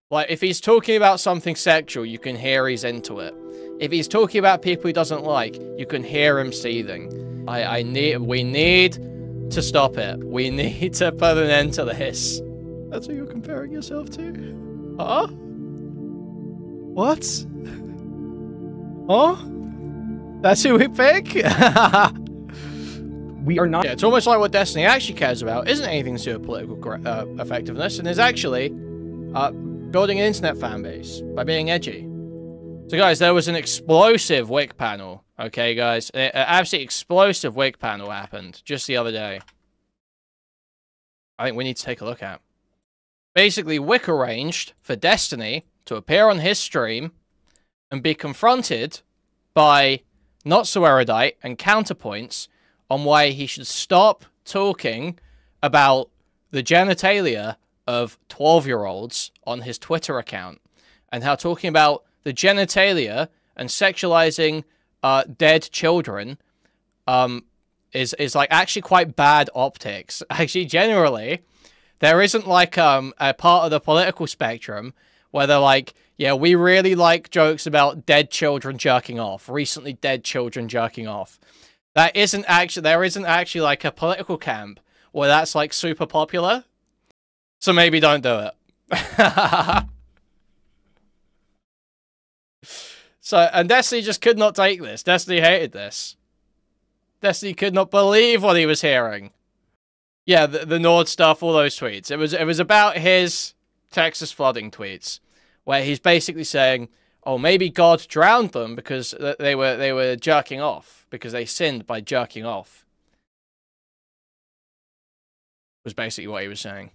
Like, if he's talking about something sexual, you can hear he's into it. If he's talking about people he doesn't like, you can hear him seething. We need to stop it. We need to put an end to this. That's what you're comparing yourself to? Huh? What? Huh? That's who we pick? We are not. Yeah, it's almost like what Destiny actually cares about isn't anything to do with political effectiveness, and is actually building an internet fan base by being edgy. So guys, there was an explosive Wick panel. Okay, guys, an absolutely explosive Wick panel happened just the other day. I think we need to take a look at. Basically, Wick arranged for Destiny to appear on his stream and be confronted by Not So Erudite and counterpoints on why he should stop talking about the genitalia of 12-year-olds on his Twitter account, and how talking about the genitalia and sexualizing dead children is like actually quite bad optics. Actually, generally, there isn't like a part of the political spectrum where they're like, yeah, we really like jokes about dead children jerking off, recently dead children jerking off. There isn't actually like a political camp where that's like super popular. So maybe don't do it. So, and Destiny just could not take this. Destiny hated this. Destiny could not believe what he was hearing. Yeah, the Nord stuff, all those tweets. It was about his Texas flooding tweets, where he's basically saying, oh, maybe God drowned them because they were jerking off, because they sinned by jerking off. Was basically what he was saying.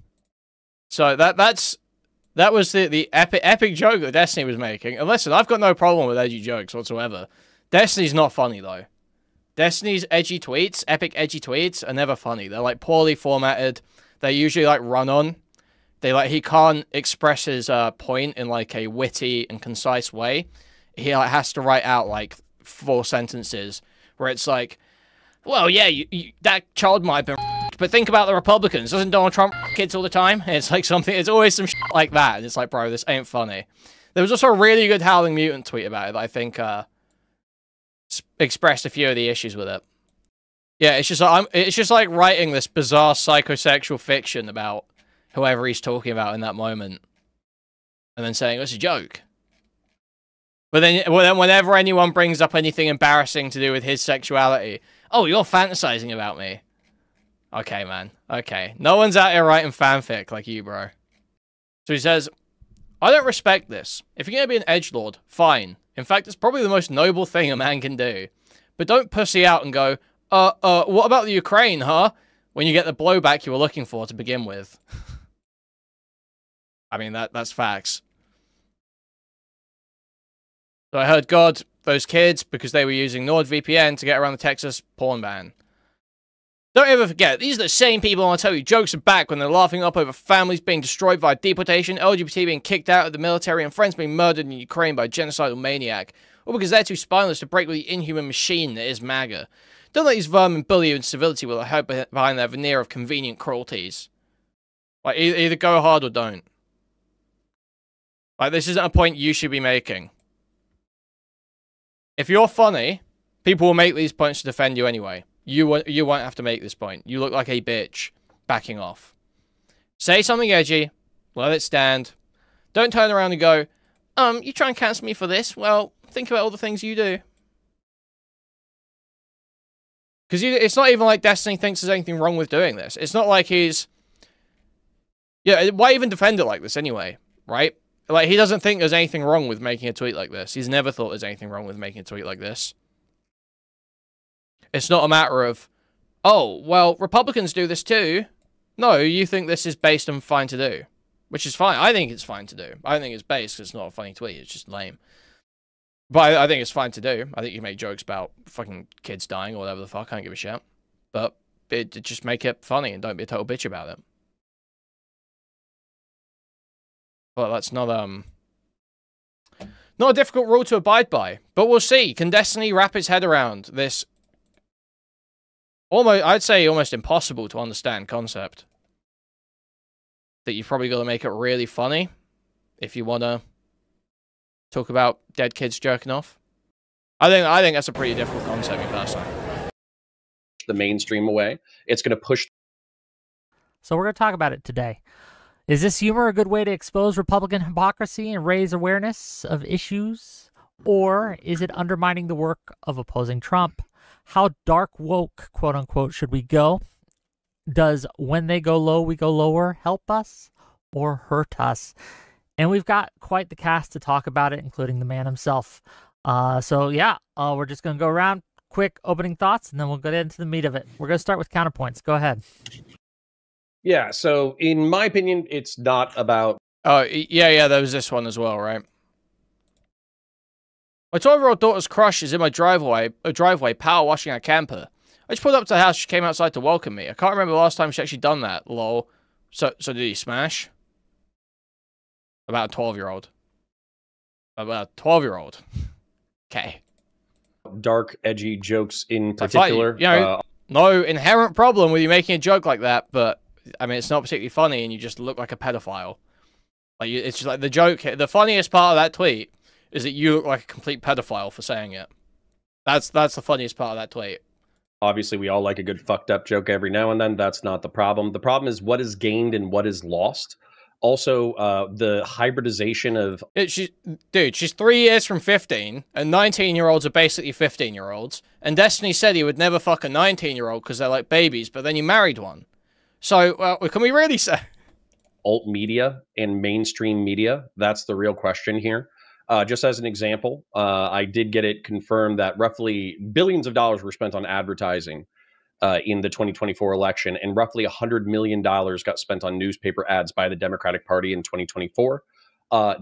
So that was the epic joke that Destiny was making. And listen, I've got no problem with edgy jokes whatsoever. Destiny's not funny though. Destiny's edgy tweets, epic edgy tweets, are never funny. They're like poorly formatted. They're usually like run on. He can't express his point in like a witty and concise way. He like has to write out like 4 sentences where it's like, well, yeah, that child might have been, but think about the Republicans. Doesn't Donald Trump kids all the time? And it's like something. It's always some shit like that. And it's like, bro, this ain't funny. There was also a really good Howling Mutant tweet about it that I think expressed a few of the issues with it. Yeah, it's just like writing this bizarre psychosexual fiction about whoever he's talking about in that moment, and then saying it's a joke. But then whenever anyone brings up anything embarrassing to do with his sexuality, oh, you're fantasizing about me. Okay, man. Okay. No one's out here writing fanfic like you, bro. So he says, I don't respect this. If you're going to be an edgelord, fine. In fact, it's probably the most noble thing a man can do. But don't pussy out and go, what about the Ukraine, huh? When you get the blowback you were looking for to begin with. I mean, that's facts. So I heard God, those kids, because they were using NordVPN to get around the Texas porn ban. Don't ever forget, these are the same people want to tell you jokes are back when they're laughing up over families being destroyed via deportation, LGBT being kicked out of the military, and friends being murdered in Ukraine by a genocidal maniac. Or because they're too spineless to break with the inhuman machine that is MAGA. Don't let these vermin bully you in civility while they hide behind their veneer of convenient cruelties. Like, either go hard or don't. Like, this isn't a point you should be making. If you're funny, people will make these points to defend you anyway. You won't have to make this point. You look like a bitch backing off. Say something edgy. Let it stand. Don't turn around and go, you try and cancel me for this? Well, think about all the things you do. Because it's not even like Destiny thinks there's anything wrong with doing this. It's not like he's... Yeah, why even defend it like this anyway, right? Like, he doesn't think there's anything wrong with making a tweet like this. He's never thought there's anything wrong with making a tweet like this. It's not a matter of, oh, well, Republicans do this too. No, you think this is based and fine to do. Which is fine. I think it's fine to do. I think it's based because it's not a funny tweet. It's just lame. But I think it's fine to do. I think you can make jokes about fucking kids dying or whatever the fuck. I don't give a shit. But just make it funny and don't be a total bitch about it. Well, that's not a difficult rule to abide by. But we'll see. Can Destiny wrap his head around this I'd say almost impossible to understand concept? That you've probably got to make it really funny if you want to talk about dead kids jerking off. I think that's a pretty difficult concept, me personally. The mainstream away. It's going to push. So we're going to talk about it today. Is this humor a good way to expose Republican hypocrisy and raise awareness of issues? Or is it undermining the work of opposing Trump? How dark woke, quote unquote, should we go? Does when they go low, we go lower help us or hurt us? And we've got quite the cast to talk about it, including the man himself. So yeah, we're just going to go around, quick opening thoughts, and then we'll get into the meat of it. We're going to start with counterpoints. Go ahead. Yeah, so in my opinion, it's not about... Oh, yeah, there was this one as well, right? My 12-year-old daughter's crush is in my driveway, power washing our camper. I just pulled up to the house, she came outside to welcome me. I can't remember the last time she actually done that, lol. So did he smash? About a 12-year-old. About a 12-year-old. Okay. Dark, edgy jokes in particular. No inherent problem with you making a joke like that, but, I mean, it's not particularly funny and you just look like a pedophile. Like, it's just like the joke, the funniest part of that tweet is that you look like a complete pedophile for saying it. That's the funniest part of that tweet. Obviously, we all like a good fucked up joke every now and then. That's not the problem. The problem is what is gained and what is lost. Also, the hybridization of... She's 3 years from 15, and 19-year-olds are basically 15-year-olds. And Destiny said he would never fuck a 19-year-old because they're like babies, but then you married one. So, well, can we really say... alt media and mainstream media? That's the real question here. Just as an example, I did get it confirmed that roughly billions of dollars were spent on advertising in the 2024 election, and roughly $100 million got spent on newspaper ads by the Democratic Party in 2024.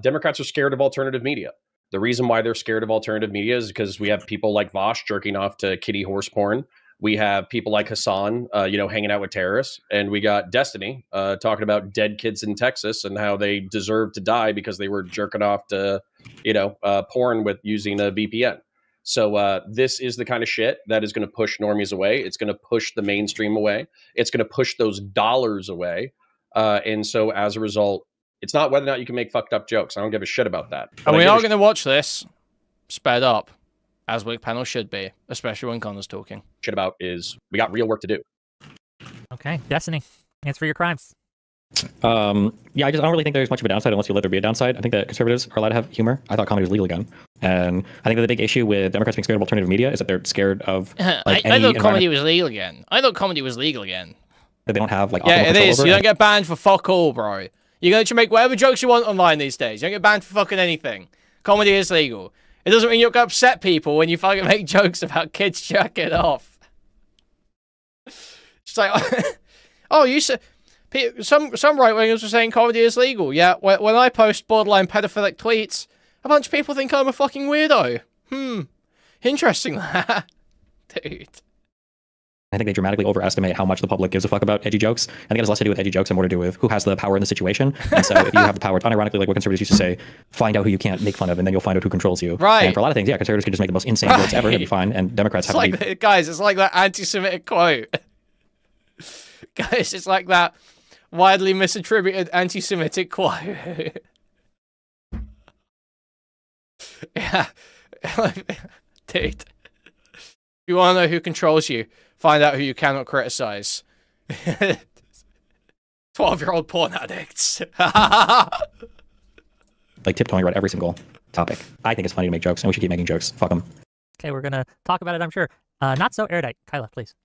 Democrats are scared of alternative media. The reason why they're scared of alternative media is because we have people like Vosh jerking off to kitty horse porn. We have people like Hassan, hanging out with terrorists. And we got Destiny talking about dead kids in Texas and how they deserve to die because they were jerking off to, porn with using a VPN. So this is the kind of shit that is going to push normies away. It's going to push the mainstream away. It's going to push those dollars away. And so as a result, it's not whether or not you can make fucked up jokes. I don't give a shit about that. And we are going to watch this sped up, as Wake Panel should be, especially when Connor's talking. Shit about is we got real work to do. Okay, Destiny, answer your crimes. Yeah, I don't really think there's much of a downside unless you let there be a downside. I think that conservatives are allowed to have humor. I thought comedy was legal again. And I think that the big issue with Democrats being scared of alternative media is that they're scared of... I thought comedy was legal again. That they don't have, yeah, it is. You don't get banned for fuck all, bro. You get to make whatever jokes you want online these days. You don't get banned for fucking anything. Comedy is legal. It doesn't mean you can upset people when you fucking make jokes about kids jerking off. It's like, oh, you said... Some right-wingers were saying comedy is legal. Yeah, when I post borderline pedophilic tweets, a bunch of people think I'm a fucking weirdo. Interesting that. Dude. I think they dramatically overestimate how much the public gives a fuck about edgy jokes. I think it has less to do with edgy jokes and more to do with who has the power in the situation. And so if you have the power, unironically, like what conservatives used to say, find out who you can't make fun of, and then you'll find out who controls you. Right. And for a lot of things, yeah, conservatives can just make the most insane jokes ever, it'll be fine, and Democrats have to be... Guys, it's like that anti-Semitic quote. Guys, it's like that widely misattributed anti-Semitic quote. Yeah. Dude. If you want to know who controls you, find out who you cannot criticize. 12-year-old porn addicts. Like tiptoeing around every single topic. I think it's funny to make jokes, and we should keep making jokes. Fuck them. Okay, we're going to talk about it, I'm sure. Not so erudite. Kyla, please.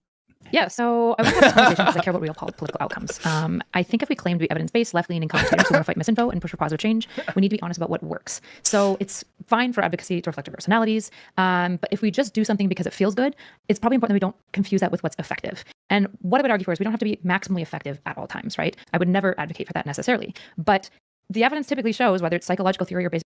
Yeah, so I want to have this conversation because I care about real political outcomes. I think if we claim to be evidence-based, left-leaning commentators who want to fight misinfo and push for positive change, we need to be honest about what works. So it's fine for advocacy to reflect our personalities, but if we just do something because it feels good, it's probably important that we don't confuse that with what's effective. And what I would argue for is we don't have to be maximally effective at all times, right? I would never advocate for that necessarily. But the evidence typically shows, whether it's psychological theory or based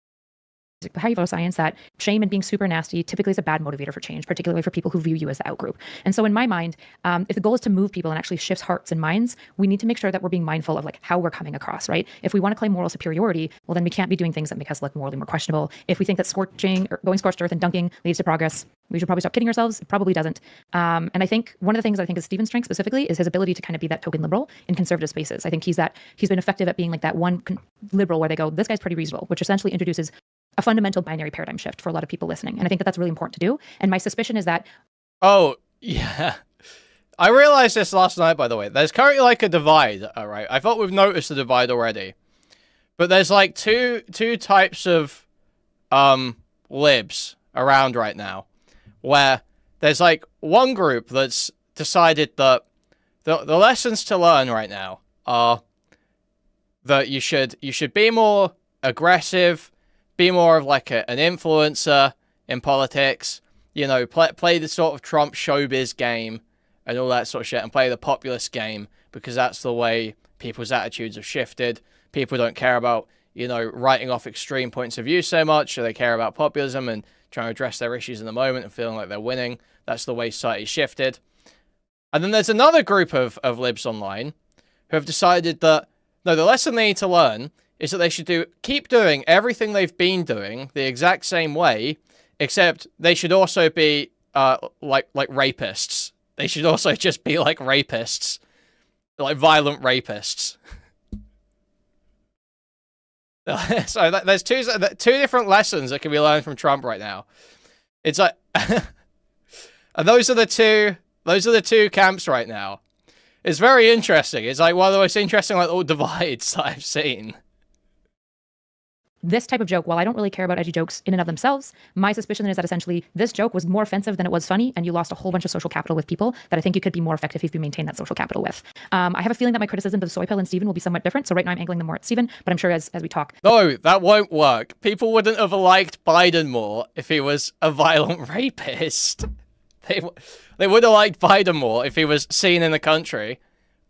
behavioral science that shame and being super nasty typically is a bad motivator for change, particularly for people who view you as the outgroup. And so in my mind, if the goal is to move people and actually shift hearts and minds, we need to make sure that we're being mindful of like how we're coming across, right? If we want to claim moral superiority, well, then we can't be doing things that make us look morally more questionable. If we think that scorching or going scorched earth and dunking leads to progress, we should probably stop kidding ourselves. It probably doesn't. And I think one of the things I think is Stephen's strength specifically is his ability to kind of be that token liberal in conservative spaces. I think he's been effective at being like that one liberal where they go, this guy's pretty reasonable, which essentially introduces a fundamental binary paradigm shift for a lot of people listening. And I think that that's really important to do. And my suspicion is that... Oh, yeah. I realized this last night, by the way. There's currently like a divide, all right? I thought we've noticed the divide already. But there's like two types of libs around right now, where there's like one group that's decided that the lessons to learn right now are that you should be more aggressive, be more of like an influencer in politics, you know, play the sort of Trump showbiz game and all that sort of shit, and play the populist game, because that's the way people's attitudes have shifted. People don't care about, you know, writing off extreme points of view so much, so they care about populism and trying to address their issues in the moment and feeling like they're winning. That's the way society's shifted. And then there's another group of libs online who have decided that, no, the lesson they need to learn is that they should keep doing everything they've been doing the exact same way, except they should also be like rapists. They should also just be like rapists, like violent rapists. So there's two different lessons that can be learned from Trump right now. It's like, and those are the two camps right now. It's very interesting. It's like one of the most interesting like little divides that I've seen. This type of joke, while I don't really care about edgy jokes in and of themselves, my suspicion is that essentially this joke was more offensive than it was funny, and you lost a whole bunch of social capital with people that I think you could be more effective if you maintain that social capital with. I have a feeling that my criticism of Soy Pill and Stephen will be somewhat different, so right now I'm angling them more at Stephen, but I'm sure as we talk... No, that won't work. People wouldn't have liked Biden more if he was a violent rapist. They would have liked Biden more if he was seen in the country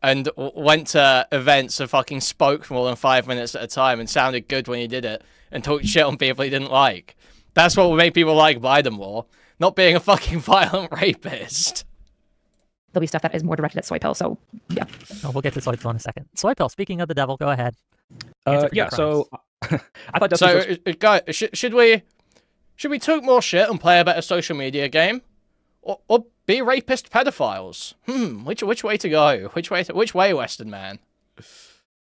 and went to events and fucking spoke for more than 5 minutes at a time and sounded good when he did it and talked shit on people he didn't like. That's what would make people like Biden more, not being a fucking violent rapist. There'll be stuff that is more directed at Soy Pill, so yeah. Oh, we'll get to Soy Pill in a second. Soy Pill, speaking of the devil, go ahead. Yeah, so I thought so, guys, should we talk more shit and play a better social media game? Or be rapist pedophiles? Which way to go? Which way, Western man?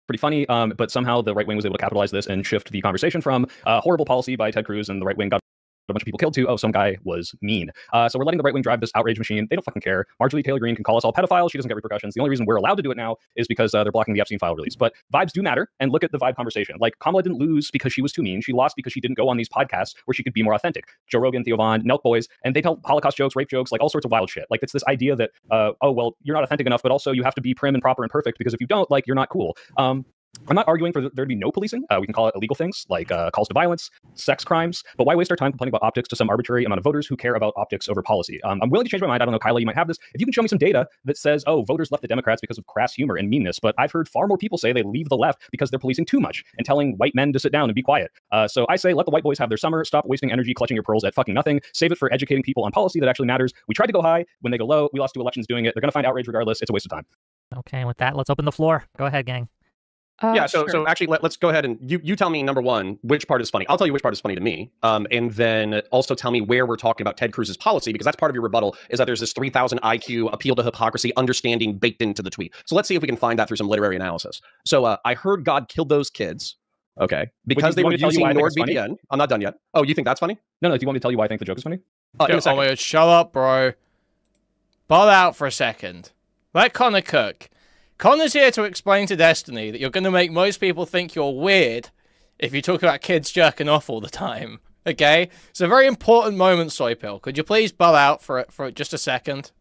Pretty funny, but somehow the right wing was able to capitalize this and shift the conversation from horrible policy by Ted Cruz and the right wing got a bunch of people killed to, oh, some guy was mean. So we're letting the right wing drive this outrage machine. They don't fucking care. Marjorie Taylor Greene can call us all pedophiles. She doesn't get repercussions. The only reason we're allowed to do it now is because they're blocking the Epstein file release. But vibes do matter, and look at the vibe conversation. Like, Kamala didn't lose because she was too mean. She lost because she didn't go on these podcasts where she could be more authentic. Joe Rogan, Theo Von, Nelk Boys, and they tell Holocaust jokes, rape jokes, like all sorts of wild shit. Like, it's this idea that, oh, well, you're not authentic enough, but also you have to be prim and proper and perfect because if you don't, like, you're not cool. I'm not arguing for there to be no policing. We can call it illegal things like calls to violence, sex crimes, but why waste our time complaining about optics to some arbitrary amount of voters who care about optics over policy? I'm willing to change my mind. I don't know, Kyla, you might have this. If you can show me some data that says, oh, voters left the Democrats because of crass humor and meanness, but I've heard far more people say they leave the left because they're policing too much and telling white men to sit down and be quiet. So I say, let the white boys have their summer. Stop wasting energy clutching your pearls at fucking nothing. Save it for educating people on policy that actually matters. We tried to go high. When they go low, we lost 2 elections doing it. They're going to find outrage regardless. It's a waste of time. Okay, with that, let's open the floor. Go ahead, gang. Yeah, so Sure. so actually, let's go ahead and you tell me, number one, which part is funny. I'll tell you which part is funny to me, and then also tell me where we're talking about Ted Cruz's policy, because that's part of your rebuttal, is that there's this 3,000 IQ appeal to hypocrisy understanding baked into the tweet. So let's see if we can find that through some literary analysis. So I heard God killed those kids, okay, because they were using NordVPN. I'm not done yet. Oh, you think that's funny? No, do you want me to tell you why I think the joke is funny? In a second. Oh my God, shut up, bro. Butt out for a second. Let Connor cook. Connor's here to explain to Destiny that you're going to make most people think you're weird if you talk about kids jerking off all the time. Okay? It's a very important moment, Soy Pill. Could you please butt out for just a second?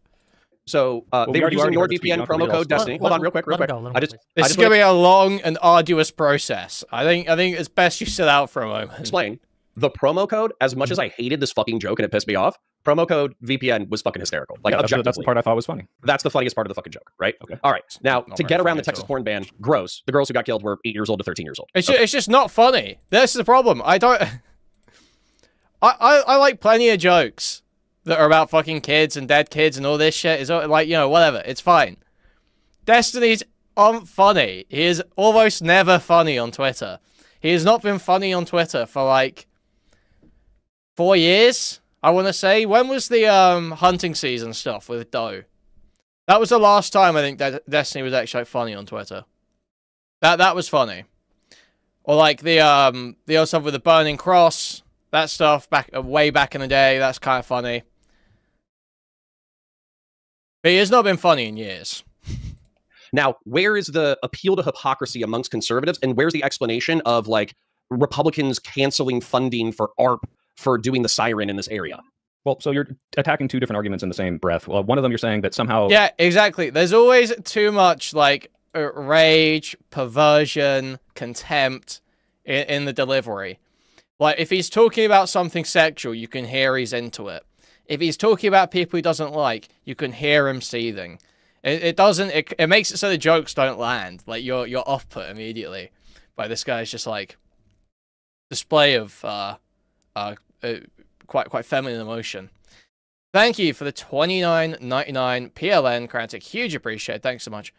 So they were using NordVPN promo code Destiny. Hold on, real quick. This is going to be a long and arduous process. I think it's best you sit out for a moment. Explain. The promo code, as much as I hated this fucking joke and it pissed me off, promo code VPN was fucking hysterical. Like, yeah, that's the part I thought was funny. That's the funniest part of the fucking joke, right? Okay. All right. Now, Not to very get around funny the Texas at all. porn ban, gross. The girls who got killed were 8 years old to 13 years old. It's just not funny. This is the problem. I don't... I like plenty of jokes that are about fucking kids and dead kids and all this shit. It's like, you know, whatever. It's fine. Destiny's funny. He is almost never funny on Twitter. He has not been funny on Twitter for like 4 years, I want to say. When was the hunting season stuff with Doe? That was the last time I think that Destiny was actually like, funny on Twitter. That was funny. Or like the other stuff with the Burning Cross, that stuff way back in the day. That's kind of funny. But he has not been funny in years. Now, where is the appeal to hypocrisy amongst conservatives, and where's the explanation of like Republicans canceling funding for ARP for doing the siren in this area? Well, so you're attacking two different arguments in the same breath. Well, one of them you're saying that somehow... Yeah, exactly. There's always too much like rage, perversion, contempt in the delivery. Like if he's talking about something sexual, you can hear he's into it. If he's talking about people he doesn't like, you can hear him seething. It makes it so the jokes don't land. Like you're off put immediately. But this guy's just like display of quite feminine emotion. Thank you for the $29.99 PLN Crantic. Huge appreciate. Thanks so much.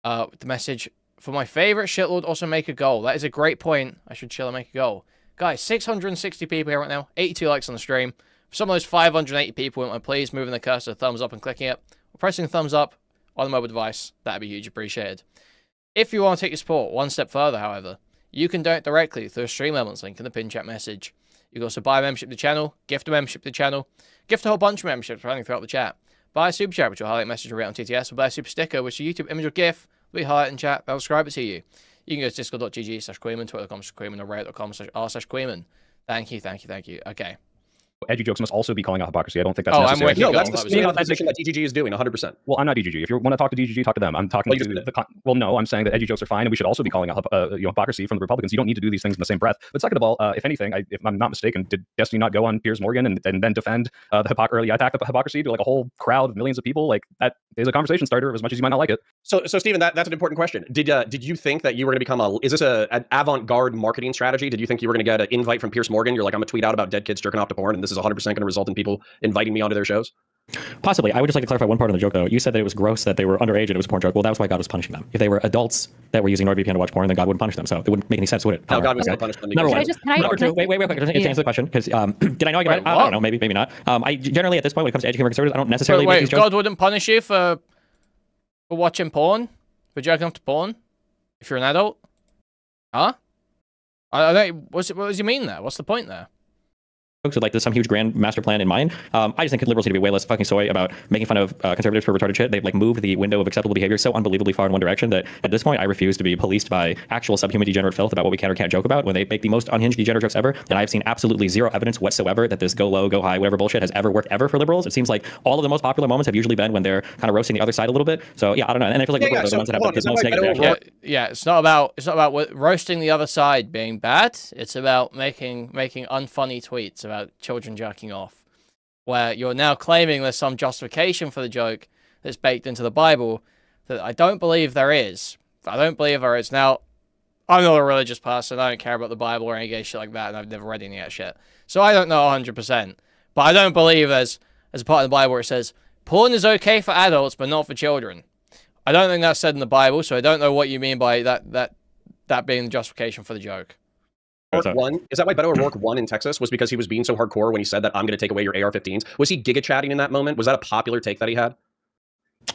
The message for my favorite shitlord, also make a goal. That is a great point. I should chill and make a goal. Guys, 660 people here right now. 82 likes on the stream. For some of those 580 people, wouldn't mind please moving the cursor, thumbs up and clicking it. Or pressing thumbs up on the mobile device. That'd be huge appreciated. If you want to take your support one step further, however, you can donate directly through a stream elements link in the pin chat message. You can also buy a membership to the channel, gift a membership to the channel, gift a whole bunch of memberships running throughout the chat. Buy a super chat, which will highlight message rate on TTS, or buy a super sticker, which is a YouTube image or GIF, will be highlighted in chat, I'll subscribe it to you. You can go to discord.gg/Kuihman, twitter.com/Kuihman, or reddit.com/r/Kuihman. Thank you. Okay. Edgy jokes must also be calling out hypocrisy. I don't think that's I'm necessary. with you. No, that's the That was same it. opposition that DGG is doing, 100%. Well, I'm not DGG. If you want to talk to DGG, talk to them. I'm talking to the... Well, no, I'm saying that edgy jokes are fine, and we should also be calling out hypocrisy from the Republicans. You don't need to do these things in the same breath. But second of all, if anything, if I'm not mistaken, did Destiny not go on Piers Morgan and then defend the early attack of hypocrisy to like a whole crowd of millions of people? Like, that is a conversation starter as much as you might not like it. So Stephen, that's an important question. Did you think that you were going to become is this an avant-garde marketing strategy? Did you think you were going to get an invite from Piers Morgan? You're like, I'm going to tweet out about dead kids jerking off to porn, and this is 100% going to result in people inviting me onto their shows? Possibly. I would just like to clarify one part of the joke, though. You said that it was gross that they were underage and it was a porn joke. Well, that was why God was punishing them. If they were adults that were using NordVPN to watch porn, then God wouldn't punish them. So it wouldn't make any sense, would it? No, God was going to punish them. Number one. Number two, can I- wait. To answer the question, because did I know I get it? I don't know. Maybe not. I generally, at this point, when it comes to edgy humor conservatives, I don't necessarily make Wait, these jokes. God wouldn't punish you for watching porn? For jerking off to porn? If you're an adult? Huh? I don't... What does he mean there? What's the point there? Folks with like some huge grand master plan in mind. I just think liberals need to be way less fucking soy about making fun of conservatives for retarded shit. They've like moved the window of acceptable behavior so unbelievably far in one direction that at this point I refuse to be policed by actual subhuman degenerate filth about what we can or can't joke about when they make the most unhinged degenerate jokes ever. And I've seen absolutely zero evidence whatsoever that this go low, go high, whatever bullshit has ever worked ever for liberals. It seems like all of the most popular moments have usually been when they're kind of roasting the other side a little bit. So yeah, I don't know. And I feel like liberals are the ones that have the most negative reaction. Yeah, it's not about roasting the other side being bad. It's about making unfunny tweets about children jerking off, where you're now claiming there's some justification for the joke that's baked into the Bible that I don't believe there is. Now, I'm not a religious person. I don't care about the Bible or any gay shit like that, and I've never read any of that shit. So I don't know 100%. But I don't believe there's a part of the Bible where it says, porn is okay for adults, but not for children. I don't think that's said in the Bible, so I don't know what you mean by that being the justification for the joke. Is that why Beto O'Rourke won in Texas? Was because he was being so hardcore when he said that I'm going to take away your AR-15s? Was he giga chatting in that moment? Was that a popular take that he had?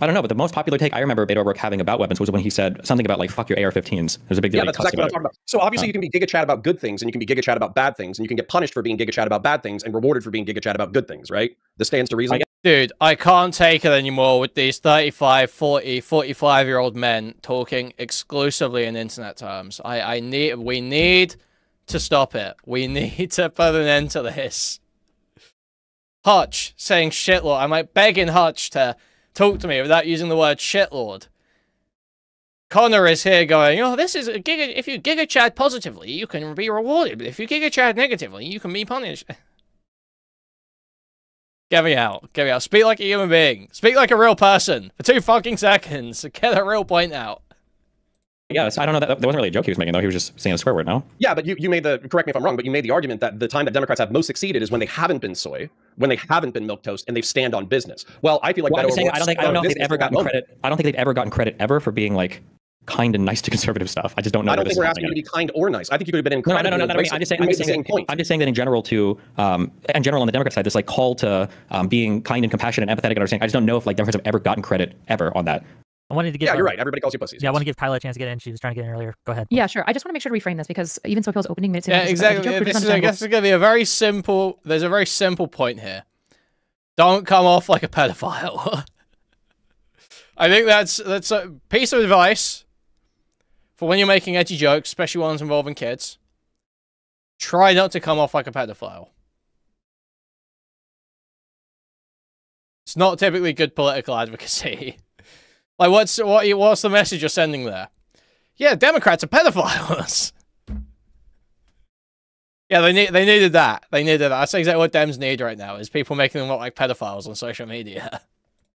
I don't know, but the most popular take I remember Beto O'Rourke having about weapons was when he said something about like "fuck your AR-15s." There's a big deal. Yeah, that's exactly what I'm talking about. So obviously you can be giga chat about good things, and you can be giga chat about bad things, and you can get punished for being giga chat about bad things and rewarded for being giga chat about good things, right? This stands to reason. Dude, I can't take it anymore with these 35, 40, 45-year-old men talking exclusively in internet terms. We need to stop it. We need to put an end to this. Hutch saying shitlord. I'm like begging Hutch to talk to me without using the word shitlord. Connor is here going, oh, this is a giga. If you giga chat positively, you can be rewarded. But if you giga chat negatively, you can be punished. Get me out. Get me out. Speak like a human being. Speak like a real person for 2 fucking seconds. Get a real point out. Yes, I don't know. That wasn't really a joke he was making, though. He was just saying a swear word, no? Yeah, but you made the, correct me if I'm wrong, but you made the argument that the time that Democrats have most succeeded is when they haven't been soy, when they haven't been milquetoast, and they stand on business. Well, I feel like Well, that I'm saying, I don't know if they've ever gotten credit. credit. I don't think they've ever gotten credit ever for being like kind and nice to conservative stuff. I just don't know. I don't think we're asking you to be kind or nice. I think you could have been incredibly No. I'm just saying that in general in general on the Democrat side, this like call to being kind and compassionate and empathetic and understanding. I just don't know if like Democrats have ever gotten credit ever on that. I wanted to get. Yeah, you're right. Everybody calls you pussies. Yeah, I want to give Kyla a chance to get in. She was trying to get in earlier. Go ahead. Yeah, sure. I just want to make sure to reframe this because even Soypill's opening minutes. Yeah, exactly. I guess it's going to be a very simple. There's a very simple point here. Don't come off like a pedophile. I think that's a piece of advice for when you're making edgy jokes, especially ones involving kids. Try not to come off like a pedophile. It's not typically good political advocacy. Like, what's the message you're sending there? Yeah, Democrats are pedophiles. Yeah, they needed that. They needed that. That's exactly what Dems need right now, is people making them look like pedophiles on social media.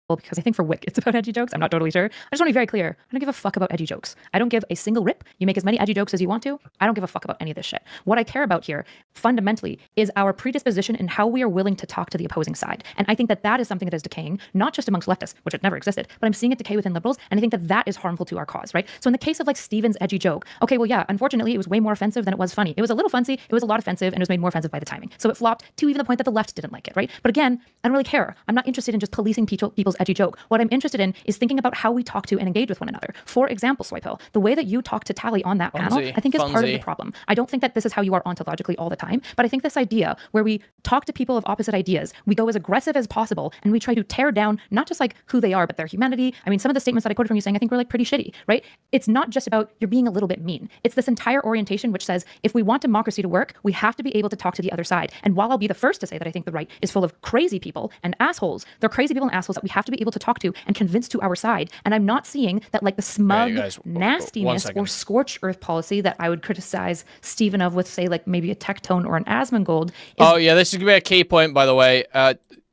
Because I think for Wick, it's about edgy jokes. I'm not totally sure. I just want to be very clear. I don't give a fuck about edgy jokes. I don't give a single rip. You make as many edgy jokes as you want to. I don't give a fuck about any of this shit. What I care about here, fundamentally, is our predisposition and how we are willing to talk to the opposing side. And I think that that is something that is decaying, not just amongst leftists, which it never existed, but I'm seeing it decay within liberals. And I think that that is harmful to our cause, right? So in the case of like Steven's edgy joke, okay, well, yeah, unfortunately, it was way more offensive than it was funny. It was a little fancy. It was a lot offensive, and it was made more offensive by the timing. So it flopped to even the point that the left didn't like it, right? But again, I don't really care. I'm not interested in just policing people's edgy joke. What I'm interested in is thinking about how we talk to and engage with one another. For example, Soypill, the way that you talk to Tally on that panel, I think is part of the problem. I don't think that this is how you are ontologically all the time, but I think this idea where we talk to people of opposite ideas, we go as aggressive as possible, and we try to tear down not just like who they are, but their humanity. I mean, some of the statements that I quoted from you saying I think were like pretty shitty, right? It's not just about you're being a little bit mean. It's this entire orientation which says if we want democracy to work, we have to be able to talk to the other side. And while I'll be the first to say that I think the right is full of crazy people and assholes, they're crazy people and assholes that we have to be able to talk to and convince to our side. And I'm not seeing that like the smug nastiness or scorched earth policy that I would criticize Stephen of with, say, like maybe a Tectone or an Asmongold. Oh yeah, this is gonna be a key point, by the way.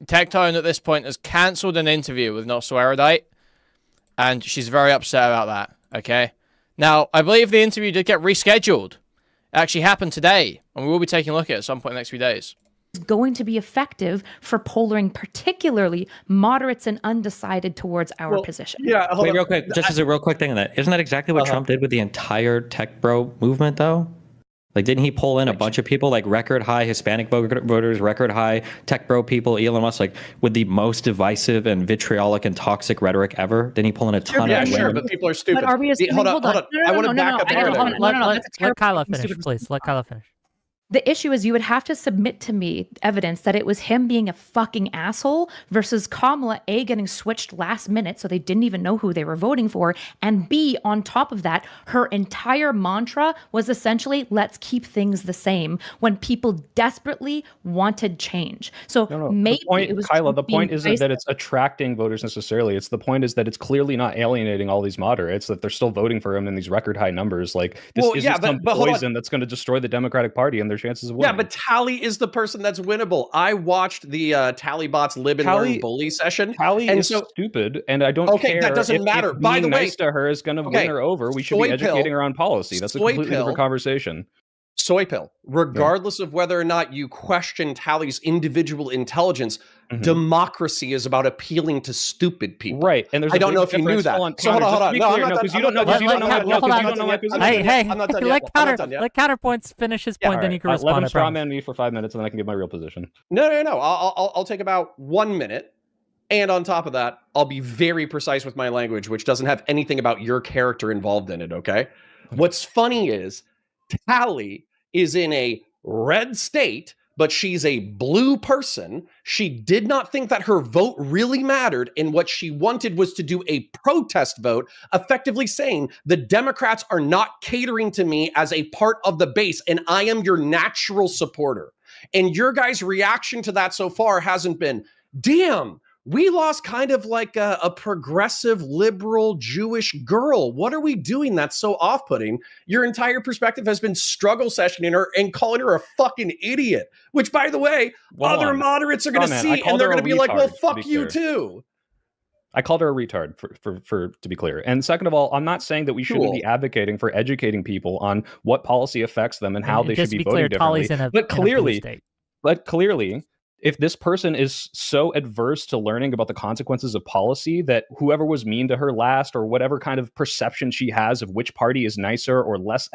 Tectone at this point has cancelled an interview with Not So Erudite, and she's very upset about that. Okay, now I believe the interview did get rescheduled. It actually happened today, and we will be taking a look at it at some point in the next few days. Going to be effective for polling particularly moderates and undecided towards our position. Yeah, wait, real quick, just as a real quick thing on that. Isn't that exactly what Trump did with the entire tech bro movement, though? Like, didn't he pull in a bunch of people, like record high Hispanic voters, record high tech bro people, Elon Musk, like with the most divisive and vitriolic and toxic rhetoric ever? Didn't he pull in a ton of? Yeah, sure, but people are stupid. But are we hold on. I want to back up the narrative. Let Kyla finish, please. Let Kyla finish. The issue is you would have to submit to me evidence that it was him being a fucking asshole versus Kamala, A, getting switched last minute so they didn't even know who they were voting for, and B, on top of that, her entire mantra was essentially, let's keep things the same when people desperately wanted change. So maybe it was Kyla, the point isn't that it's attracting voters necessarily. It's the point is that it's clearly not alienating all these moderates, that they're still voting for him in these record high numbers. Like this isn't some poison that's going to destroy the Democratic Party and their chances of winning. Yeah, but Tally is the person that's winnable. I watched the Tally Bots Lib and Learn Bully session. Tally is stupid, and I don't care. That doesn't matter. If By the way, nice to her is going to win her over. We should be educating her on policy. That's a completely different conversation. Soypill, regardless of whether or not you question Tally's individual intelligence, democracy is about appealing to stupid people. Right. And I don't know if you knew that. So hold on. No, because you don't know. Hey, let Counterpoints finish his point, then you can respond. Let him strawman me for 5 minutes, and then I can give my real position. No. I'll take about 1 minute. And on top of that, I'll be very precise with my language, which doesn't have anything about your character involved in it, okay? What's funny is Tally is in a red state, but she's a blue person. She did not think that her vote really mattered, and what she wanted was to do a protest vote, effectively saying the Democrats are not catering to me as a part of the base, and I am your natural supporter. And your guys' reaction to that so far hasn't been, damn, we lost kind of like a progressive, liberal, Jewish girl. What are we doing that's so off-putting? Your entire perspective has been struggle sessioning her and calling her a fucking idiot, which, by the way, other moderates are going to see, and they're going to be like, well, fuck you too. I called her a retard for to be clear. And second of all, I'm not saying that we shouldn't be advocating for educating people on what policy affects them and how they should be voting differently. But clearly, if this person is so adverse to learning about the consequences of policy that whoever was mean to her last, or whatever kind of perception she has of which party is nicer or less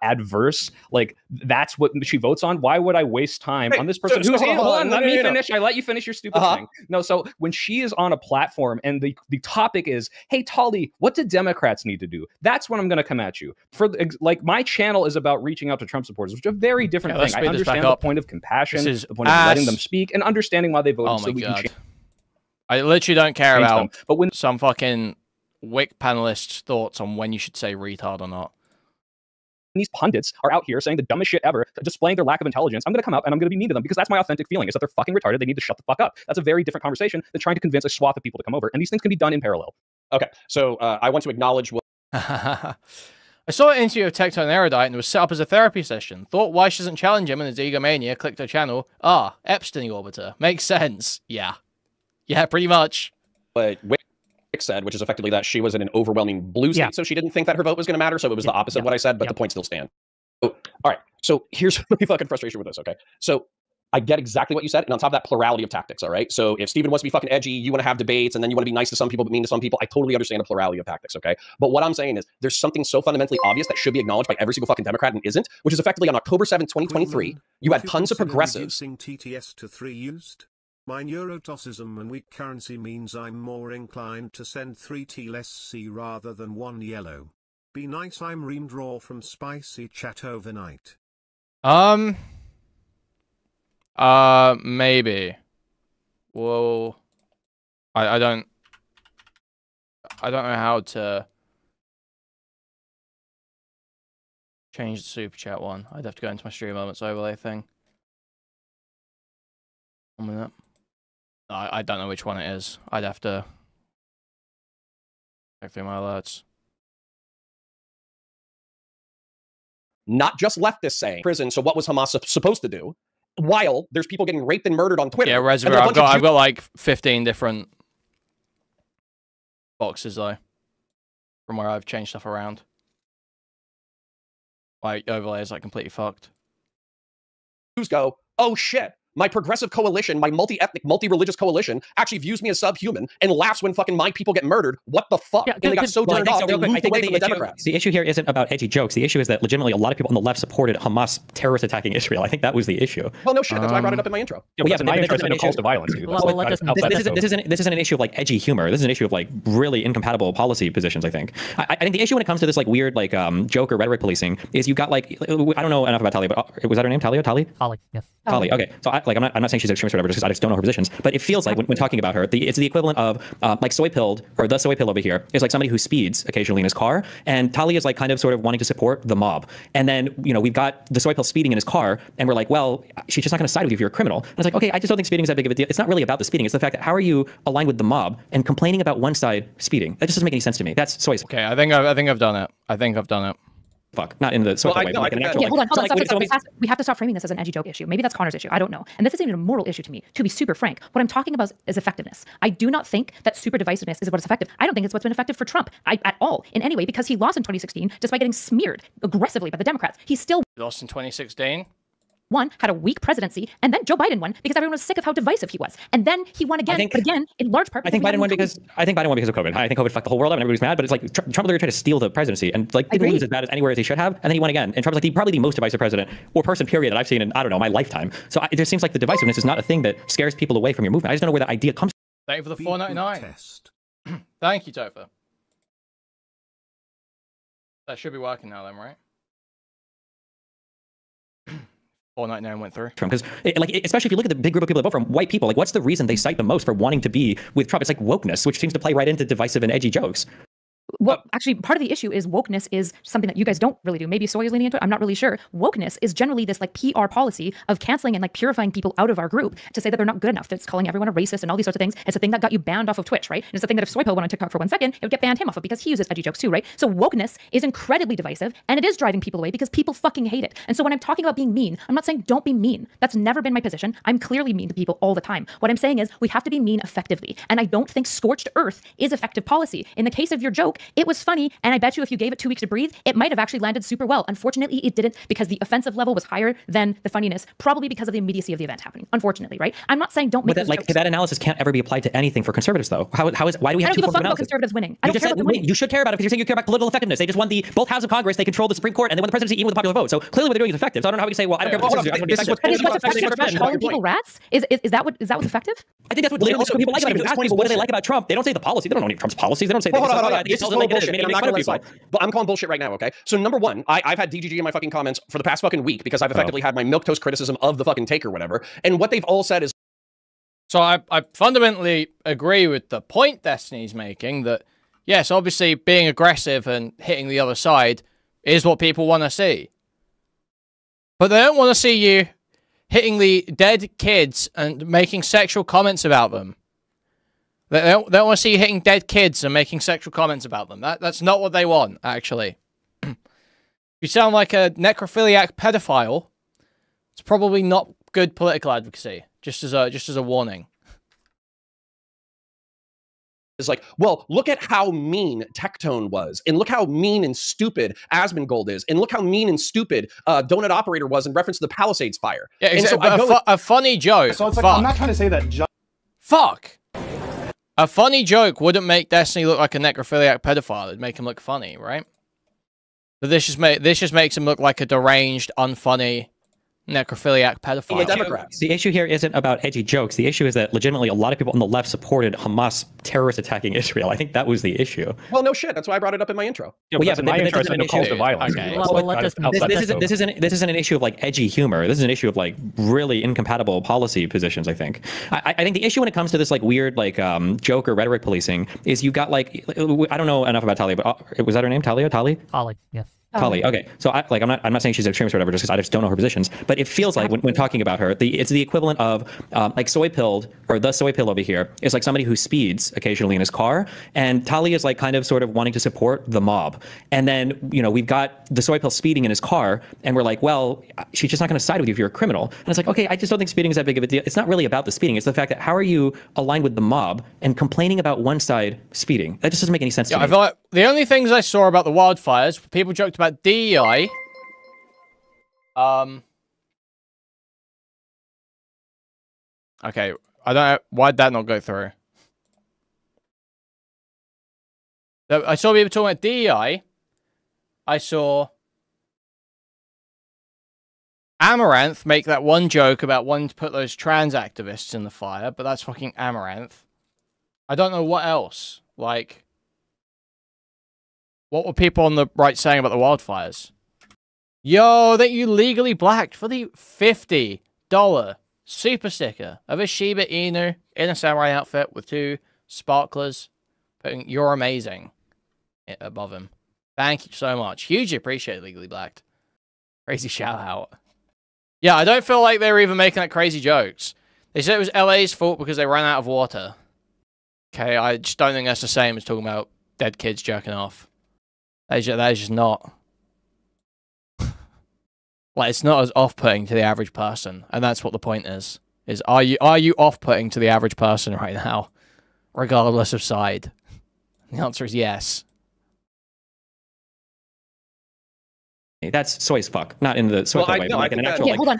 adverse, like that's what she votes on. Why would I waste time on this person who's hold on, let me finish. I let you finish your stupid thing. No, so when she is on a platform and the topic is, hey Tali, what do Democrats need to do? That's when I'm going to come at you. For like, my channel is about reaching out to Trump supporters, which is a very different thing. I understand the point of compassion, the point of letting them speak and understanding why they voted. Oh my God. I literally don't care about but when some fucking WIC panelist's thoughts on when you should say retard or not. These pundits are out here saying the dumbest shit ever, displaying their lack of intelligence, I'm going to come up and I'm going to be mean to them because that's my authentic feeling, is that they're fucking retarded. They need to shut the fuck up. That's a very different conversation than trying to convince a swath of people to come over. And these things can be done in parallel. Okay, so I want to acknowledge what I saw an interview of Tecton Erudite and it was set up as a therapy session. Thought why she doesn't challenge him in his egomania, clicked her channel. Ah, Epstein orbiter. Makes sense. Yeah. Yeah, pretty much. But Wick said, which is effectively that she was in an overwhelming blue state, so she didn't think that her vote was going to matter, so it was the opposite of what I said, but the point still stands. So, all right, so here's my fucking frustration with this, okay? So I get exactly what you said, and on top of that, plurality of tactics, all right? So if Steven wants to be fucking edgy, you want to have debates, and then you want to be nice to some people but mean to some people, I totally understand a plurality of tactics, okay? But what I'm saying is there's something so fundamentally obvious that should be acknowledged by every single fucking Democrat and isn't, which is effectively on October 7th, 2023, you had tons of progressives. TTS to 3 used? My neurotoxism and weak currency means I'm more inclined to send 3 T less C rather than 1 yellow. Be nice, I'm reamed raw from spicy chat overnight. Maybe. Well, I don't know how to change the super chat one. I'd have to go into my stream moments overlay thing. 1 minute. I don't know which one it is. I'd have to check through my alerts. Not just leftists saying prison, so what was Hamas supposed to do? While there's people getting raped and murdered on Twitter. Yeah, Reservoir, I've got like 15 different boxes though, from where I've changed stuff around. Like overlay is like completely fucked. Jews go, oh shit, my progressive coalition, my multi-ethnic, multi-religious coalition actually views me as subhuman and laughs when fucking my people get murdered. What the fuck? Yeah, and they got so turned off, they moved away from the Democrats. The issue here isn't about edgy jokes. The issue is that legitimately a lot of people on the left supported Hamas terrorist attacking Israel. I think that was the issue. Well, no shit. That's why I brought it up in my intro. Yeah, but my interest in calls to violence. This isn't an issue of like edgy humor. This is an issue of like really incompatible policy positions, I think. I think the issue when it comes to this like weird like joke or rhetoric policing is you got like, I don't know enough about Talia, but was that her name? Talia? Tali, yes. Tali, okay. So I'm not saying she's extremist or whatever, just I just don't know her positions. But it feels like when talking about her, it's the equivalent of like soy pilled, or the soy pill over here is like somebody who speeds occasionally in his car, and Talia is like kind of sort of wanting to support the mob. And then, you know, we've got the soy pill speeding in his car, and we're like, well, she's just not going to side with you if you're a criminal. And it's like, okay, I just don't think speeding is that big of a deal. It's not really about the speeding. It's the fact that how are you aligned with the mob and complaining about one side speeding? That just doesn't make any sense to me. That's soy. Okay, I think I've done it. I think I've done it. Fuck, not in the sort of way. Hold on, we have to stop framing this as an edgy joke issue. Maybe that's Connor's issue. I don't know. And this isn't even a moral issue to me, to be super frank. What I'm talking about is effectiveness. I do not think that super divisiveness is what is effective. I don't think it's what's been effective for Trump at all in any way, because he lost in 2016 despite getting smeared aggressively by the Democrats. He still lost in 2016. Had a weak presidency, and then Joe Biden won because everyone was sick of how divisive he was. And then he won again, but again, in large part. I think Biden won because of COVID. I think COVID fucked the whole world up and everybody's mad, but it's like Trump literally tried to steal the presidency and like didn't lose as bad as anywhere as he should have, and then he won again. And Trump's like probably the most divisive president or person period that I've seen in, I don't know, my lifetime. So it just seems like the divisiveness is not a thing that scares people away from your movement. I just don't know where that idea comes from. Thank you for the $4.99. Thank you, Topher. That should be working now then, right? 4.99 went through. Because, like, especially if you look at the big group of people that vote for him, white people, like, what's the reason they cite the most for wanting to be with Trump? It's like wokeness, which seems to play right into divisive and edgy jokes. Well, actually, part of the issue is wokeness is something that you guys don't really do. Maybe Soy is leaning into it. I'm not really sure. Wokeness is generally this like PR policy of canceling and like purifying people out of our group to say that they're not good enough. That's calling everyone a racist and all these sorts of things. It's a thing that got you banned off of Twitch, right? And it's a thing that if Soypill went on TikTok for 1 second, it would get banned him off of because he uses edgy jokes too, right? So wokeness is incredibly divisive and it is driving people away because people fucking hate it. And so when I'm talking about being mean, I'm not saying don't be mean. That's never been my position. I'm clearly mean to people all the time. What I'm saying is we have to be mean effectively. And I don't think scorched earth is effective policy. In the case of your joke, it was funny, and I bet you if you gave it 2 weeks to breathe, it might have actually landed super well. Unfortunately, it didn't because the offensive level was higher than the funniness, probably because of the immediacy of the event happening. Unfortunately, right? I'm not saying don't make But that, that analysis can't ever be applied to anything for conservatives, though. Why do we have two forms of analysis? Conservatives winning. I don't care about them winning. You should care about it because you're saying you care about political effectiveness. They just won both houses of Congress. They control the Supreme Court, and they won the presidency even with a popular vote. So clearly, what they're doing is effective. So I don't know how we can say, well, I don't care about what's effective. Calling people rats is that what's effective? I think that's what people like about it. Ask people what do they like about Trump. They don't say the policy. They don't know Trump's policies. They don't say. Hold on. This is total bullshit. I'm not gonna let slide. But I'm calling bullshit right now. Okay. So number one, I've had DGG in my fucking comments for the past fucking week because I've effectively had my milquetoast criticism of the fucking take or whatever, and what they've all said is. So I fundamentally agree with the point Destiny's making that, yes, obviously being aggressive and hitting the other side is what people want to see. But they don't want to see you hitting the dead kids and making sexual comments about them. They don't want to see you hitting dead kids and making sexual comments about them. That's not what they want, actually. If you sound like a necrophiliac pedophile, it's probably not good political advocacy. Just as a warning. Is like, well, look at how mean Tectone was, and look how mean and stupid Asmongold is, and look how mean and stupid Donut Operator was in reference to the Palisades fire. Yeah, exactly. So a funny joke. So it's like, I'm not trying to say that. Fuck. A funny joke wouldn't make Destiny look like a necrophiliac pedophile. It'd make him look funny, right? But this just makes him look like a deranged, unfunny necrophiliac pedophile. The issue here isn't about edgy jokes. The issue is that legitimately a lot of people on the left supported Hamas terrorist attacking Israel. I think that was the issue. Well, no shit. That's why I brought it up in my intro. Yeah, well, in my intro, I said no calls to violence. Okay. This isn't an issue of like edgy humor. This is an issue of like really incompatible policy positions. I think. I think the issue when it comes to this like weird like joke or rhetoric policing is you got like I don't know enough about Talia, but was that her name? Talia? Tali, yes. Tali. Okay, so I'm not saying she's extremist or whatever, just because I just don't know her positions. But it feels like when talking about her, it's the equivalent of like Soy Pilled or the Soy Pill over here is like somebody who speeds occasionally in his car, and Tali is like kind of sort of wanting to support the mob. And then we've got the Soy Pill speeding in his car, and we're like, well, she's just not going to side with you if you're a criminal. And it's like, okay, I just don't think speeding is that big of a deal. It's not really about the speeding. It's the fact that how are you aligned with the mob and complaining about one side speeding? That just doesn't make any sense to me. I feel like the only things I saw about the wildfires, people joked about DEI. Okay, I don't know. Why'd that not go through? I saw people talking about DEI. I saw Amaranth make that one joke about wanting to put those trans activists in the fire, but that's fucking Amaranth. I don't know what else. Like, what were people on the right saying about the wildfires? Yo, that you legally blacked for the $50 super sticker of a Shiba Inu in a samurai outfit with 2 sparklers putting "You're amazing" above him. Thank you so much. Hugely appreciate legally blacked. Crazy shout out. Yeah, I don't feel like they were even making that crazy jokes. They said it was LA's fault because they ran out of water. Okay, I just don't think that's the same as talking about dead kids jerking off. That is just not. Like, it's not as off-putting to the average person, and that's what the point is. Are you off-putting to the average person right now, regardless of side? The answer is yes. That's soy as fuck, not in the soy way, but like in an actual. Yeah, hold on.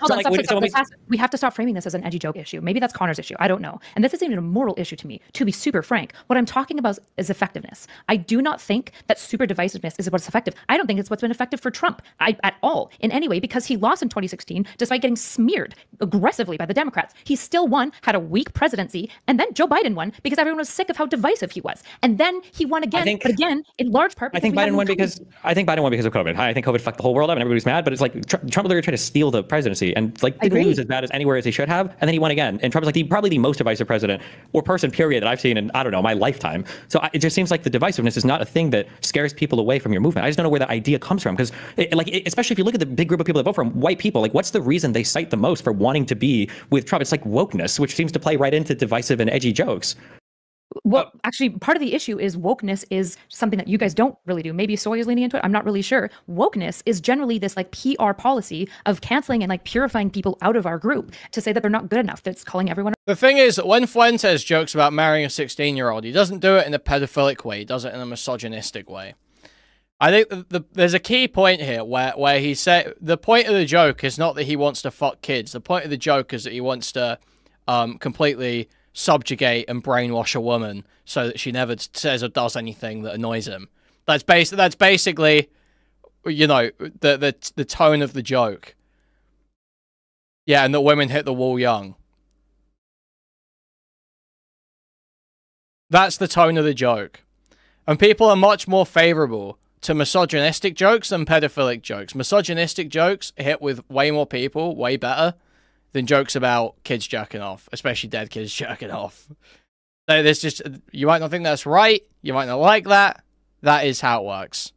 We have to stop framing this as an edgy joke issue. Maybe that's Connor's issue. I don't know. And this isn't even a moral issue to me, to be super frank. What I'm talking about is effectiveness. I do not think that super divisiveness is what's effective. I don't think it's what's been effective for Trump at all, in any way, because he lost in 2016 despite getting smeared aggressively by the Democrats. He still won, had a weak presidency, and then Joe Biden won because everyone was sick of how divisive he was. And then he won again, but again, in large part because I think Biden won because of COVID. I think COVID fucked the whole whole world up and everybody's mad. But it's like Trump literally tried to steal the presidency and like didn't lose as bad as anywhere as he should have, and then he won again. And Trump's like probably the most divisive president or person period that I've seen in, I don't know, my lifetime. So it just seems like the divisiveness is not a thing that scares people away from your movement. I just don't know where that idea comes from, because especially if you look at the big group of people that vote for him, white people, like what's the reason they cite the most for wanting to be with Trump? It's like wokeness, which seems to play right into divisive and edgy jokes. Well, actually, part of the issue is wokeness is something that you guys don't really do. Maybe Soy is leaning into it. I'm not really sure. Wokeness is generally this like PR policy of canceling and like purifying people out of our group to say that they're not good enough. That's calling everyone. The thing is that when Fuentes jokes about marrying a 16-year-old, he doesn't do it in a pedophilic way. He does it in a misogynistic way. I think there's a key point here where he said the point of the joke is not that he wants to fuck kids. The point of the joke is that he wants to completely subjugate and brainwash a woman so that she never says or does anything that annoys him. That's basically, you know, the tone of the joke. Yeah, and that women hit the wall young. That's the tone of the joke. And people are much more favorable to misogynistic jokes than pedophilic jokes. Misogynistic jokes hit with way more people, way better than jokes about kids jerking off, especially dead kids jerking off. There's just, you might not think that's right, you might not like that. That is how it works.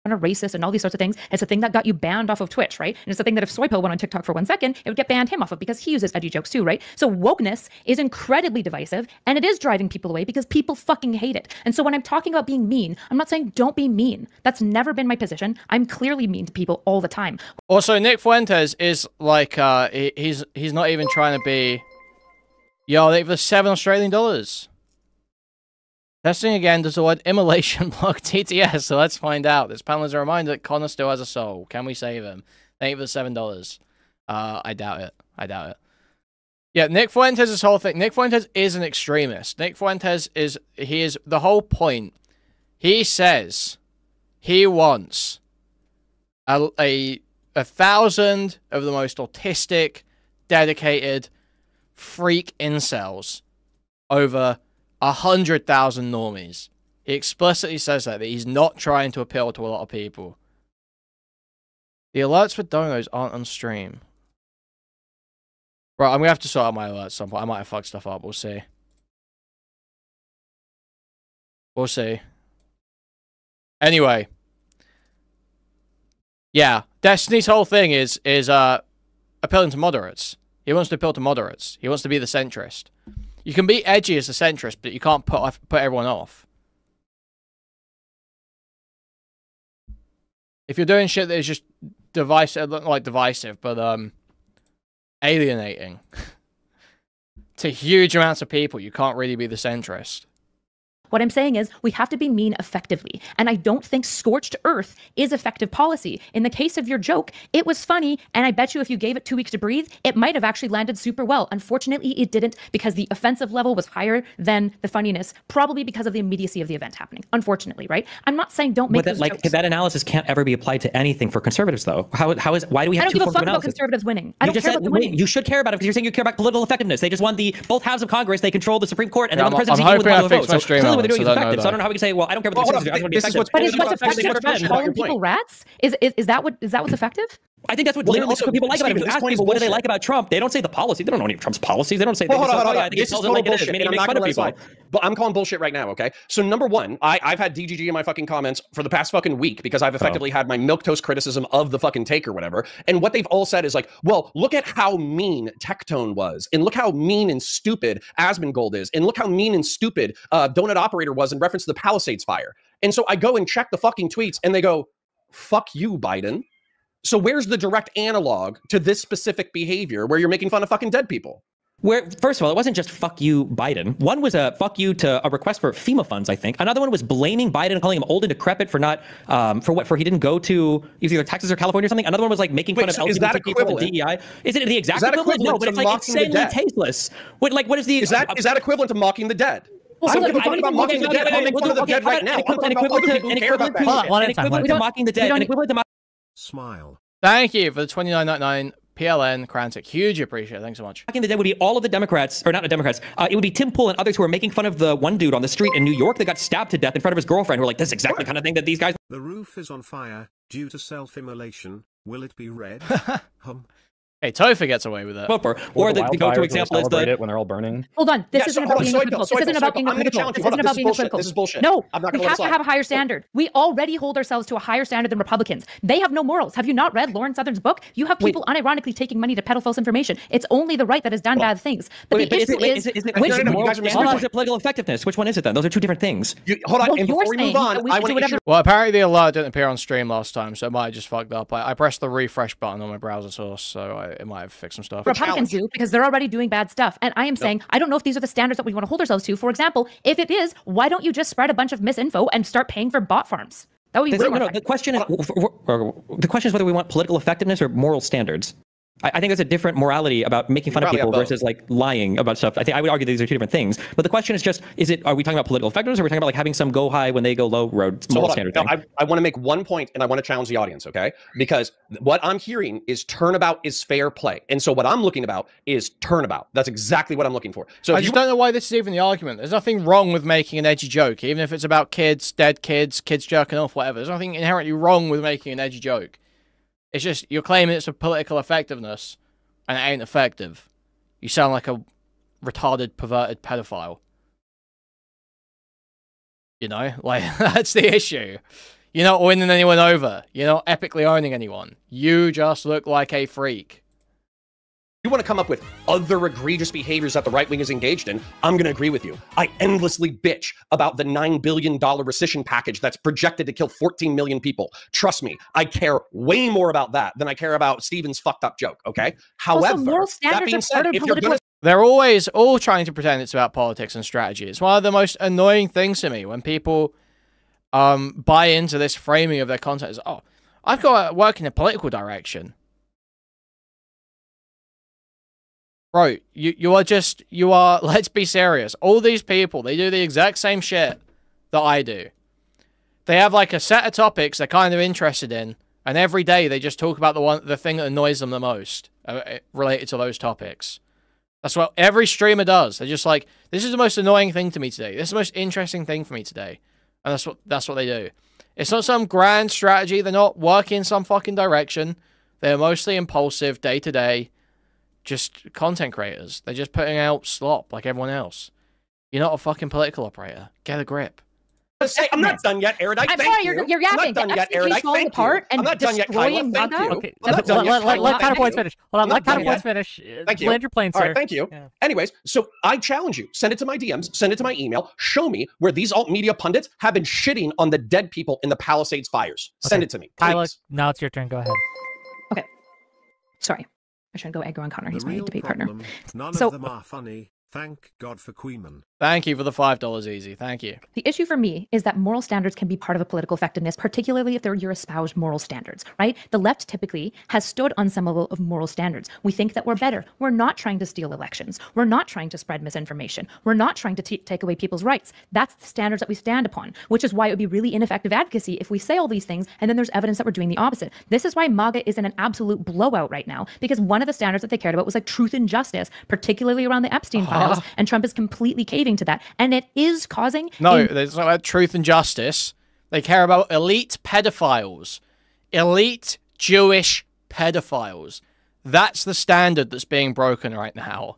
A racist and all these sorts of things. It's a thing that got you banned off of Twitch, right? And it's the thing that if Soypill went on TikTok for 1 second, it would get banned him off of because he uses edgy jokes too, right? So wokeness is incredibly divisive and it is driving people away because people fucking hate it. And so when I'm talking about being mean, I'm not saying don't be mean. That's never been my position. I'm clearly mean to people all the time. Also, Nick Fuentes is like, he's not even trying to be, yo, they for $7 Australian. Testing again, does the word immolation block TTS? So let's find out. This panel is a reminder that Connor still has a soul. Can we save him? Thank you for the $7. I doubt it. I doubt it. Yeah, Nick Fuentes' this whole thing. Nick Fuentes is an extremist. Nick Fuentes is the whole point. He says he wants a 1,000 of the most autistic, dedicated, freak incels over 100,000 normies. He explicitly says that he's not trying to appeal to a lot of people. The alerts for donos aren't on stream. Right, I'm gonna have to sort out my alerts at some point. I might have fucked stuff up. We'll see. We'll see. Anyway. Yeah, Destiny's whole thing is appealing to moderates. He wants to appeal to moderates. He wants to be the centrist. You can be edgy as a centrist, but you can't put everyone off. If you're doing shit that is just divisive, not like divisive, but alienating to huge amounts of people, you can't really be the centrist. What I'm saying is we have to be mean effectively. And I don't think scorched earth is effective policy. In the case of your joke, it was funny. And I bet you if you gave it 2 weeks to breathe, it might have actually landed super well. Unfortunately, it didn't because the offensive level was higher than the funniness, probably because of the immediacy of the event happening. Unfortunately, right? I'm not saying don't make those jokes. That analysis can't ever be applied to anything for conservatives, though. Why do we have I don't two give a forms fuck of about analysis? conservatives winning. I don't care about them winning. You should care about it because you're saying you care about political effectiveness. They just won both houses of Congress. They control the Supreme Court, and they won the presidency even with one vote. So clearly what they're doing is effective. So I don't know how we can say, well, I don't care about the conservatives. I just want to be effective. But is what's effective calling people rats? Is that what's effective? I think that's what literally what people like about him. If you ask people what do they like about Trump, they don't say the policy. They don't know any of Trump's policies. They don't say. Hold on. This is total bullshit. And I'm not going to let it slide. But I'm calling bullshit right now. Okay. So number one, I've had DGG in my fucking comments for the past fucking week because I've effectively had my milquetoast criticism of the fucking take or whatever. And what they've all said is like, well, look at how mean Tectone was, and look how mean and stupid Asmongold is, and look how mean and stupid Donut Operator was in reference to the Palisades fire. And so I go and check the fucking tweets, and they go, "Fuck you, Biden." So where's the direct analog to this specific behavior where you're making fun of fucking dead people? Where, first of all, it wasn't just fuck you, Biden. One was a fuck you to a request for FEMA funds, I think. Another one was blaming Biden and calling him old and decrepit for not, for he didn't go to either Texas or California or something. Another one was like making fun of LGBT people and DEI. Is it the exact equivalent? No, but it's like insanely tasteless. What is the... Is that equivalent to mocking the dead? Well, I don't give a fuck about mocking the dead. I'm making fun of the dead right now. An equivalent to mocking the dead. An equivalent to mocking... Smile. Thank you for the $29.99 PLN, Krantic. Huge appreciate it. Thanks so much. Back in the day would be all of the Democrats, or not the Democrats, it would be Tim Pool and others who were making fun of the one dude on the street in New York that got stabbed to death in front of his girlfriend, who were like, this is exactly the kind of thing that these guys... The roof is on fire due to self-immolation. Will it be red? Hey, Topher gets away with it. Or the go-to example is the... when they're all burning. Hold on. This isn't about being critical. This isn't about being critical. This isn't about being critical. This is bullshit. No, I'm not we gonna have to have a higher standard. We already hold ourselves to a higher standard than Republicans. They have no morals. Have you not read Lauren Southern's book? You have people unironically taking money to peddle false information. It's only the right that has done bad things. But the issue is which is it political effectiveness? Which one is it then? Those are two different things. Hold on, well, and before we move on, I want to issue... Well, apparently the alert didn't appear on stream last time, so it might have just fucked up. I pressed the refresh button on my browser source, so it might have fixed some stuff. Republicans do, because they're already doing bad stuff. And I am saying, I don't know if these are the standards that we want to hold ourselves to. For example, if it is, why don't you just spread a bunch of misinfo and start paying for bot farms? That would be the question is whether we want political effectiveness or moral standards. I think there's a different morality about making fun of people versus like lying about stuff. I would argue these are two different things. But the question is just, are we talking about political effectiveness, or are we talking about like having some go high when they go low road moral standard thing? I want to make one point, and I want to challenge the audience, okay? Because what I'm hearing is turnabout is fair play. And so what I'm looking about is turnabout. That's exactly what I'm looking for. So I just don't know why this is even the argument. There's nothing wrong with making an edgy joke, even if it's about kids, dead kids, kids jerking off, whatever. There's nothing inherently wrong with making an edgy joke. It's just, you're claiming it's a political effectiveness, and it ain't effective. You sound like a retarded, perverted pedophile. You know? Like, that's the issue. You're not winning anyone over. You're not epically owning anyone. You just look like a freak. You want to come up with other egregious behaviors that the right wing is engaged in, I'm going to agree with you. I endlessly bitch about the $9 billion rescission package that's projected to kill 14 million people. Trust me, I care way more about that than I care about Steven's fucked up joke, okay? However, moral that being said, if you're gonna... They're always all trying to pretend it's about politics and strategy. It's one of the most annoying things to me when people buy into this framing of their content as, oh, I've got to work in a political direction. Bro, you are, let's be serious. All these people, they do the exact same shit that I do. They have like a set of topics they're kind of interested in, and every day they just talk about the thing that annoys them the most related to those topics. That's what every streamer does. They're just like, this is the most annoying thing to me today. This is the most interesting thing for me today. And that's what they do. It's not some grand strategy. They're not working in some fucking direction. They're mostly impulsive, day to day. Just content creators. They're just putting out slop like everyone else. You're not a fucking political operator. Get a grip. I'm not done yet, Erudite. I'm sorry, you're yapping. I'm not done yet, Erudite. Falling apart and I'm not done yet, Kyla. Thank you. Okay, let counterpoints finish. Hold on, let counterpoints finish. Thank you. Land your plane, sir. All right, thank you. Yeah. Anyways, so I challenge you. Send it to my DMs. Send it to my email. Show me where these alt media pundits have been shitting on the dead people in the Palisades fires. Send it to me, please. Kyla, now it's your turn. Go ahead. Okay. Sorry. I should go Edgar on Connor. He's my debate partner. None of them are funny. Thank God for Kuihman. Thank you for the $5 easy. Thank you. The issue for me is that moral standards can be part of a political effectiveness, particularly if they're your espoused moral standards, right? The left typically has stood on some level of moral standards. We think that we're better. We're not trying to steal elections. We're not trying to spread misinformation. We're not trying to take away people's rights. That's the standards that we stand upon, which is why it would be really ineffective advocacy if we say all these things and then there's evidence that we're doing the opposite. This is why MAGA is in an absolute blowout right now, because one of the standards that they cared about was like truth and justice, particularly around the Epstein files. And Trump is completely caving to that. And it is causing... No, there's not about truth and justice. They care about elite pedophiles. Elite Jewish pedophiles. That's the standard that's being broken right now.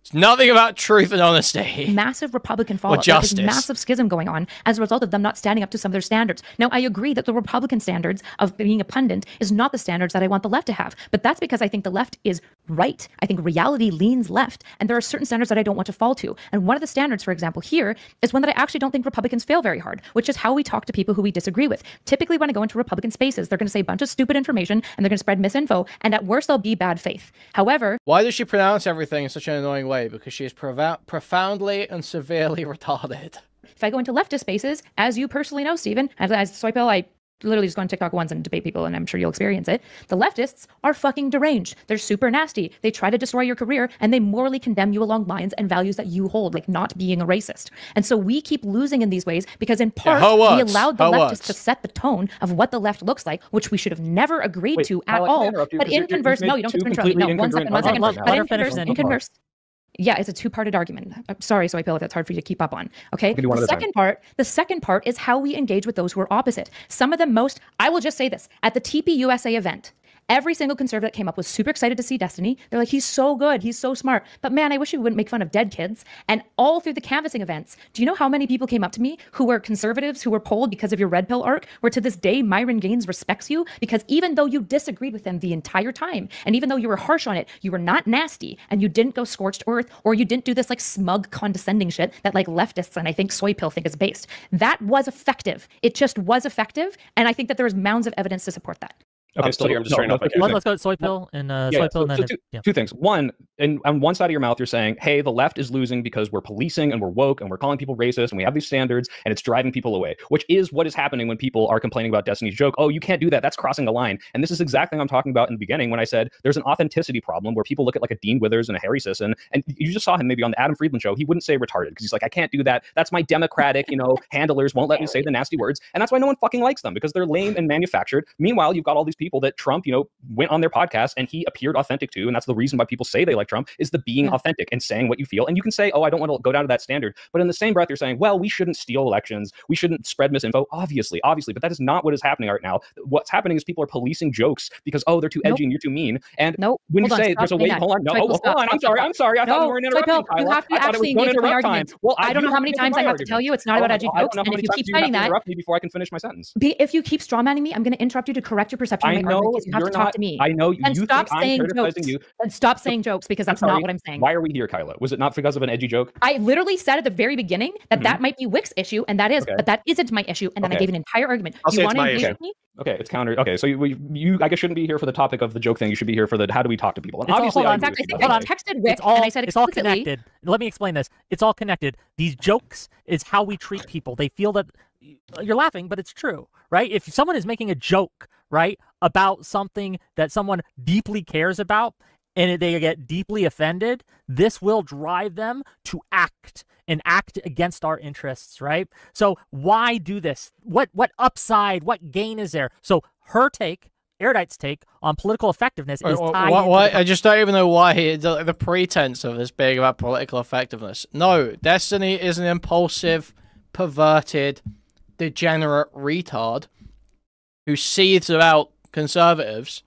It's nothing about truth and honesty. Massive Republican fallout. There is massive schism going on as a result of them not standing up to some of their standards. Now, I agree that the Republican standards of being a pundit is not the standards that I want the left to have. But that's because I think the left is right. I think reality leans left. And there are certain standards that I don't want to fall to. And one of the standards, for example, here is one that I actually don't think Republicans fail very hard, which is how we talk to people who we disagree with. Typically, when I go into Republican spaces, they're going to say a bunch of stupid information and they're going to spread misinfo. And at worst, they'll be bad faith. However... Why does she pronounce everything in such an annoying way? Because she is profoundly and severely retarded. If I go into leftist spaces, as you personally know, Stephen, as Soipel, I literally just go on TikTok once and debate people, and I'm sure you'll experience it. The leftists are fucking deranged. They're super nasty. They try to destroy your career, and they morally condemn you along lines and values that you hold, like not being a racist. And so we keep losing in these ways because in part, we allowed the leftists to set the tone of what the left looks like, which we should have never agreed to at all. But in converse, no, you don't get to interrupt me. No, 1 second. But in converse, yeah, it's a two-parted argument. I'm sorry, Soy Pill, if that's hard for you to keep up on. Okay. The second part is how we engage with those who are opposite. Some of them most, I will just say this, at the TP USA event, every single conservative that came up was super excited to see Destiny. They're like, he's so good. He's so smart. But man, I wish he wouldn't make fun of dead kids. And all through the canvassing events, do you know how many people came up to me who were conservatives, who were polled because of your red pill arc, where to this day, Myron Gaines respects you because even though you disagreed with him the entire time, and even though you were harsh on it, you were not nasty and you didn't go scorched earth, or you didn't do this like smug condescending shit that like leftists and I think Soy Pill think is based. That was effective. It just was effective. And I think that there is mounds of evidence to support that. Okay, I'm still here. I'm just turning off my camera. Let's go Soy Pill and Soy Pill. And then two things. One, on one side of your mouth, you're saying, hey, the left is losing because we're policing and we're woke and we're calling people racist and we have these standards and it's driving people away, which is what is happening when people are complaining about Destiny's joke. Oh, you can't do that. That's crossing a line. And this is exactly what I'm talking about in the beginning when I said there's an authenticity problem where people look at like a Dean Withers and a Harry Sisson, and you just saw him maybe on the Adam Friedland show. He wouldn't say retarded because he's like, I can't do that. That's my Democratic, handlers won't let me say the nasty words. And that's why no one fucking likes them, because they're lame and manufactured. Meanwhile, you've got all these people that Trump, went on their podcast and he appeared authentic to. And that's the reason why people say they like Trump, is the being authentic and saying what you feel. And you can say, oh, I don't want to go down to that standard. But in the same breath, you're saying, well, we shouldn't steal elections. We shouldn't spread misinfo. Obviously. But that is not what is happening right now. What's happening is people are policing jokes because, oh, they're too edgy and you're too mean. And when you say there's a way, hold on. Hold on. I'm sorry. I thought you weren't interrupting. You have to actually engage with my argument. Well, I don't know how many times I have to tell you it's not about edgy jokes. And if you keep fighting that, interrupt me before I can finish my sentence. If you keep strawmanning me, I'm going to interrupt you to correct your perception of my argument because you have to talk to me. I know and you stop think saying I'm criticizing jokes. you. And stop saying jokes because that's not what I'm saying. Why are we here, Kyla? Was it not because of an edgy joke? I literally said at the very beginning that that might be Wick's issue, and that is, but that isn't my issue. And then I gave an entire argument. You want to engage with me? Okay, it's counter. Okay, so you I guess shouldn't be here for the topic of the joke thing. You should be here for the how do we talk to people. And obviously, I texted Wick and I said it's all connected. Let me explain this. It's all connected. These jokes is how we treat people. They feel that you're laughing, but it's true, right? If someone is making a joke, right, about something that someone deeply cares about, and they get deeply offended, this will drive them to act against our interests, right? So why do this? What upside, what gain is there? So her take, Erudite's take on political effectiveness is tied I just don't even know why the pretense of this being about political effectiveness. No, Destiny is an impulsive, perverted, degenerate retard who seethes about conservatives,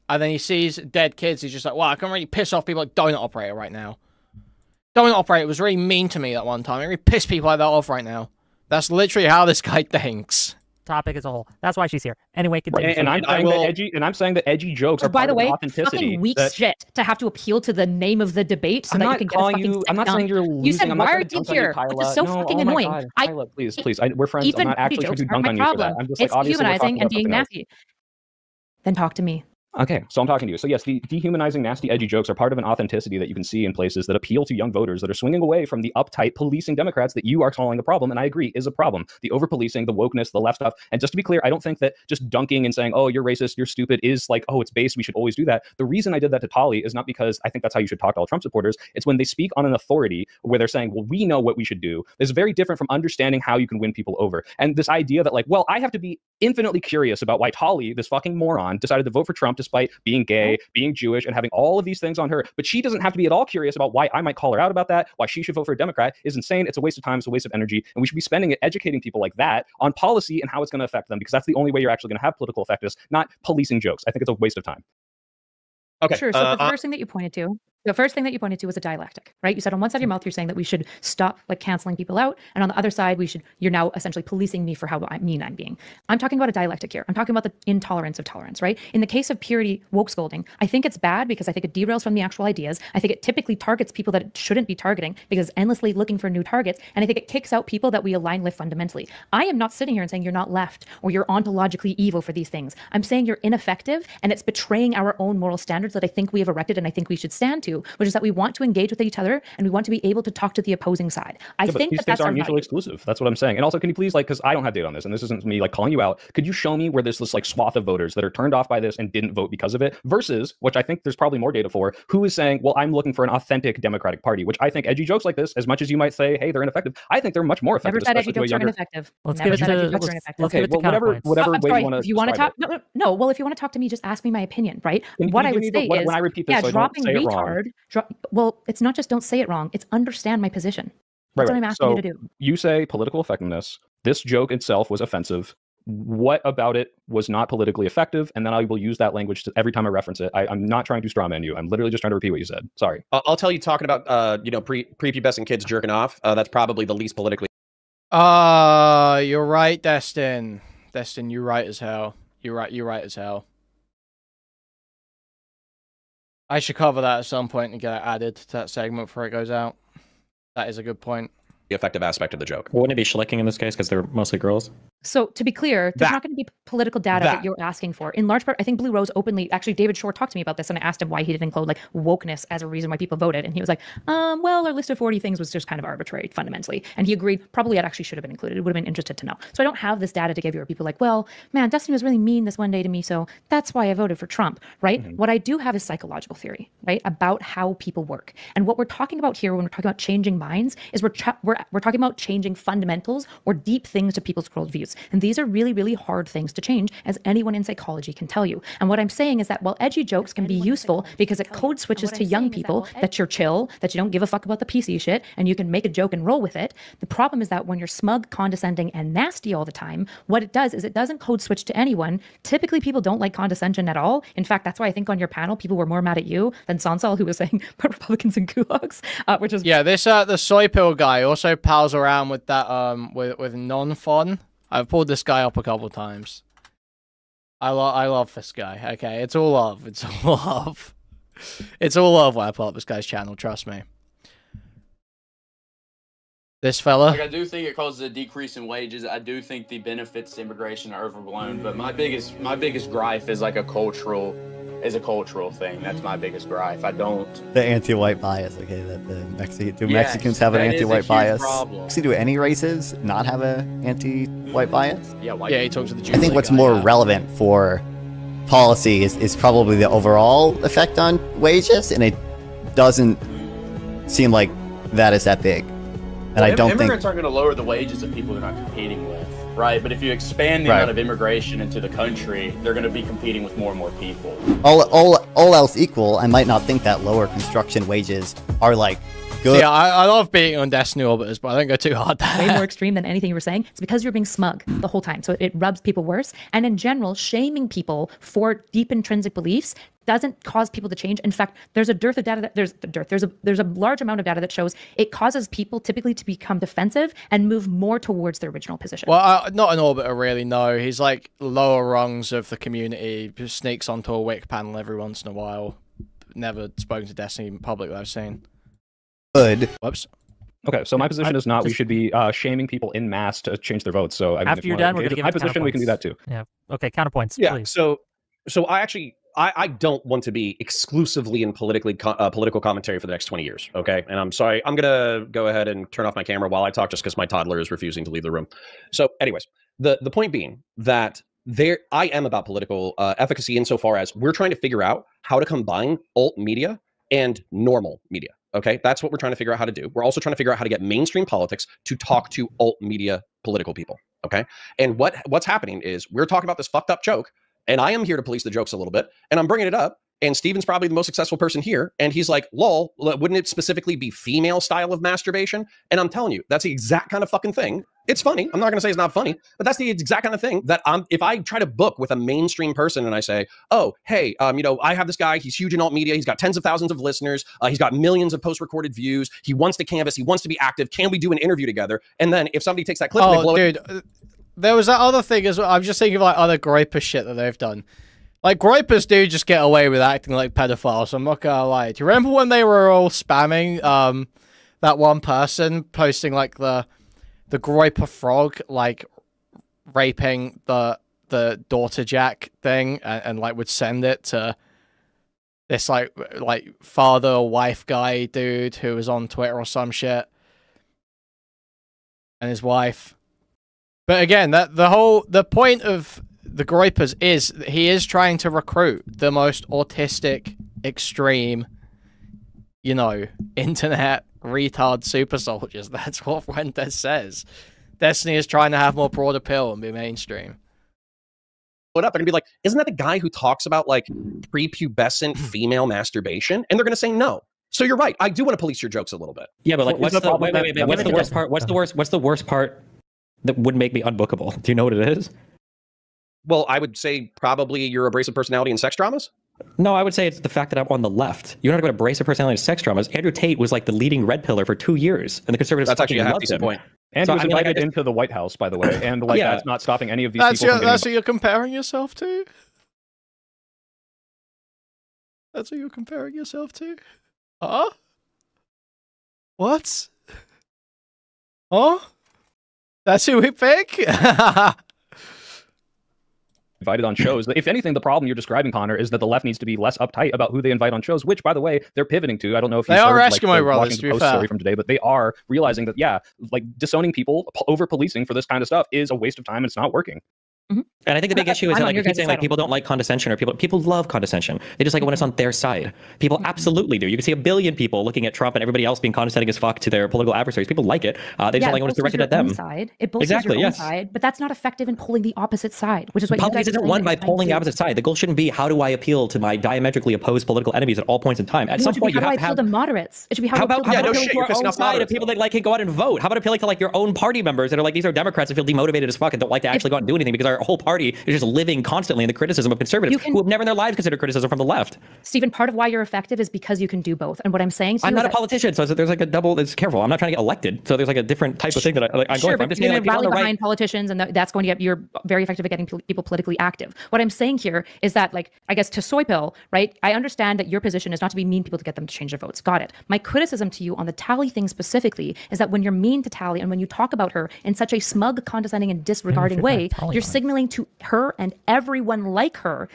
and then he sees dead kids. He's just like, wow, I can really piss off people like Donut Operator right now. Donut Operator was really mean to me that one time. It really pissed people like that off right now. That's literally how this guy thinks. Topic as a whole. That's why she's here. Anyway, continue. And I'm saying that edgy jokes are by the way, authenticity. Fucking weak shit to have to appeal to the name of the debate so that you can get a fucking I'm not saying you're losing. You said, why are you here? Which is so fucking annoying. Kyla, please. We're friends. I'm not actually trying to dunk on you for that. I'm just like, it's dehumanizing and being nasty. Then talk to me. Okay, so I'm talking to you. So yes, the dehumanizing, nasty, edgy jokes are part of an authenticity that you can see in places that appeal to young voters that are swinging away from the uptight policing Democrats that you are calling a problem, and I agree, is a problem. The over-policing, the wokeness, the left stuff. And just to be clear, I don't think that just dunking and saying, oh, you're racist, you're stupid, is like, oh, it's based, we should always do that. The reason I did that to Tali is not because I think that's how you should talk to all Trump supporters. It's when they speak on an authority where they're saying, well, we know what we should do. It's very different from understanding how you can win people over. And this idea that like, well, I have to be infinitely curious about why Tali, this fucking moron, decided to vote for Trump despite being gay, being Jewish, and having all of these things on her, but she doesn't have to be at all curious about why I might call her out about that, why she should vote for a Democrat, is insane. It's a waste of time, it's a waste of energy, and we should be spending it educating people like that on policy and how it's going to affect them, because that's the only way you're actually going to have political effectiveness, not policing jokes. I think it's a waste of time. Okay. Sure. So the first thing that you pointed to was a dialectic, right? You said on one side of your mouth, you're saying that we should stop like canceling people out. And on the other side, you're now essentially policing me for how mean I'm being. I'm talking about a dialectic here. I'm talking about the intolerance of tolerance, right? In the case of purity woke scolding, I think it's bad because I think it derails from the actual ideas. I think it typically targets people that it shouldn't be targeting because it's endlessly looking for new targets. And I think it kicks out people that we align with fundamentally. I am not sitting here and saying you're not left or you're ontologically evil for these things. I'm saying you're ineffective and it's betraying our own moral standards that I think we have erected and I think we should stand to. to, which is that we want to engage with each other and we want to be able to talk to the opposing side. I think these that things that's our aren't mutually value. exclusive. That's what I'm saying. And also, can you please, like, because I don't have data on this, and this isn't me like calling you out. Could you show me where there's this like swath of voters that are turned off by this and didn't vote because of it, versus, which I think there's probably more data for, who is saying, well, I'm looking for an authentic Democratic Party, which I think edgy jokes like this, as much as you might say, hey, they're ineffective, I think they're much more effective. Never said edgy jokes are ineffective. Let's Never give it said edgy to jokes are let's ineffective. give it to whatever counterpoints. I'm way sorry, you want to. if you want to talk, no. Well, if you want to talk to me, just ask me my opinion, right? What I would say is, when I repeat this, yeah, so I don't dropping say it wrong. retard. Well, it's not just don't say it wrong. It's understand my position. That's what I'm asking you to do. You say political effectiveness. This joke itself was offensive. What about it was not politically effective? And then I will use that language every time I reference it. I'm not trying to strawman you. I'm literally just trying to repeat what you said. Sorry. I'll tell you, talking about prepubescent kids jerking off. That's probably the least politically. You're right, Destin. Destin, you're right as hell. You're right as hell. I should cover that at some point and get it added to that segment before it goes out. That is a good point. The effective aspect of the joke. Wouldn't it be schlicking in this case because they're mostly girls? So to be clear, there's not going to be political data that you're asking for. In large part, I think Blue Rose openly, actually David Shore talked to me about this and I asked him why he didn't include like wokeness as a reason why people voted. And he was like, well, our list of 40 things was just kind of arbitrary fundamentally. And he agreed probably it actually should have been included. It would have been interested to know. So I don't have this data to give you where people are like, well, man, Dustin was really mean this one day to me. So that's why I voted for Trump, right? Mm-hmm. What I do have is psychological theory, right? About how people work. And what we're talking about here when we're talking about changing minds is we're talking about changing fundamentals or deep things to people's worldviews. And these are really, really hard things to change, as anyone in psychology can tell you. And what I'm saying is that while edgy jokes can be useful because it code switches to young people that you're chill, that you don't give a fuck about the PC shit, and you can make a joke and roll with it, the problem is that when you're smug, condescending, and nasty all the time, what it does is it doesn't code switch to anyone. Typically, people don't like condescension at all. In fact, that's why I think on your panel, people were more mad at you than Sansal, who was saying put Republicans in gulags, which is... Yeah, this the soy pill guy also pals around with that with non-fun. I've pulled this guy up a couple times. I love this guy. Okay, it's all love. It's all love. It's all love when I pull up this guy's channel. Trust me. This fella. Like, I do think it causes a decrease in wages. I do think the benefits to immigration are overblown. But my biggest gripe is like a cultural thing. That's my biggest gripe. I don't. The anti-white bias. Okay, that the Mexicans have an anti-white bias? Problem. See, do any races not have an anti-white bias? Yeah, he talks to the Jews. I think what's more relevant for policy is probably the overall effect on wages, and it doesn't seem like that is that big. And I don't think immigrants aren't going to lower the wages of people they're not competing with, right? But if you expand the amount of immigration into the country, they're going to be competing with more and more people. All else equal, I might not think that lower construction wages are like good. Yeah, I love being on Destiny Orbiters, but I don't go too hard there. Way more extreme than anything you were saying. It's because you're being smug the whole time. So it rubs people worse. And in general, shaming people for deep intrinsic beliefs doesn't cause people to change. In fact, there's a dearth of data that there's a large amount of data that shows it causes people typically to become defensive and move more towards their original position. Well, not an Orbiter really, no. He's like lower rungs of the community, just sneaks onto a Wick panel every once in a while. Never spoken to Destiny in public that I've seen. Good. Whoops. Okay, so my position is not we should be shaming people in mass to change their votes. So I mean, after you're done, we're going to give my position. We can do that too. Yeah. Okay. Counterpoints. Yeah. Please. So I don't want to be exclusively in political commentary for the next 20 years. Okay, and I'm sorry. I'm gonna go ahead and turn off my camera while I talk, just because my toddler is refusing to leave the room. So, anyways, the point being that I am about political efficacy insofar as we're trying to figure out how to combine alt media and normal media. Okay, that's what we're trying to figure out how to do. We're also trying to figure out how to get mainstream politics to talk to alt media political people. Okay, and what's happening is we're talking about this fucked up joke, and I am here to police the jokes a little bit, and I'm bringing it up, and Steven's probably the most successful person here, and he's like, lol, wouldn't it specifically be female style of masturbation? And I'm telling you, that's the exact kind of fucking thing. It's funny. I'm not going to say it's not funny, but that's the exact kind of thing that if I try to book with a mainstream person and I say, oh, hey, I have this guy. He's huge in alt media. He's got tens of thousands of listeners. He's got millions of post-recorded views. He wants to canvas. He wants to be active. Can we do an interview together? And then if somebody takes that clip, and they blow dude, there was that other thing as well. I'm just thinking of like other Groyper shit that they've done. Like, Groypers do just get away with acting like pedophiles, so I'm not gonna lie. Do you remember when they were all spamming that one person posting like the Groyper frog like raping the daughter Jack thing and like would send it to This like father wife guy dude who was on Twitter or some shit, and his wife. But again, the point of the Groypers is that he is trying to recruit the most autistic, extreme, you know, internet retard super soldiers. That's what Fuentes says. Destiny is trying to have more broad appeal and be mainstream. Put up and be like, isn't that the guy who talks about like prepubescent female masturbation? And they're going to say no. So you're right. I do want to police your jokes a little bit. Yeah, but like, what's the worst part? What's the worst part that would make me unbookable? Do you know what it is? Well, I would say probably your abrasive personality and sex dramas. No, I would say it's the fact that I'm on the left. You don't have to go to abrasive personality and sex dramas. Andrew Tate was like the leading red pillar for 2 years, and the conservatives. That's actually a half loved decent him. point. And So, he was I mean, like, invited into the White House, by the way, and like Yeah. that's not stopping any of these That's people from that's getting. what you're comparing yourself to. That's what you're comparing yourself to. Huh? What? Huh? That's who we pick? Invited on shows. If anything, the problem you're describing, Connor, is that the left needs to be less uptight about who they invite on shows, which, by the way, they're pivoting to. I don't know if They you are heard, Eskimo the brothers, Washington to be Post fair. story from today, but they are realizing that, yeah, like disowning people, over policing for this kind of stuff is a waste of time and it's not working. And I think the big issue is I'm that on like your you keep guys' saying side like people don't like condescension or people love condescension. They just like it when it's on their side. People absolutely do. You can see a billion people looking at Trump and everybody else being condescending as fuck to their political adversaries. People like it. They just don't like when it's directed at them. It bolsters Exactly, your own yes. side, but that's not effective in pulling the opposite side, which is what Politics you guys isn't won by polling the opposite side. The goal shouldn't be how do I appeal to my diametrically opposed political enemies at all points in time. At some point, you how have do to I have. appeal to moderates? It should be how How do I about appeal to no appealing shit, to you're our pissing own off side of moderates, people that like can go out and vote? How about appealing to like your own party members that are like these are Democrats that feel demotivated as fuck and don't like to actually go out and do anything because our whole party is just living constantly in the criticism of conservatives who have never in their lives considered criticism from the left. Stephen, part of why you're effective is because you can do both. And what I'm saying to you I'm is not a that- politician, so there's like a double. It's careful. I'm not trying to get elected, so there's like a different type of thing that I'm Sure, going for. but I'm just you're saying going like to people on rally the behind right. politicians, and that's going to get you're very effective at getting people politically active. What I'm saying here is that, like, I guess to Soy Pill, right? I understand that your position is not to be mean people to get them to change their votes. Got it. My criticism to you on the Tally thing specifically is that when you're mean to Tally and when you talk about her in such a smug, condescending, and disregarding way, you're signaling to her and everyone like her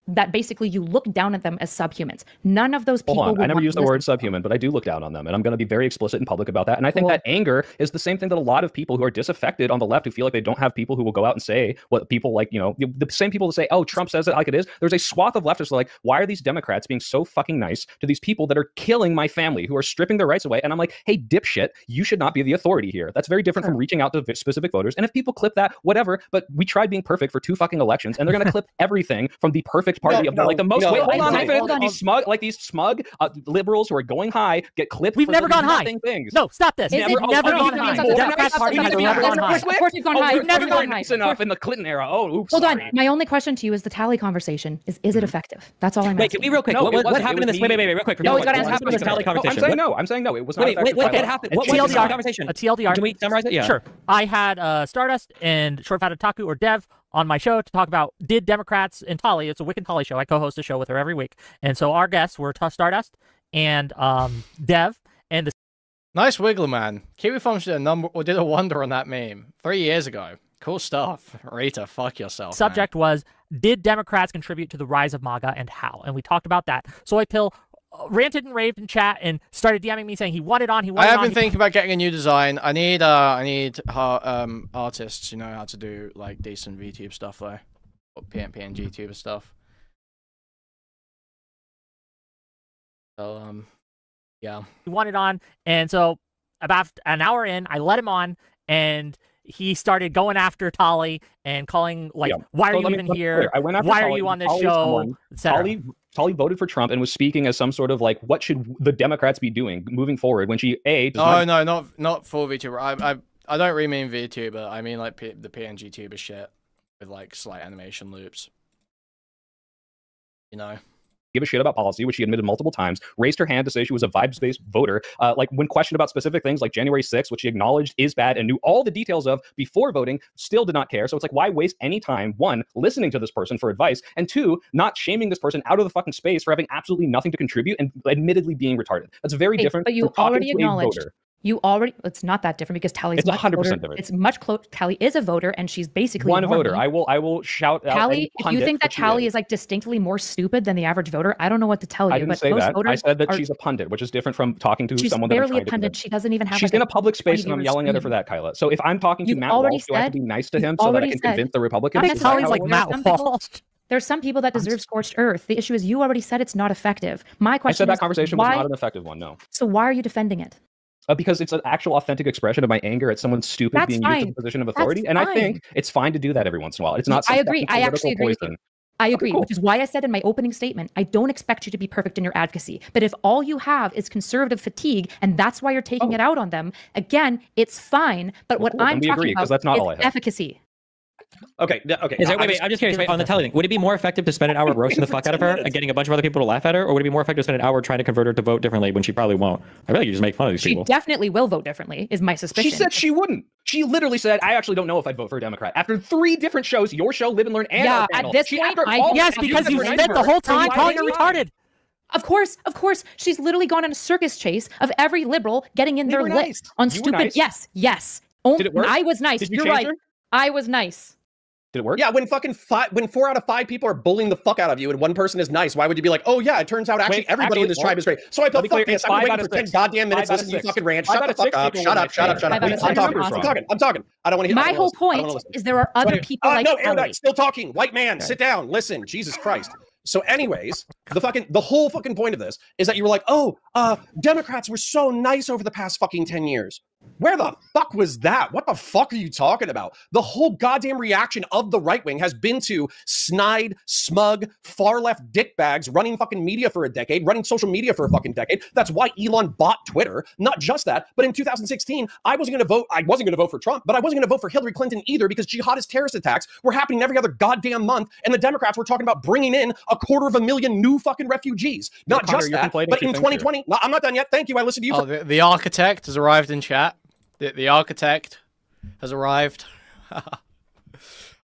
that basically you look down at them as subhumans. None of those people. Hold on. I never would used the want to word listen. subhuman, but I do look down on them, and I'm going to be very explicit in public about that. And I think Cool. that anger is the same thing that a lot of people who are disaffected on the left, who feel like they don't have people who will go out and say what people like, you know, the same people that say, oh, Trump says it like it is. There's a swath of leftists like, why are these Democrats being so fucking nice to these people that are killing my family, who are stripping their rights away? And I'm like, hey, dipshit, you should not be the authority here. That's very different from reaching out to specific voters. And if people clip that, whatever, but we tried being perfect for 2 fucking elections, and they're going to clip everything from the perfect party of the, like the most. Wait, hold on, these smug liberals who are going high get clipped. We've for never gone high. nothing things. No, stop this. Is It's it- never oh, gone you high. mean The it's Democrat Party has never gone high. Of course you've gone high. We've never Of course you've gone gone nice enough in the Clinton era. Oh, oops. Hold on. sorry. My only question to you is the Tally conversation is it effective? That's all I'm Wait, asking. can we real quick? No, what it wasn't. happened It in was this? Wait, me. real quick. No, he's gotta What ask happened in this tally No, conversation? I'm saying no. It was not Wait, effective. what happened? What was the TLDR. conversation? A TLDR. Can we summarize it? Yeah. Sure. I had Stardust and Short Fat Otaku or Dev on my show to talk about did Democrats and Tali. It's a Wick and Tali show. I co-host a show with her every week, and so our guests were Stardust and Dev and the Nice Wiggler, man. Kiwi Farms did a wonder on that meme 3 years ago. Cool stuff. Rita, fuck yourself. subject was did Democrats contribute to the rise of MAGA and how? And we talked about that. Soy Pill ranted and raved in chat and started DMing me saying he wanted on. I have been thinking about getting a new design. I need artists who know how to do like decent VTube stuff though, or PNG tuber stuff. So yeah. He wanted on, and so about an hour in, I let him on, and he started going after Tali and calling like, "Why are you even here? I went after Why Tali. are you on this Tali is show?" someone- etc. Tali voted for Trump and was speaking as some sort of like, what should the Democrats be doing moving forward? When she does not full VTuber. I don't really mean VTuber. I mean like the PNG tuber shit with like slight animation loops. You know. give a shit about policy, which she admitted multiple times, raised her hand to say she was a vibes-based voter. Like when questioned about specific things like January 6th, which she acknowledged is bad and knew all the details of before voting, still did not care. So it's like, why waste any time, one, listening to this person for advice, and two, not shaming this person out of the fucking space for having absolutely nothing to contribute and admittedly being retarded. That's very different. But you from talking already to a acknowledged. voter. You already, it's not that different because Tally's It's much 100% closer. different. It's much close. Tally is a voter and she's basically One normie. voter. I will shout out. Tally, any if you pundit think that she Tally is like distinctly more stupid than the average voter, I don't know what to tell you. I didn't but say most that. I voters said that are, she's a pundit, which is different from talking to she's someone that I'm barely trying a to pundit. convince. She doesn't even have She's like in a public space 20 and I'm viewers yelling at her for screen. that, Kyla. So if I'm talking to You've Matt already Walsh, do I have to said- be nice to you've him so that I already can said- convince the Republicans? I'm Is that sorry, how it like works? Matt some people- Walsh. There's some people that deserve scorched earth. The issue is you already said it's not effective. My I question said that is conversation was why, not an effective one. No. so why are you defending it? Because it's an actual authentic expression of my anger at someone stupid That's being used fine. in a position of That's authority. And I think fine. it's fine to do that every once in a while. It's not I some agree. fucking I actually political agree with you. poison. I Okay, agree, cool. which is why I said in my opening statement, I don't expect you to be perfect in your advocacy. But if all you have is conservative fatigue and that's why you're taking it out on them, again, it's fine. But what cool. Then I'm we talking agree, 'cause about that's not is all I have. efficacy. Okay, okay. Is it, wait, I'm just curious. Wait, on the Tally thing, would it be more effective to spend an hour roasting the fuck out of her and getting a bunch of other people to laugh at her, or would it be more effective to spend an hour trying to convert her to vote differently when she probably won't? I feel like you just make fun of these She people. definitely will vote differently, is my suspicion. She said she wouldn't. She literally said, I actually don't know if I'd vote for a Democrat. After 3 different shows, your show, Live and Learn, and Yeah, our at panel, this she, point, after I- all Yes, the because you different spent the nights, whole time why calling her did you- retarded. Of course. She's literally gone on a circus chase of every liberal getting in They their were lip nice. on You were stupid. nice. Yes. Did it work? I was nice. Did you You're change right. her? I was nice. Did it work? Yeah, when when 4 out of 5 people are bullying the fuck out of you and one person is nice, why would you be like, oh yeah, it turns out actually Wait, everybody in this tribe is great. So I let felt me clear, fuck this. it's I've been 5 waiting out of for 10 6. goddamn minutes 5 out of listening to you 6. fucking rant. 5 Shut out the of fuck 6 up. people Shut were up. Shut up. nice. Shut up. 5 out of 6 I'm are talking. I'm talking. I don't want to hear. My whole point listen. is there are other people like no, Ellie. Erudite, still talking. White man, sit down. Listen, Jesus Christ. So anyways, the whole fucking point of this is that you were like, oh, Democrats were so nice over the past fucking 10 years. Where the fuck was that? What the fuck are you talking about? The whole goddamn reaction of the right wing has been to snide, smug, far left dickbags running fucking media for a decade, running social media for a fucking decade. That's why Elon bought Twitter. Not just that, but in 2016, I wasn't going to vote for Trump, but I wasn't going to vote for Hillary Clinton either because jihadist terrorist attacks were happening every other goddamn month. And the Democrats were talking about bringing in 250,000 new fucking refugees. Not Connor, just you're that, conflating but two in things here. 2020, no, I'm not done yet. Thank you. I listened to you. Oh, the architect has arrived in chat. The architect has arrived.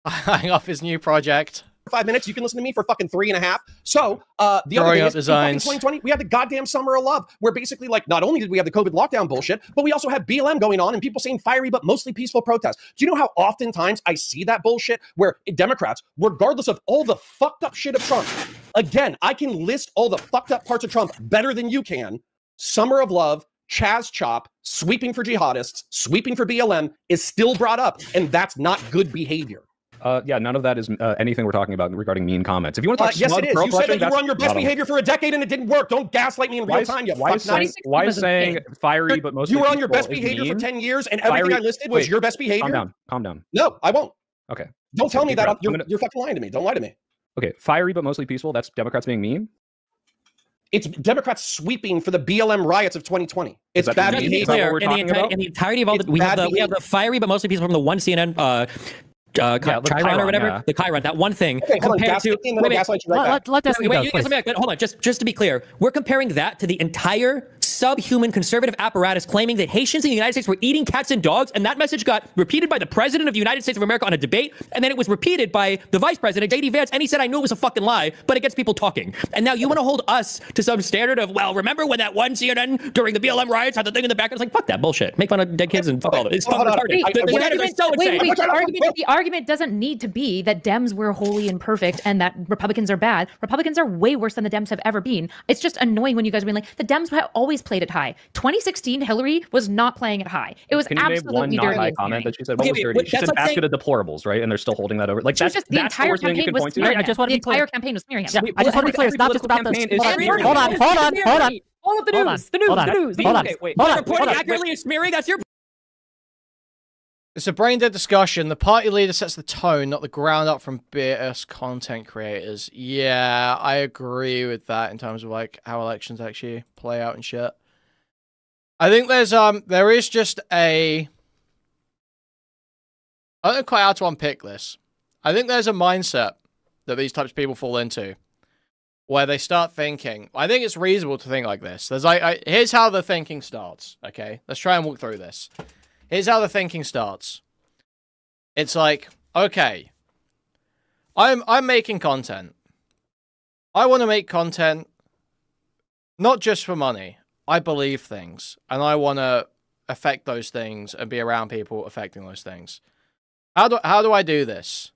Eyeing off his new project. 5 minutes. You can listen to me for fucking 3.5. So the other Throwing thing up is, in designs. fucking 2020, we had the goddamn summer of love, where basically, like, not only did we have the COVID lockdown bullshit, but we also had BLM going on and people saying fiery but mostly peaceful protests. Do you know how oftentimes I see that bullshit where Democrats, regardless of all the fucked up shit of Trump, again, I can list all the fucked up parts of Trump better than you can. Summer of love, Chaz Chop, sweeping for jihadists, sweeping for BLM is still brought up, and that's not good behavior. Yeah, none of that is anything we're talking about regarding mean comments. If you want to talk Yes, smug it is. You said pro-crushing, that you were on your best that's not behavior for a decade and it didn't work. Don't gaslight me in real time, you why fuck is saying, nuts. why is saying fiery but mostly You were on your peaceful best is behavior for mean? 10 years and everything Fiery- I listed was wait, your best behavior? Calm down. Calm down. No, I won't. Okay. Don't tell me Deep that. breath. You're fucking lying to me. Don't lie to me. Okay. Fiery but mostly peaceful. That's Democrats being mean. It's Democrats sweeping for the BLM riots of 2020. It's that bad the Just to mean? be behavior. Is that what clear, we're in talking about? the entirety of all It's the we have bad the fiery but mostly people from the one CNN the Chiron or Chiron, whatever, yeah. the Chiron, that one thing Okay, hold on. compared to Gaslight me and then I'll gaslight you right back. Let this Wait, go, you please. guys, but hold on, just to be clear, we're comparing that to the entire subhuman conservative apparatus claiming that Haitians in the United States were eating cats and dogs, and that message got repeated by the president of the United States of America on a debate, and then it was repeated by the vice president, J.D. Vance, and he said, I knew it was a fucking lie, but it gets people talking. And now you want to hold us to some standard of, well, remember when that one CNN during the BLM riots had the thing in the back? It's like, fuck that bullshit. Make fun of dead kids and fuck all of it. It's fucking retarded. Wait, The standards are so insane. the argument doesn't need to be that Dems were wholly imperfect and that Republicans are bad. Republicans are way worse than the Dems have ever been. It's just annoying when you guys are being like, the Dems have always played it high. 2016, Hillary was not playing it high. It was Can you name absolutely one not dirty. high and comment scary. that she said? What Okay, was wait, dirty? wait, She that's said like basket of deplorables, right? And they're still holding that over. Like She was that's just, the that's the entire worst thing you campaign can was point to. smearing I just want to the be clear. entire campaign was smearing him. Yeah, I just want to be clear. It's not just about campaign this. is Hold smearing on, him. hold on, hold on. All of the Hold news, on, the news, hold on, the news, the hold news. on. Okay, wait. Hold on, Reporting hold on. accurately is smearing. That's your It's a brain dead discussion. The party leader sets the tone, not the ground up from BS content creators. Yeah, I agree with that in terms of like how elections actually play out and shit. I think there is just a, I don't know quite how to unpick this. I think there's a mindset that these types of people fall into where they start thinking, I think it's reasonable to think like this. There's here's how the thinking starts, okay? Let's try and walk through this. Here's how the thinking starts. It's like, okay, I'm making content. I want to make content not just for money. I believe things, and I want to affect those things and be around people affecting those things. How do I do this?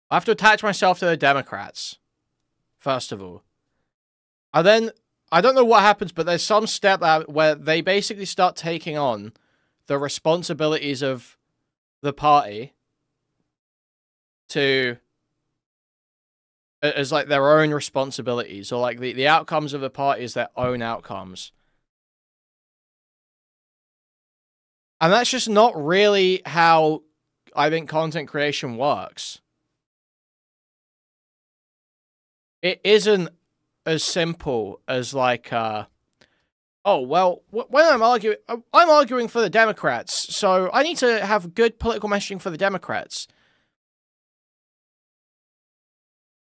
I have to attach myself to the Democrats, first of all. And then, I don't know what happens, but there's some step out where they basically start taking on the responsibilities of the party as like their own responsibilities, or like the outcomes of the party is their own outcomes. And that's just not really how I think content creation works. It isn't as simple as like, oh, well, when I'm arguing for the Democrats, so I need to have good political messaging for the Democrats.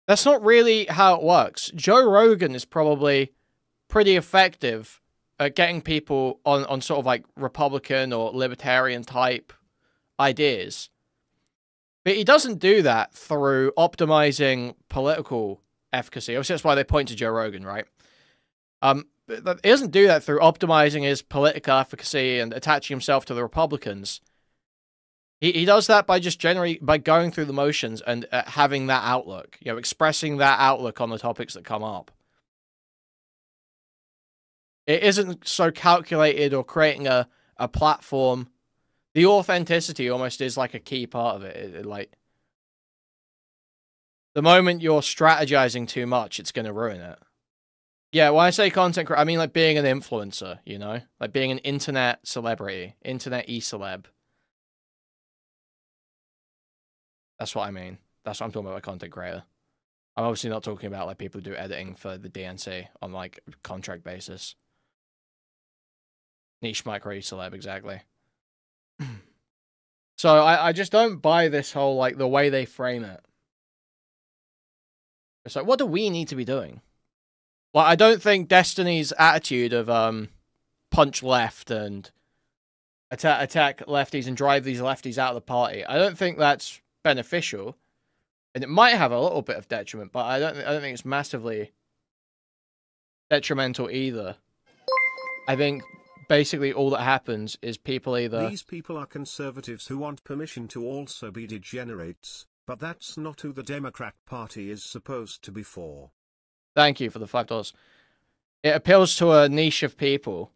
That's not really how it works. Joe Rogan is probably pretty effective at getting people on sort of like Republican or libertarian type ideas. But he doesn't do that through optimizing political efficacy. Obviously, that's why they point to Joe Rogan, right? He doesn't do that through optimizing his political efficacy and attaching himself to the Republicans. He does that by just by going through the motions and having that outlook, you know, expressing that outlook on the topics that come up. It isn't so calculated or creating a platform. The authenticity almost is like a key part of it. Like, the moment you're strategizing too much, it's going to ruin it. Yeah, when I say content, I mean like being an influencer, you know? Like being an internet celebrity, internet e-celeb. That's what I mean. That's what I'm talking about with content creator. I'm obviously not talking about like people who do editing for the DNC on like contract basis. Niche micro celeb, exactly. So I just don't buy this whole like the way they frame it. It's like, what do we need to be doing? Like, I don't think Destiny's attitude of punch left and attack lefties and drive these lefties out of the party, I don't think that's beneficial, and it might have a little bit of detriment, but I don't think it's massively detrimental either. I think basically all that happens is people either... These people are conservatives who want permission to also be degenerates, but that's not who the Democrat Party is supposed to be for. Thank you for the $5. It appeals to a niche of people.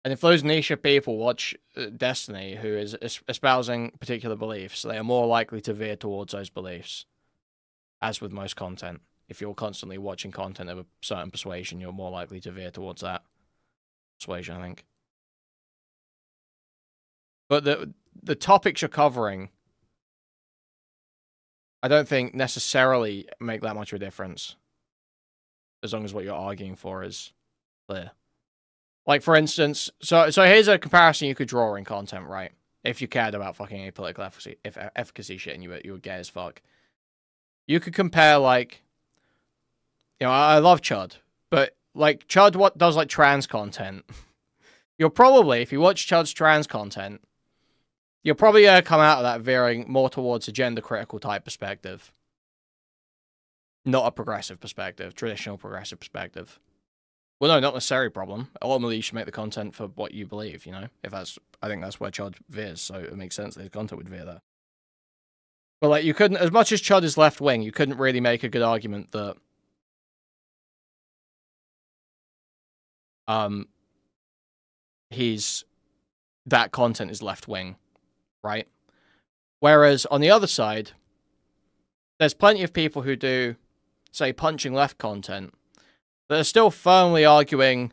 And if those niche of people watch Destiny, who is espousing particular beliefs, they are more likely to veer towards those beliefs. As with most content. If you're constantly watching content of a certain persuasion, you're more likely to veer towards that persuasion, I think. But the topics you're covering, I don't think necessarily make that much of a difference. As long as what you're arguing for is clear. Like, for instance, so here's a comparison you could draw in content, right? If you cared about fucking any political efficacy shit and you were gay as fuck. You could compare, like, you know, I love Chud, but, like, Chud does, like, trans content. You'll probably, if you watch Chud's trans content, you're probably going to come out of that veering more towards a gender-critical type perspective. Not a progressive perspective, traditional progressive perspective. Well, no, not necessarily a problem. Ultimately, you should make the content for what you believe, you know? I think that's where Chud veers, so it makes sense that his content would veer there. But, like, you couldn't, as much as Chud is left-wing, you couldn't really make a good argument that that content is left-wing, right? Whereas, on the other side, there's plenty of people who do, say, punching left content, that are still firmly arguing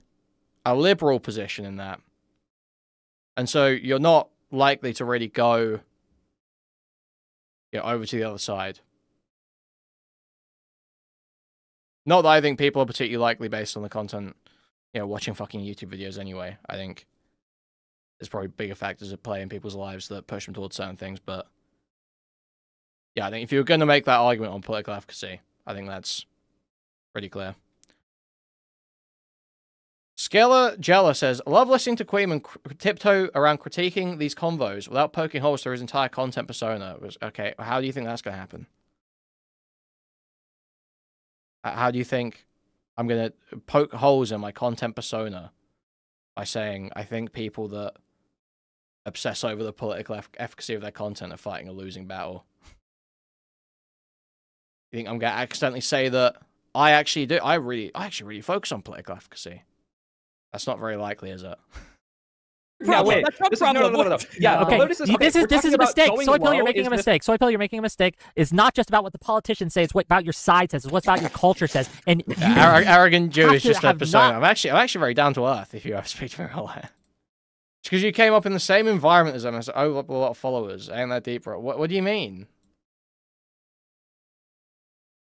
a liberal position in that. And so you're not likely to really go, you know, over to the other side. Not that I think people are particularly likely based on the content, you know, watching fucking YouTube videos anyway. I think there's probably bigger factors at play in people's lives that push them towards certain things, but yeah, I think if you're going to make that argument on political efficacy, I think that's pretty clear. Scalar Jella says, I love listening to Kuihman tiptoe around critiquing these convos without poking holes through his entire content persona. Okay, how do you think that's going to happen? How do you think I'm going to poke holes in my content persona by saying, I think people that obsess over the political efficacy of their content are fighting a losing battle. You think I'm going to accidentally say that I actually do? I actually really focus on political efficacy. That's not very likely, is it? Yeah, wait. That's no problem. No. Yeah, Okay, this is a mistake. Soypill, you're making a mistake. Soypill, you're making a mistake. It's not just about what the politicians say. It's what about your side says. It's what's about your culture says. And arrogant Jew is just a persona. I'm actually very down to earth. If you ever speak to me about that, because you came up in the same environment as them. As a lot of followers. Ain't that deep, bro? What do you mean?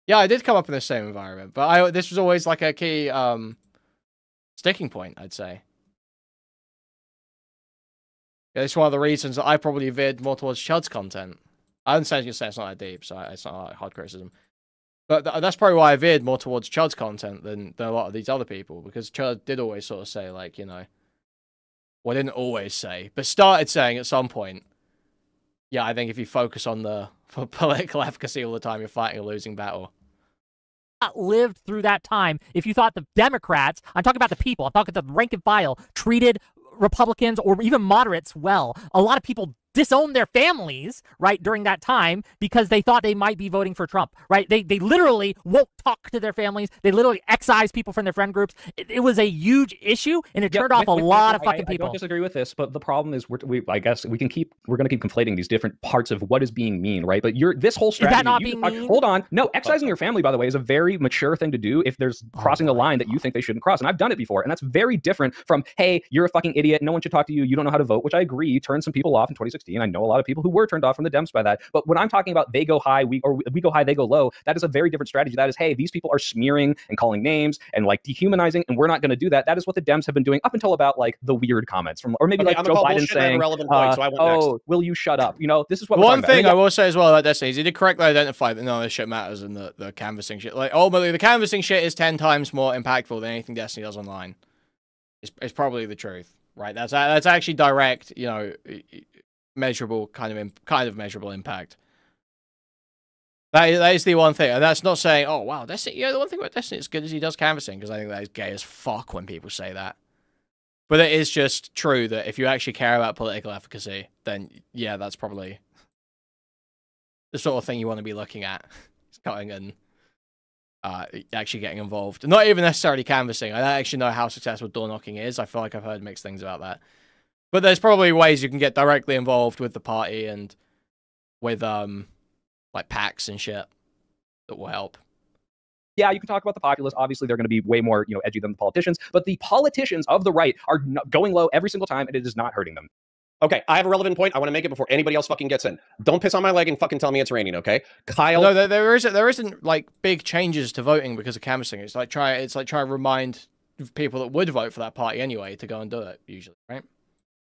Yeah, I did come up in the same environment, but this was always like a key sticking point, I'd say. Yeah, it's one of the reasons that I probably veered more towards Chud's content. I understand you say it's not that deep, so it's not like hard criticism. But that's probably why I veered more towards Chud's content than a lot of these other people, because Chud did always sort of say, like, you know, well, didn't always say, but started saying at some point, yeah, I think if you focus on the political efficacy all the time, you're fighting a losing battle. Lived through that time. If you thought the Democrats, I'm talking about the people, I'm talking about the rank and file, treated Republicans or even moderates well, a lot of people disowned their families, right, during that time because they thought they might be voting for Trump, right? They literally won't talk to their families. They literally excise people from their friend groups. It was a huge issue, and it turned off a lot of fucking people. I don't disagree with this, but the problem is I guess we're going to keep conflating these different parts of what is being mean, right? But this whole strategy. Is that not being mean? Hold on. No, excising your family, by the way, is a very mature thing to do if there's crossing a line that you think they shouldn't cross. And I've done it before, and that's very different from, hey, you're a fucking idiot. No one should talk to you. You don't know how to vote, which I agree turned some people off in 2016. I know a lot of people who were turned off from the Dems by that. But when I'm talking about they go high, we go high, they go low, that is a very different strategy. That is, hey, these people are smearing and calling names and like dehumanizing, and we're not going to do that. That is what the Dems have been doing up until about like the weird comments from, or maybe like Joe Biden saying, point, so I went next. will you shut up? You know, this is what one thing I will say as well about Destiny is he did correctly identify that none of this shit matters in the canvassing shit. Like ultimately, the canvassing shit is 10 times more impactful than anything Destiny does online. It's probably the truth, right? That's actually direct, you know, measurable kind of measurable impact. That is the one thing, and that's not saying, oh wow, Destiny. You know, the one thing about Destiny is good as he does canvassing, because I think that is gay as fuck when people say that. But it is just true that if you actually care about political efficacy, then yeah, that's probably the sort of thing you want to be looking at. It's going and actually getting involved. Not even necessarily canvassing. I don't actually know how successful door knocking is. I feel like I've heard mixed things about that. But there's probably ways you can get directly involved with the party and with like PACs and shit that will help. Yeah, you can talk about the populace. Obviously, they're going to be way more, you know, edgy than the politicians. But the politicians of the right are going low every single time, and it is not hurting them. Okay, I have a relevant point. I want to make it before anybody else fucking gets in. Don't piss on my leg and fucking tell me it's raining, okay? Kyle. No, there isn't like big changes to voting because of canvassing. It's like try to remind people that would vote for that party anyway to go and do it usually, right?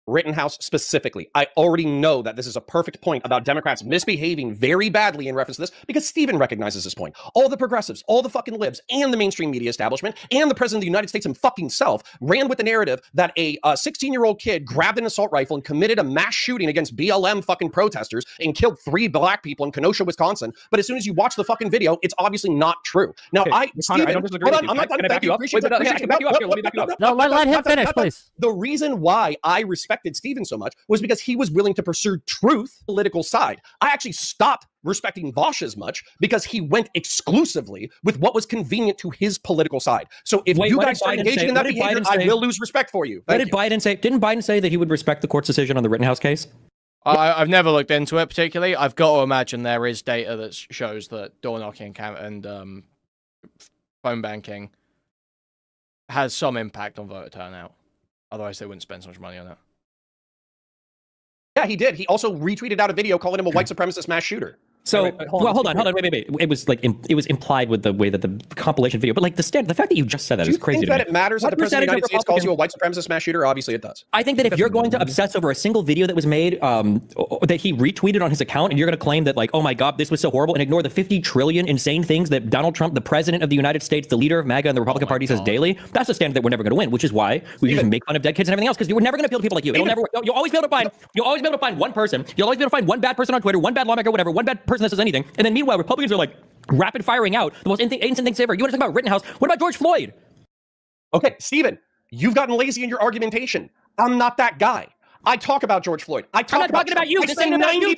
Rittenhouse specifically. I already know that this is a perfect point about Democrats misbehaving very badly in reference to this because Steven recognizes this point. All the progressives, all the fucking libs, and the mainstream media establishment, and the president of the United States himself ran with the narrative that a 16-year-old kid grabbed an assault rifle and committed a mass shooting against BLM fucking protesters and killed 3 black people in Kenosha, Wisconsin. But as soon as you watch the fucking video, it's obviously not true. Now, Connor, I don't disagree with you. I'm not done. Can I back you up? Wait, I can back you up. Let me back you up. No, let him finish, please. The reason why I respected Steven so much was because he was willing to pursue truth political side. I actually stopped respecting Vosh as much because he went exclusively with what was convenient to his political side. So if you guys start engaging in that behavior, I will lose respect for you. What did Biden say? Didn't Biden say that he would respect the court's decision on the Rittenhouse case? I've never looked into it particularly. I've got to imagine there is data that shows that door knocking and phone banking has some impact on voter turnout. Otherwise, they wouldn't spend so much money on it. Yeah, he did. He also retweeted out a video calling him a white supremacist mass shooter. So, hold on, wait. It was like it was implied with the way that the compilation video, but like the fact that you just said that is crazy. Do you think that it matters that the president of the United States calls you a white supremacist mass shooter? Obviously, it does. I think that if you're going to obsess over a single video that was made, that he retweeted on his account, and you're going to claim that like, oh my God, this was so horrible, and ignore the 50 trillion insane things that Donald Trump, the president of the United States, the leader of MAGA and the Republican Party, says daily, that's a standard that we're never going to win. Which is why we just make fun of dead kids and everything else, because we're never going to appeal to people like you. You'll always be able to find one person. You'll always be able to find one bad person on Twitter, one bad lawmaker, whatever, one bad person that says anything, and then meanwhile, Republicans are like rapid firing out the most instant things ever. You want to talk about Rittenhouse? What about George Floyd? Okay, Steven, You've gotten lazy in your argumentation. I'm not that guy. I talk about George Floyd. I'm not talking about you. This ain't about you.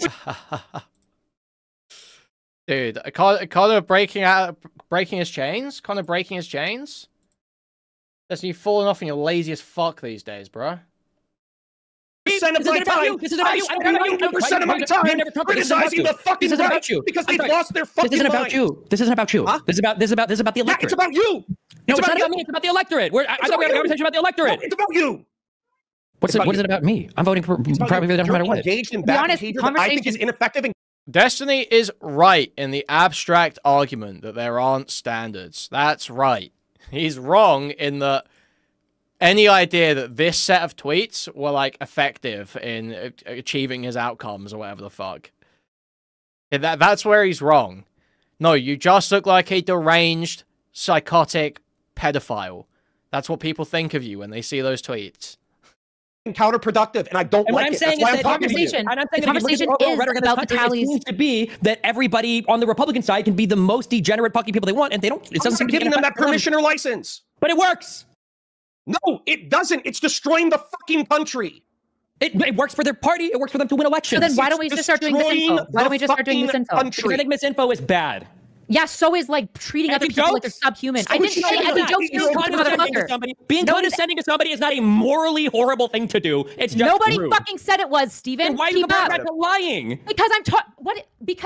Dude, Connor breaking his chains? Connor breaking his chains? That's you falling off and you're lazy as fuck these days, bro. Percent of my time. This is about you. 90% of my time criticizing the fucking right because they've lost their fucking This isn't about you. This isn't about you. Huh? This is about the electorate. Yeah, it's about you. No, it's not about me. It's about the electorate. I thought we had a conversation about the electorate. No, it's about you. What is it about me? I'm voting for probably for them no matter what. Engaged in bad behavior that I think is ineffective. Destiny is right in the abstract argument that there aren't standards. That's right. He's wrong in that any idea that this set of tweets were, like, effective in achieving his outcomes or whatever the fuck. That's where he's wrong. No, you just look like a deranged, psychotic pedophile. That's what people think of you when they see those tweets. Counterproductive, and I don't and like what I'm it. saying That's is why that I'm talking to you. and I'm saying the that conversation is about the tallies. It seems to be that everybody on the Republican side can be the most degenerate fucking people they want, and they don't. It doesn't seem to be giving them that permission or license. But it works. No, it doesn't. It's destroying the fucking country. It works for their party. It works for them to win elections. So then why don't we just start doing misinfo? Why don't we just start doing misinfo? Because I think misinfo is bad. Yeah, so is like treating other people like they're subhuman. I didn't say Eddie jokes you motherfucker. Being condescending to somebody is not a morally horrible thing to do. It's just nobody rude. fucking said it was, Steven. Then why are you comparing that to lying? Because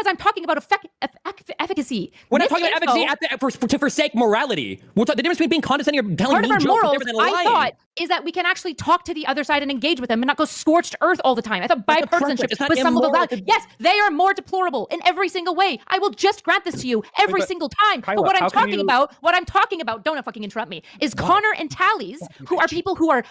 I'm talking about efficacy. We're not talking about efficacy to forsake morality. The difference between being condescending or telling part of mean our jokes morals, is different than I lying. thought, is that we can actually talk to the other side and engage with them and not go scorched earth all the time. I thought bipartisanship was some of the value. Yes, they are more deplorable in every single way. I will just grant this to you every single time. Kyla, but what I'm talking about, don't fucking interrupt me, is Connor and Tallies, who are people who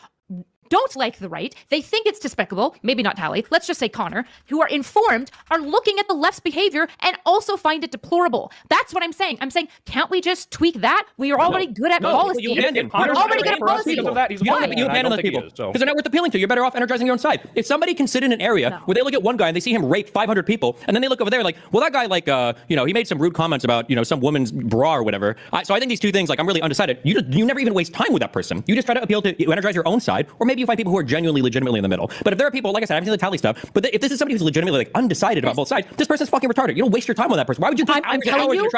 don't like the right. They think it's despicable. Maybe not Tally. Let's just say Connor, who are informed, are looking at the left's behavior and also find it deplorable. That's what I'm saying. I'm saying, can't we just tweak that? We are already good at policy. We're already good at policy. You abandon those people because they're not worth appealing to. You're better off energizing your own side. If somebody can sit in an area where they look at one guy and they see him rape 500 people, and then they look over there like, well, that guy, like, he made some rude comments about, some woman's bra or whatever. So I think these two things, like, I'm really undecided. You never even waste time with that person. You just try to appeal to energize your own side, or maybe you find people who are genuinely legitimately in the middle. But if there are people, like I said, I've seen the Tally stuff, but if this is somebody who's legitimately, like, undecided about both sides, this person's fucking retarded. You don't waste your time with that person. Why would you think I'm telling you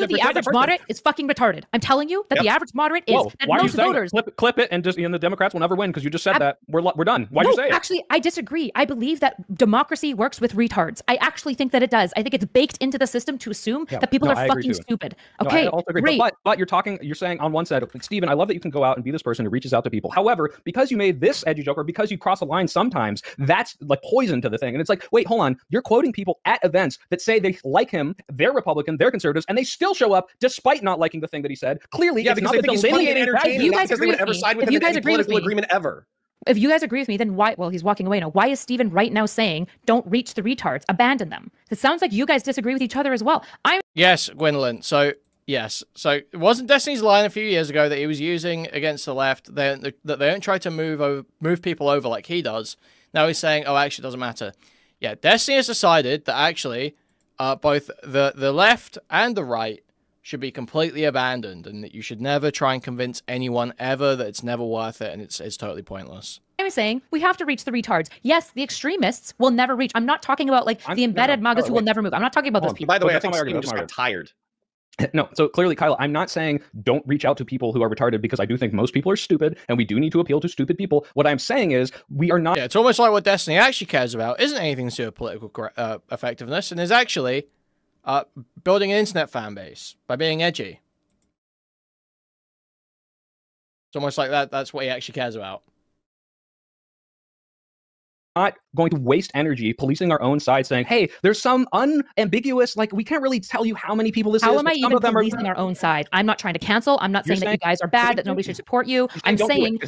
the average moderate is fucking retarded. I'm telling you that the average moderate is that why most voters clip it and just the Democrats will never win because you just said that we're done. Why'd you say it? Actually, I disagree. I believe that democracy works with retards. I actually think that it does. I think it's baked into the system to assume that people are fucking stupid. Okay, I also agree. great. But you're saying on one side, Steven, I love that you can go out and be this person who reaches out to people. However, because you made this edgy joke or because you cross a line sometimes, that's like poison to the thing. And it's like, wait, hold on. You're quoting people at events that say they like him, they're Republican, they're conservatives, and they still show up despite not liking the thing that he said. Clearly, yeah, because they think he's funny and entertaining. You guys agree with me. If you guys agree with me, agreement ever. If you guys agree with me, then why? Well, he's walking away now. Why is Steven right now saying, "Don't reach the retards, abandon them"? It sounds like you guys disagree with each other as well. Yes, Gwendolyn. So yes, so it wasn't Destiny's line a few years ago that he was using against the left that they don't try to move people over like he does. Now he's saying, oh, actually, it doesn't matter. Yeah, Destiny has decided that actually both the left and the right should be completely abandoned and that you should never try and convince anyone ever that it's never worth it and it's totally pointless. I was saying we have to reach the retards. Yes, the extremists will never reach. I'm not talking about like the embedded MAGAs who will never move. I'm not talking about those people. By the way, I think Steven just got tired. No, so clearly, Kyle, I'm not saying don't reach out to people who are retarded because I do think most people are stupid and we do need to appeal to stupid people. What I'm saying is we are not... Yeah, it's almost like what Destiny actually cares about isn't anything to do with political effectiveness and is actually building an internet fan base by being edgy. It's almost like that's what he actually cares about. Not going to waste energy policing our own side saying, hey, there's some unambiguous, like, we can't really tell you how many people this is. How am I even policing our own side? I'm not trying to cancel. I'm not saying that you guys are bad, that nobody should support you. I'm saying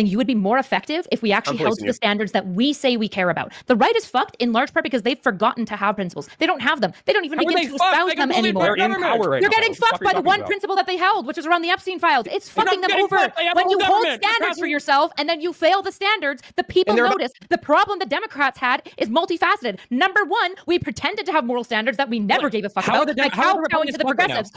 you would be more effective if we actually held to the standards that we say we care about. The right is fucked in large part because they've forgotten to have principles. They don't have them. They don't even begin to espouse them anymore. You're getting fucked by the one principle that they held, which is around the Epstein files. It's fucking them over. When you hold standards for yourself and then you fail the standards, the people notice. The problem the Democrats had is multifaceted. Number one, we pretended to have moral standards that we never gave a fuck about by kowtowing to the progressives.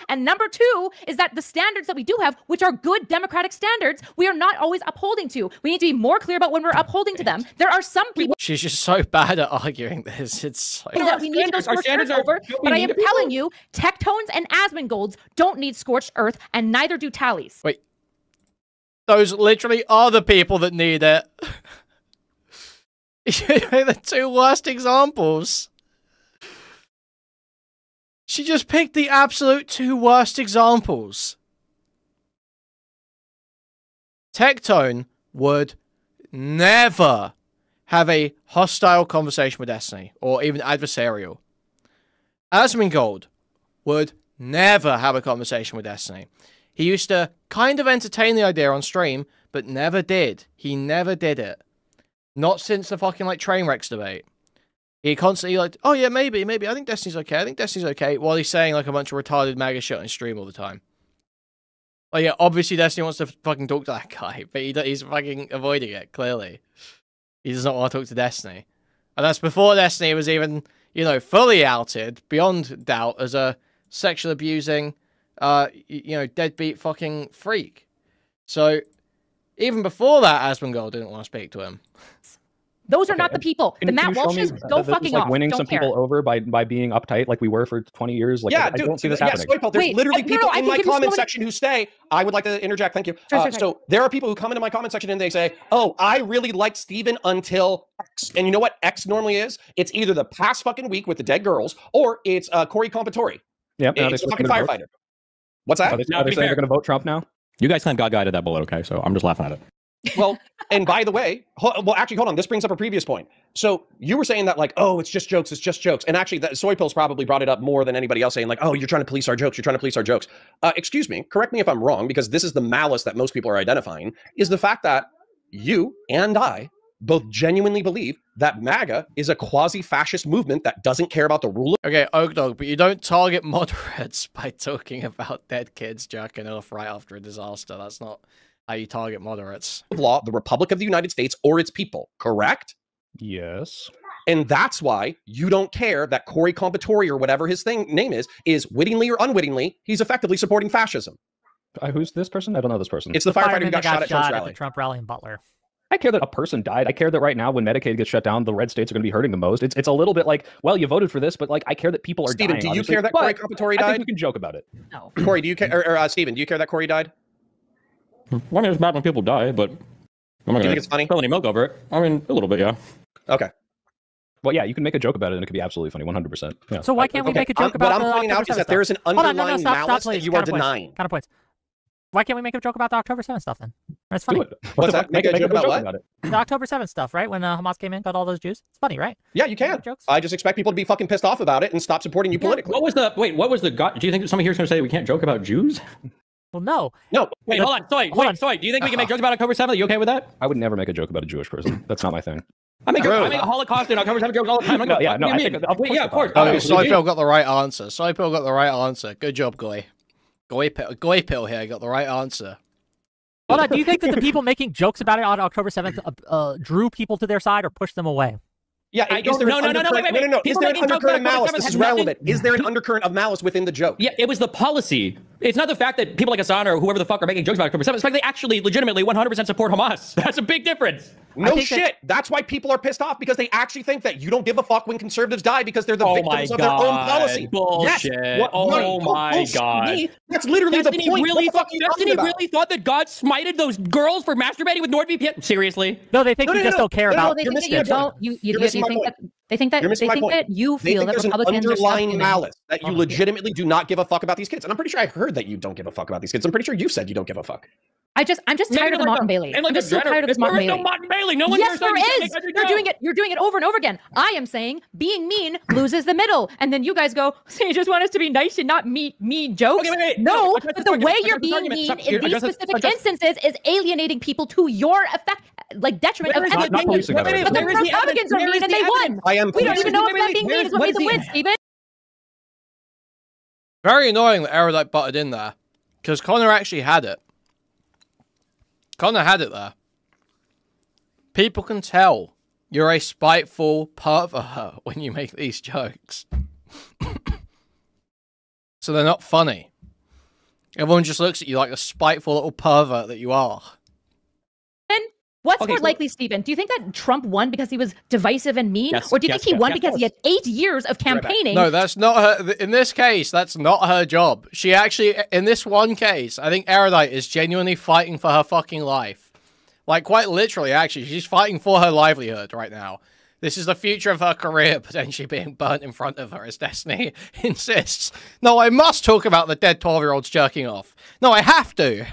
And number two is that the standards that we do have, which are good democratic standards, we are not always upholding to. We need to be more clear about when we're upholding to them. There are some people. She's just so bad at arguing this. It's so... that we need to go scorched earth over, but I am telling you, Tectones and Asmongold's don't need scorched earth, and neither do tallies. Wait. Those literally are the people that need it. You're the two worst examples. She just picked the absolute two worst examples. Tectone would never have a hostile conversation with Destiny, or even adversarial. Asmongold would never have a conversation with Destiny. He used to kind of entertain the idea on stream, but never did. He never did it. Not since the fucking, like, Trainwrecks debate. He constantly, like, oh yeah, maybe, I think Destiny's okay, while he's saying, like, a bunch of retarded MAGA shit on his stream all the time. Well, yeah, obviously Destiny wants to fucking talk to that guy, but he's fucking avoiding it, clearly. He does not want to talk to Destiny. And that's before Destiny was even, you know, fully outed, beyond doubt, as a sexual abusing, you know, deadbeat fucking freak. So, even before that, Asmongold didn't want to speak to him. Those are not the people. The Matt Walshes, go fucking off. Winning don't some care. people over by being uptight like we were for 20 years. Like, Yeah, I dude, don't see this happening. There's literally people in my comment so section who say, I would like to interject, thank you. Sure. So there are people who come into my comment section and they say, oh, I really liked Steven until X. And you know what X normally is? It's either the past fucking week with the dead girls, or it's Corey Compatore. Yep. It's a fucking firefighter. What's that? Are they saying they're going to vote Trump now? You guys kind of God guided that bullet, okay? So I'm just laughing at it. Well, and by the way, well, actually, hold on. This brings up a previous point. So you were saying that, like, oh, it's just jokes. And actually, that Soy Pills probably brought it up more than anybody else, saying like, oh, you're trying to police our jokes. Excuse me, correct me if I'm wrong, because this is the malice that most people are identifying, is the fact that you and I both genuinely believe that MAGA is a quasi-fascist movement that doesn't care about the rule of... Okay, Oak Dog, but you don't target moderates by talking about dead kids jerking off right after a disaster. That's not how you target moderates. Law, the Republic of the United States, or its people, correct? Yes. And that's why you don't care that Corey Compatore, or whatever his name is wittingly or unwittingly, he's effectively supporting fascism. Who's this person? I don't know this person. It's the firefighter who got shot at Trump's at rally. the Trump rally in Butler. I care that a person died. I care that right now, when Medicaid gets shut down, the red states are going to be hurting the most. It's a little bit like, well, you voted for this, but like, I care that people are Steven, dying. do you care that Corey Compatore died? I think we can joke about it. No. Corey, do you care? Or Steven, do you care that Corey died? Well, I mean, it's bad when people die, but I'm not Do you think going it's funny? to spill any milk over it. I mean, a little bit, yeah. Okay. Well, yeah, you can make a joke about it, and it could be absolutely funny, 100%. Yeah. So why can't we make a joke about what I'm pointing out is that there is an underlying malice that you are denying. Counterpoints. Why can't we make a joke about the October 7th stuff then? That's funny. What's that? Make a joke about it. The October 7th stuff, right? When Hamas came in, got all those Jews. It's funny, right? Yeah, you can. Jokes? I just expect people to be fucking pissed off about it and stop supporting you politically. What was the do you think somebody here is going to say we can't joke about Jews? Well, no. No. Wait, hold on. Soy. Do you think we can make jokes about October 7th? Are you okay with that? I would never make a joke about a Jewish person. That's not my thing. I make Holocaust and October 7th jokes all the time. Yeah, of course. Oh, Soypill got the right answer. Soypill got the right answer. Good job, Goy. Goy Pill here got the right answer. Hold on, do you think that the people making jokes about it on October 7th drew people to their side or pushed them away? Yeah, is there an undercurrent? Is there an undercurrent of malice? This is relevant. Is there an undercurrent of malice within the joke? Yeah, it was the policy. It's not the fact that people like Hassan or whoever the fuck are making jokes about October 7th. It's the fact they actually legitimately 100% support Hamas. That's a big difference. No shit. That's why people are pissed off, because they actually think that you don't give a fuck when conservatives die because they're the victims of their own policy. Bullshit. Yes. My God. That's literally the point. Destiny really thought that God smited those girls for masturbating with NordVPN? Seriously? No, they think you just don't care about they think that you don't. They think that you feel that Republicans are underlying malice, that you legitimately do not give a fuck about these kids. And I'm pretty sure I heard that you don't give a fuck about these kids. I'm pretty sure you said you don't give a fuck. I'm just tired of the Martin Bailey. I'm just so tired of this Martin Bailey. There is no Martin Bailey. No one yes, there is. You're doing it over and over again. I am saying being mean loses the middle, and then you guys go, so you just want us to be nice and not mean jokes. Okay, wait. No, but the way you're being mean in these specific instances is alienating people to your effect, like detriment of everything. But the Republicans are mean and they won. We don't even know if that being mean is what made them win, Steven. Very annoying that Erudite butted in there, because Connor actually had it. Connor had it there. People can tell you're a spiteful pervert when you make these jokes. So they're not funny. Everyone just looks at you like a spiteful little pervert that you are. What's more likely, Stephen? Do you think that Trump won because he was divisive and mean? Or do you think he won because he had 8 years of campaigning? No, that's not her. In this case, that's not her job. She actually, in this one case, I think Erudite is genuinely fighting for her fucking life. Like, quite literally, actually. She's fighting for her livelihood right now. This is the future of her career potentially being burnt in front of her, as Destiny insists. No, I must talk about the dead 12-year-olds jerking off. No, I have to.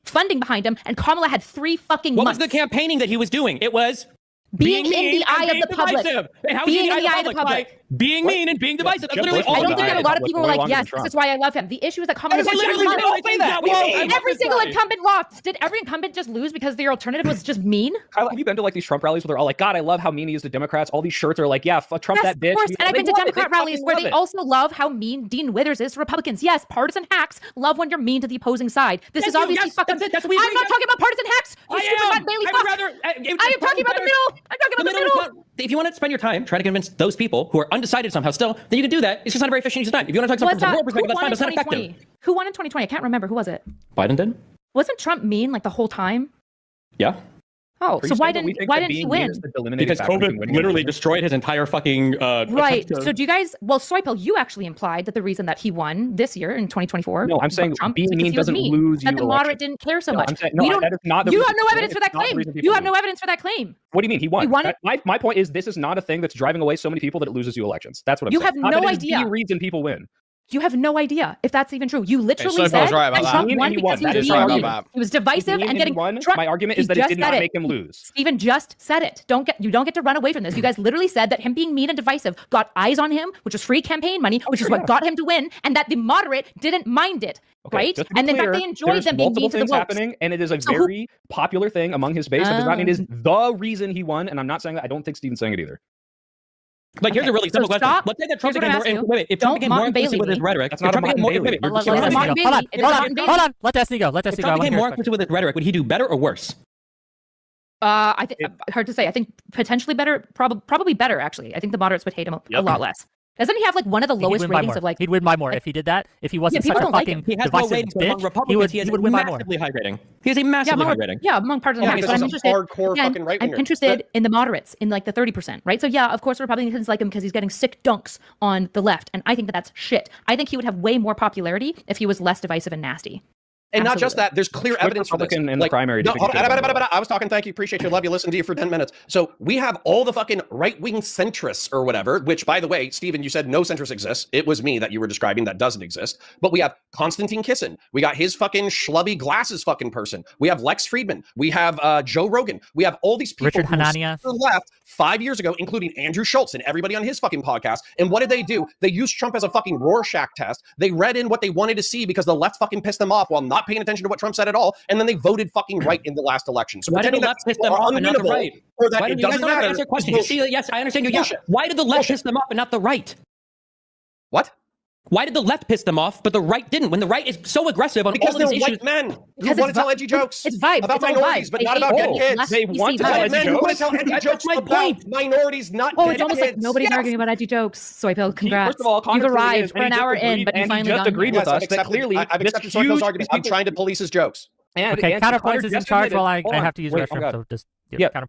Funding behind him, and Kamala had 3 fucking months. What was the campaigning that he was doing? It was being in the eye of the public. And how being in the eye of the public. Being mean and being divisive. That's literally all. I don't think that a lot of people were like, yes, this is why I love him. The issue is that Kamala every single incumbent lost. Did every incumbent just lose because their alternative was just mean? Kyle, have you been to like these Trump rallies where they're all like, God, I love how mean he is to Democrats. All these shirts are like, yeah, fuck Trump, that bitch. Of course. And I've been to Democrat rallies where they also love how mean Dean Withers is to Republicans. Yes, partisan hacks love when you're mean to the opposing side. This is obviously fucking. I'm not talking about partisan hacks. I am talking about the middle. I'm talking about the middle. If you want to spend your time trying to convince those people who are undecided somehow still, then you can do that. It's just not a very efficient use of time. If you want to talk something from a moral perspective, that's fine, but it's not effective. Who won in 2020? I can't remember. Who was it? Biden did. Wasn't Trump mean like the whole time? Yeah. Oh, so why didn't he win? Because COVID literally destroyed his entire fucking right. So do you guys? Well, Soypill, you actually implied that the reason that he won this year in 2024. No, I'm saying Trump being mean doesn't lose you. That the moderate didn't care so much. That is not the you have no evidence for that claim. You have no evidence for that claim. What do you mean he won? My point is this is not a thing that's driving away so many people that it loses you elections. That's what I'm saying. You have no idea. The reason people win. You have no idea if that's even true. You literally said that Trump won because he was being mean. He was divisive and getting. My argument is that it did not make him lose. Stephen just said it. You don't get to run away from this. You guys literally said that him being mean and divisive got eyes on him, which was free campaign money, which is what got him to win, and that the moderate didn't mind it. Right? And in fact, they enjoyed them being mean to the woke. Happening, and it is a very popular thing among his base. That does not mean it is the reason he won. And I'm not saying that. I don't think Stephen's saying it either. Like, here's a really simple question. Let's say that Trump became more, if Trump became more inclusive with his rhetoric, that's not a Martin Bailey. Hold on. Let Destiny go. Let Destiny go. If Trump became more inclusive with his rhetoric, would he do better or worse? I think hard to say. I think potentially better, probably better actually. I think the moderates would hate him a lot less. Doesn't he have like one of the lowest ratings of like? He'd win by more if he did that. If he wasn't such a fucking divisive bitch, he would win by more. Massively high rating. He has a massively high rating. Yeah, among partisans. But I'm interested. Hardcore fucking right winger. I'm interested in the moderates, in like the 30%, right? So yeah, of course Republicans like him because he's getting sick dunks on the left, and I think that that's shit. I think he would have way more popularity if he was less divisive and nasty. And not just that, there's clear evidence for this. In the primary. No, I was talking, thank you, appreciate you, love you, listen to you for 10 minutes. So we have all the fucking right-wing centrists or whatever, which, by the way, Stephen, you said no centrist exists. It was me that you were describing that doesn't exist. But we have Konstantin Kisin. We got his fucking schlubby glasses fucking person. We have Lex Friedman. We have Joe Rogan. We have all these people Richard Hanania. who left 5 years ago, including Andrew Schultz and everybody on his fucking podcast. And what did they do? They used Trump as a fucking Rorschach test. They read in what they wanted to see because the left fucking pissed them off while not paying attention to what Trump said at all, and then they voted fucking right in the last election. So why did the left piss them off and not the right? Or that it doesn't matter. Answer question. Yes, I understand you. Yeah. Why did the left piss them off and not the right? What? Why did the left piss them off, but the right didn't? When the right is so aggressive on all of these issues, white men who want to tell edgy jokes about minorities, but not about dead kids. They want to tell edgy jokes. Want to tell edgy jokes about minorities, not dead kids. It's almost like nobody's arguing about edgy jokes. Soypill, congrats. First of all, you've arrived. We're an hour in, but you finally just agreed with us that clearly I've accepted Soypill's argument. I'm trying to police his jokes. Okay, Counterpoints is in charge while I have to use restroom. So just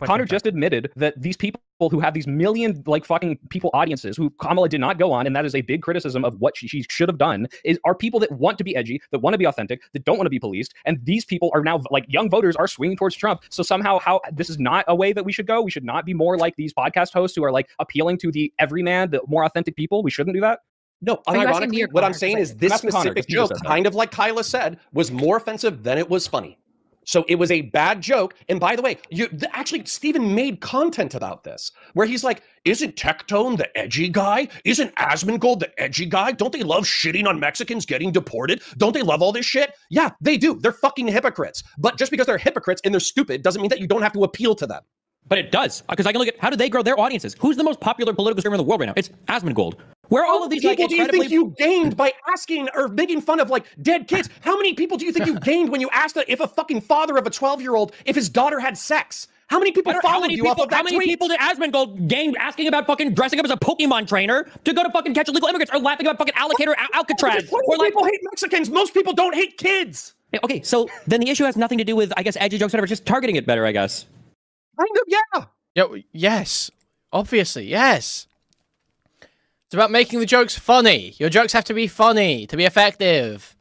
Connor just admitted that these people who have these million like fucking people audiences who Kamala did not go on, and that is a big criticism of what she should have done, are people that want to be edgy, that want to be authentic, that don't want to be policed, and these people are now like young voters are swinging towards Trump. So somehow, how this is not a way that we should go. We should not be more like these podcast hosts who are like appealing to the everyman, the more authentic people. We shouldn't do that. No, unironically, what I'm saying is this specific joke, kind of like Kyla said, was more offensive than it was funny. So it was a bad joke. And by the way, actually, Stephen made content about this, where he's like, isn't Tectone the edgy guy? Isn't Asmongold the edgy guy? Don't they love shitting on Mexicans getting deported? Don't they love all this shit? Yeah, they do. They're fucking hypocrites. But just because they're hypocrites and they're stupid doesn't mean that you don't have to appeal to them. But it does, because I can look at how do they grow their audiences? Who's the most popular political streamer in the world right now? It's Asmongold. Where all of these people do you think you gained by asking or making fun of like dead kids? How many people do you think you gained when you asked if a fucking father of a 12-year-old if his daughter had sex? How many people How followed many you off people- of that how many tweet? people did Asmongold gain asking about fucking dressing up as a Pokemon trainer to go to fucking catch illegal immigrants, or laughing about fucking Alligator Alcatraz? Or like, people hate Mexicans. Most people don't hate kids. Okay, so then the issue has nothing to do with, I guess, edgy jokes, whatever. It's just targeting it better, I guess. Kind of, yeah. Yes. Obviously, yes. It's about making the jokes funny. Your jokes have to be funny to be effective.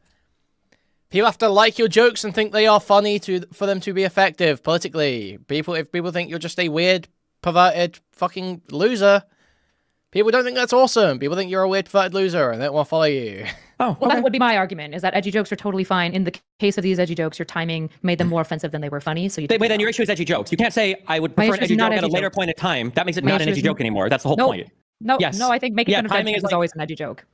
People have to like your jokes and think they are funny for them to be effective politically. If people think you're just a weird, perverted fucking loser, people don't think that's awesome. People think you're a weird, perverted loser and they don't want to follow you. Well, that would be my argument, is that edgy jokes are totally fine. In the case of these edgy jokes, your timing made them more offensive than they were funny. So Wait, then your issue is edgy jokes. You can't say, I would prefer an edgy joke at a later point in time. That makes it not an edgy joke anymore. That's the whole point. No, I think making fun of dead kids is always an edgy joke.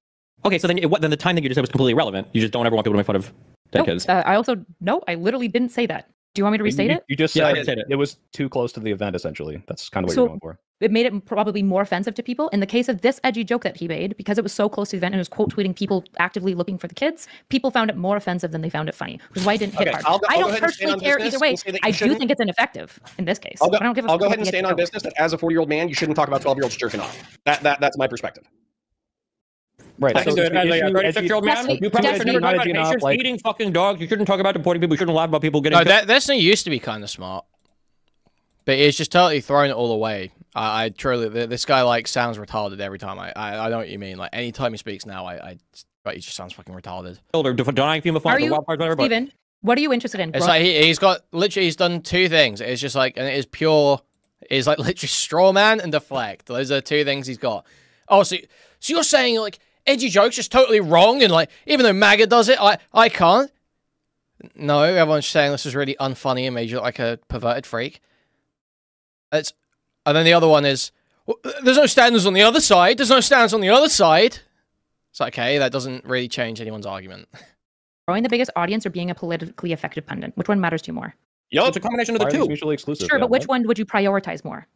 Okay, so then the time that you just said was completely irrelevant. You just don't ever want people to make fun of dead kids. I literally didn't say that. Do you want me to restate it? You just said it was too close to the event, essentially. That's kind of what you're going for. It made it probably more offensive to people. In the case of this edgy joke that he made, because it was so close to the event and it was quote tweeting people actively looking for the kids, people found it more offensive than they found it funny, which is why it didn't hit hard. I don't personally care either way. I do think it's ineffective in this case. I'll go ahead and stand on business that as a 40-year-old man, you shouldn't talk about 12-year-olds jerking off. That's my perspective. Right. I can do it as a 36-year-old man. You probably shouldn't talk about patients eating fucking dogs. You shouldn't talk about deporting people. You shouldn't laugh about people getting... No, that's not used to be kind of smart. But it's just totally thrown it all away. I truly... This guy, like, sounds retarded every time. I know what you mean. Like, any time he speaks now, but he just sounds fucking retarded. Or denying female fauna, whatever. Steven, what are you interested in? It's like he's done two things. It's just like, and it is pure... It's like literally straw man and deflect. Those are two things he's got. Oh, so you're saying, like, edgy jokes just totally wrong, and like, even though MAGA does it, I can't. No, everyone's saying this is really unfunny and made you look like a perverted freak. And then the other one is, well, there's no standards on the other side. There's no standards on the other side. It's like, okay, that doesn't really change anyone's argument. Growing the biggest audience or being a politically effective pundit? Which one matters to you more? It's a combination of the two. Mutually exclusive. Sure, but which one would you prioritize more?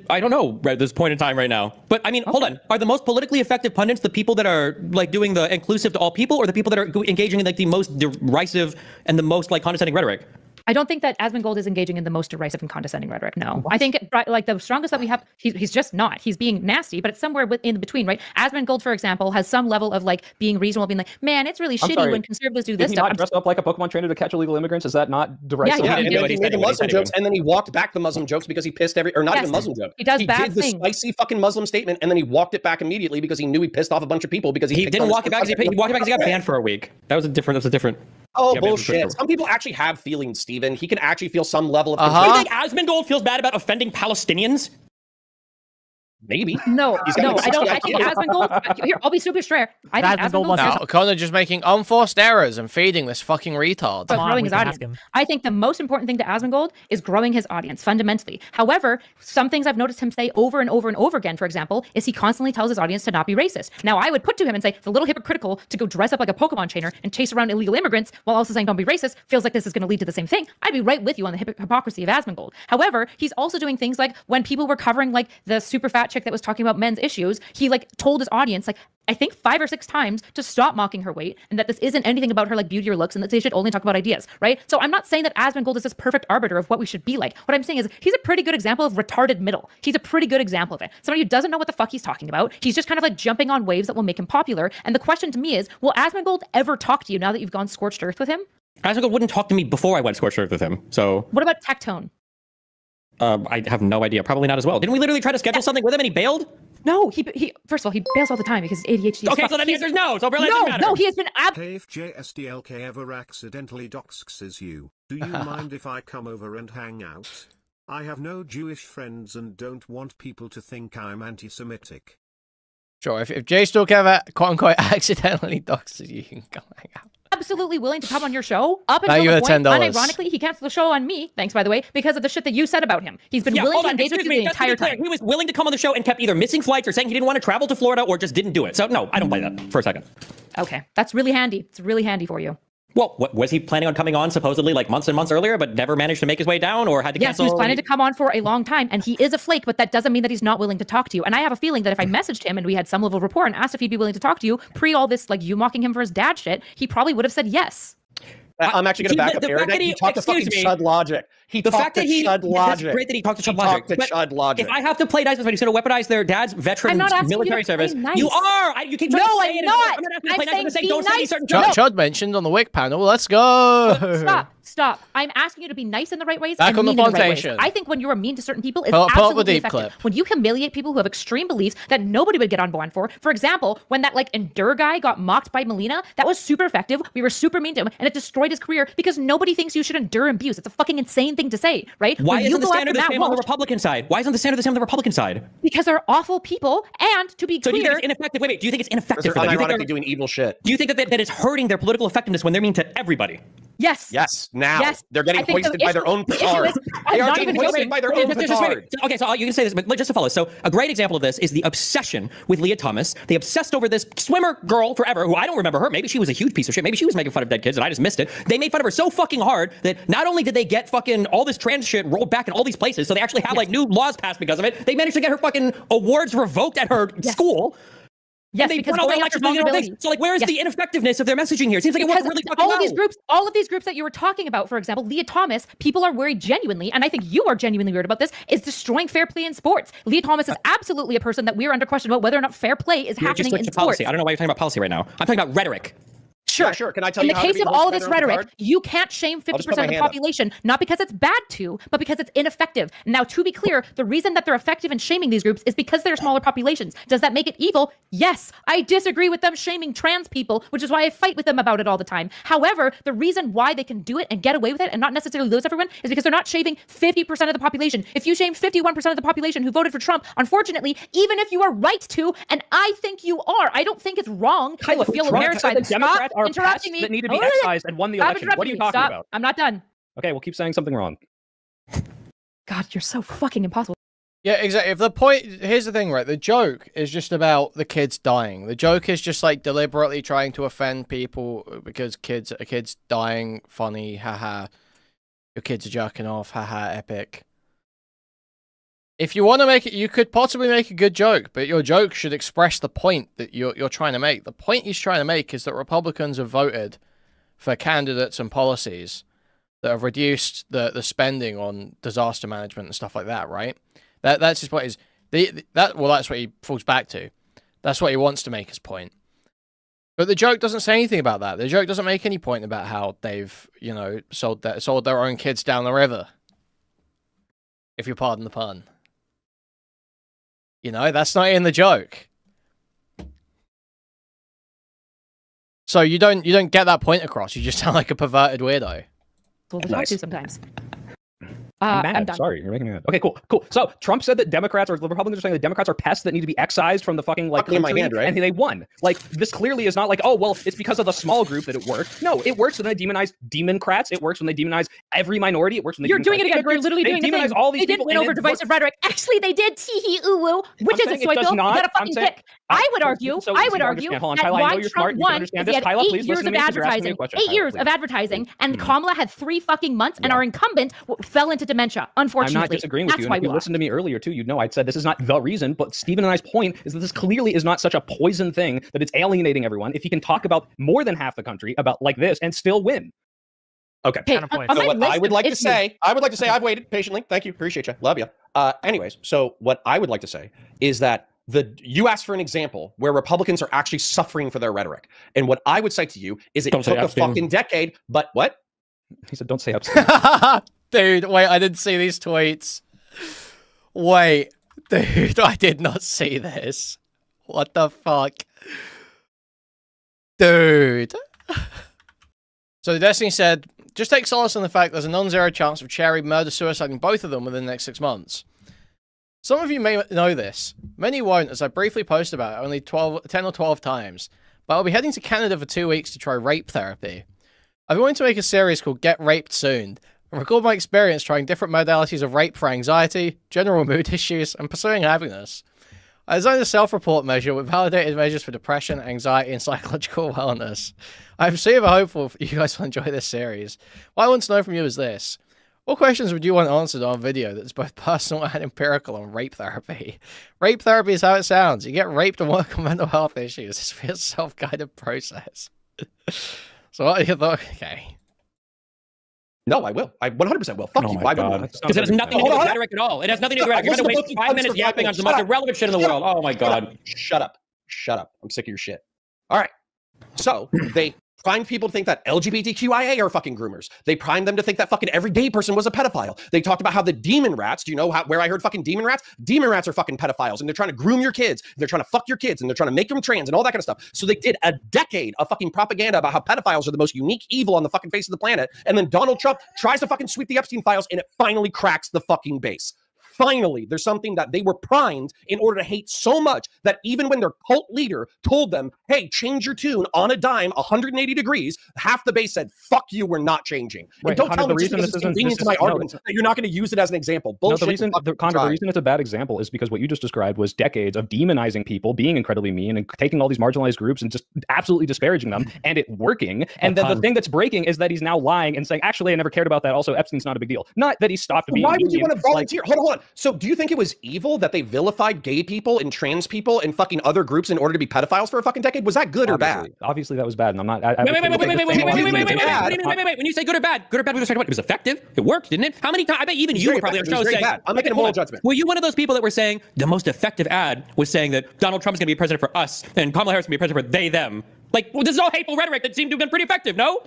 I don't know at this point in time right now. But I mean, hold on. Are the most politically effective pundits the people that are like doing the inclusive to all people, or the people that are engaging in like the most derisive and the most like condescending rhetoric? I don't think that Asmongold is engaging in the most derisive and condescending rhetoric. No, I think like the strongest that we have, he's just not. He's being nasty, but it's somewhere in between, right? Asmongold, for example, has some level of like being reasonable, being like, man, it's really shitty when conservatives do this stuff. Did he not dress up like a Pokemon trainer to catch illegal immigrants? Is that not derisive? Yeah, and then he made the Muslim jokes, and then he walked back the Muslim jokes because he pissed not even Muslim joke. He does bad things. He did the spicy fucking Muslim statement, and then he walked it back immediately because he knew he pissed off a bunch of people because he didn't walk it back. He walked it back because he got banned for a week. That was a different. Oh, bullshit. Some people actually have feelings, Steven. He can actually feel some level of control. Do you think Asmongold feels bad about offending Palestinians? Maybe. No, I don't. I think Asmongold... Here, I'll be super straight. I think Asmongold... Connor just making unforced errors and feeding this fucking retard. Growing his audience. I think the most important thing to Asmongold is growing his audience, fundamentally. However, some things I've noticed him say over and over and over again, for example, is he constantly tells his audience to not be racist. Now, I would put to him and say, it's a little hypocritical to go dress up like a Pokemon trainer and chase around illegal immigrants while also saying don't be racist. Feels like this is going to lead to the same thing. I'd be right with you on the hypocrisy of Asmongold. However, he's also doing things like when people were covering like the super fat chick that was talking about men's issues, he like told his audience like I think 5 or 6 times to stop mocking her weight and that this isn't anything about her like beauty or looks and that they should only talk about ideas, right? So I'm not saying that Asmongold is this perfect arbiter of what we should be like. What I'm saying is he's a pretty good example of retarded middle. He's a pretty good example of it. Somebody who doesn't know what the fuck he's talking about. He's just kind of like jumping on waves that will make him popular. And the question to me is, will Asmongold ever talk to you now that you've gone scorched earth with him? Asmongold wouldn't talk to me before I went scorched earth with him. So what about Tectone? I have no idea. Probably not as well. Didn't we literally try to schedule something with him and he bailed? No, he first of all, he bails all the time because ADHD. Okay, so then the answer is no. So really no, he has been Hey, if JSDLK ever accidentally doxes you, do you mind if I come over and hang out? I have no Jewish friends and don't want people to think I'm anti-Semitic. Sure, if JStalk ever, quote-unquote, accidentally doxes you, you can come hang out. Absolutely willing to come on your show up until the point, unironically, he canceled the show on me, thanks by the way, because of the shit that you said about him. He's been willing to engage with you the entire time. He was willing to come on the show and kept either missing flights or saying he didn't want to travel to Florida or just didn't do it. So no, I don't play that for a second. Okay, that's really handy. It's really handy for you. Well, was he planning on coming on supposedly like months and months earlier, but never managed to make his way down or had to cancel? Yes, he was planning to come on for a long time, and he is a flake, but that doesn't mean that he's not willing to talk to you. And I have a feeling that if I messaged him and we had some level of rapport and asked if he'd be willing to talk to you, pre all this, like you mocking him for his dad shit, he probably would have said yes. I'm actually going to back up Erudite. He talked to fucking Chud Logic. The fact that he that's great that he talked to Chud Logic. Talked to Chud Logic. If I have to play nice with somebody who's going to weaponize their dad's veteran military service, nice. you are. You keep trying to say I'm not. I'm I'm saying saying don't say certain Chud mentioned on the Wick panel. Let's go. Stop. I'm asking you to be nice in the right ways Back and on the mean in the right ways. plantation. I think when you are mean to certain people, it's Pull up the absolutely deep effective. clip. When you humiliate people who have extreme beliefs that nobody would get on board for example, when that like Endure guy got mocked by Melina, that was super effective. We were super mean to him, and it destroyed his career because nobody thinks you should endure abuse. It's a fucking insane thing to say, right? Why when isn't the go standard the after same Matt on the Walsh, Republican side? Why isn't the standard the same on the Republican side? Because they're awful people, and to be So do you think clear, it's ineffective? Wait, do you think it's ineffective They're for them? Do you think unironically doing evil shit. Do you think that it's hurting their political effectiveness when they're mean to everybody? yes. Yes, now. Yes. They're getting I think the hoisted by their issue- own the issue petard. is- They I'm are not being even hoisted joking. by their own petard. Okay, so you can say this, but just to follow. So a great example of this is the obsession with Leah Thomas. They obsessed over this swimmer girl forever, who I don't remember her. Maybe she was a huge piece of shit. Maybe she was making fun of dead kids and I just missed it. They made fun of her so fucking hard that not only did they get fucking all this trans shit rolled back in all these places, so they actually have like new laws passed because of it. They managed to get her fucking awards revoked at her school. Yes, they because won all their going after elections doing their own things. vulnerability. So like, where is the ineffectiveness of their messaging here? It seems like it worked really fucking all well. of these groups that you were talking about, for example, Leah Thomas, people are worried genuinely, and I think you are genuinely worried about this, is destroying fair play in sports. Leah Thomas is absolutely a person that we are under question about whether or not fair play is happening in sports. Policy. I don't know why you're talking about policy right now. I'm talking about rhetoric. Sure. Yeah, sure. Can I tell in you the how to case be of hoisted all of by this their own rhetoric, petard? you can't shame 50% just put my of the hand up. population, not because it's bad to, but because it's ineffective. Now, to be clear, the reason that they're effective in shaming these groups is because they're smaller populations. Does that make it evil? Yes. I disagree with them shaming trans people, which is why I fight with them about it all the time. However, the reason why they can do it and get away with it and not necessarily lose everyone is because they're not shaming 50% of the population. If you shame 51% of the population who voted for Trump, unfortunately, even if you are right to, and I think you are, I don't think it's wrong that you feel embarrassed by the it. Stop Democrats are interrupting pests me. that need to be Oh, yeah. excised and won the Stop election. What are you interrupting me. talking Stop. about? I'm not done. Okay, we'll keep saying something wrong. God, you're so fucking impossible. Yeah, exactly. If the point, here's the thing, right? The joke is just about the kids dying. The joke is just like deliberately trying to offend people because a kid's dying. Funny, haha. Your kids are jerking off, haha. Epic. If you want to make it, you could possibly make a good joke, but your joke should express the point that you're trying to make. The point he's trying to make is that Republicans have voted for candidates and policies that have reduced the spending on disaster management and stuff like that, right? That's his point. That's what he falls back to. That's what he wants to make his point. But the joke doesn't say anything about that. The joke doesn't make any point about how they've, sold their own kids down the river. If you pardon the pun. That's not in the joke. So you don't get that point across. You just sound like a perverted weirdo. We'll talk to sometimes. I'm mad. I'm done. Sorry, you're making me mad. Okay, cool. So Trump said that Democrats or the Republicans are saying that Democrats are pests that need to be excised from the fucking Fucking in my country, hand, right? and they won. Like, this clearly is not like, oh well, it's because of the small group that it worked. No, it works when they demonize Democrats. It works when they demonize every minority. It works when they You're doing demonize it again. You're immigrants. literally They doing the demonize thing. all these They people, didn't win and over it divisive works. rhetoric. Actually, they did. Tee hee ooh woo. Which is saying it, it does Soyko? You not. got a I'm fucking saying- pick. I would argue so that easy to understand. Hold on, Kyla, I know why you're smart. Trump You can won understand is this. he had Kyla, 8 please years listen to of me, 'cause you're asking me a advertising. question. 8 Kyla, years please. of advertising, and Kamala had 3 fucking months, and our incumbent fell into dementia. Unfortunately, I'm not disagreeing with that's you. why And if we you lost. listened to me earlier too, you'd know I'd said this is not the reason, but Stephen and I's point is that this clearly is not such a poison thing that it's alienating everyone. If he can talk about more than half the country about like this and still win. Okay. Okay, Counterpoint. on So my what list I would of like to issues- say, I've waited patiently. Thank you. Appreciate you. Love you. Anyways, so what I would like to say is that you asked for an example where Republicans are actually suffering for their rhetoric. And what I would say to you is it Don't say took a Epstein. fucking decade, but what? He said, don't say Epstein. Dude, wait, I didn't see these tweets. Wait, dude, I did not see this. What the fuck? Dude. So Destiny said, just take solace in the fact there's a non-zero chance of Cherry murder-suiciding both of them within the next 6 months. Some of you may know this. Many won't, as I briefly posted about it only 10 or 12 times. But I'll be heading to Canada for 2 weeks to try rape therapy. I've been wanting to make a series called Get Raped Soon, and record my experience trying different modalities of rape for anxiety, general mood issues, and pursuing happiness. I designed a self-report measure with validated measures for depression, anxiety, and psychological wellness. I'm super hopeful you guys will enjoy this series. What I want to know from you is this. What questions would you want answered on a video that's both personal and empirical on rape therapy? Rape therapy is how it sounds. You get raped and work on mental health issues. It's a self-guided process. So what are your thoughts? Okay. No, I will. I 100% will. Fuck Oh you. my Why God. wouldn't I? Because it has nothing to do with Hold on. rhetoric at all. It has nothing to do with rhetoric. You're Listen going to to waste both 5 minutes sides for yapping on 5 some most minutes. irrelevant shit in the world. Oh my God. Shut up. Shut up. I'm sick of your shit. All right. So they primed people to think that LGBTQIA are fucking groomers. They primed them to think that fucking every gay person was a pedophile. They talked about how the demon rats, do you know where I heard fucking demon rats? Demon rats are fucking pedophiles, and they're trying to groom your kids. They're trying to fuck your kids, and they're trying to make them trans and all that kind of stuff. So they did a decade of fucking propaganda about how pedophiles are the most unique evil on the fucking face of the planet. And then Donald Trump tries to fucking sweep the Epstein files, and it finally cracks the fucking base. Finally, there's something that they were primed in order to hate so much that even when their cult leader told them, hey, change your tune on a dime 180 degrees, half the base said, fuck you, we're not changing. Right, And don't Connor, tell me the just reason because this it's isn't- convenient this to my is- no, argument that you're not going to use it as an example. No, Bullshit. the reason, Connor, the reason it's a bad example is because what you just described was decades of demonizing people, being incredibly mean, and taking all these marginalized groups and just absolutely disparaging them, and it working. And then the thing that's breaking is that he's now lying and saying, actually, I never cared about that. Also, Epstein's not a big deal. Not that he stopped being Why would you mean. want to volunteer? Hold on. So do you think it was evil that they vilified gay people and trans people and fucking other groups in order to be pedophiles for a fucking decade? Was that good or bad? Obviously, that was bad, and I'm not. Wait. When you say good or bad with respect to what? It was effective. It worked, didn't it? How many times? I bet even you were probably on show saying. I'm making a moral judgment. Were you one of those people that were saying the most effective ad was saying that Donald Trump's going to be president for us and Kamala Harris is going to be president for they, them? Like, well, this is all hateful rhetoric that seemed to have been pretty effective, no?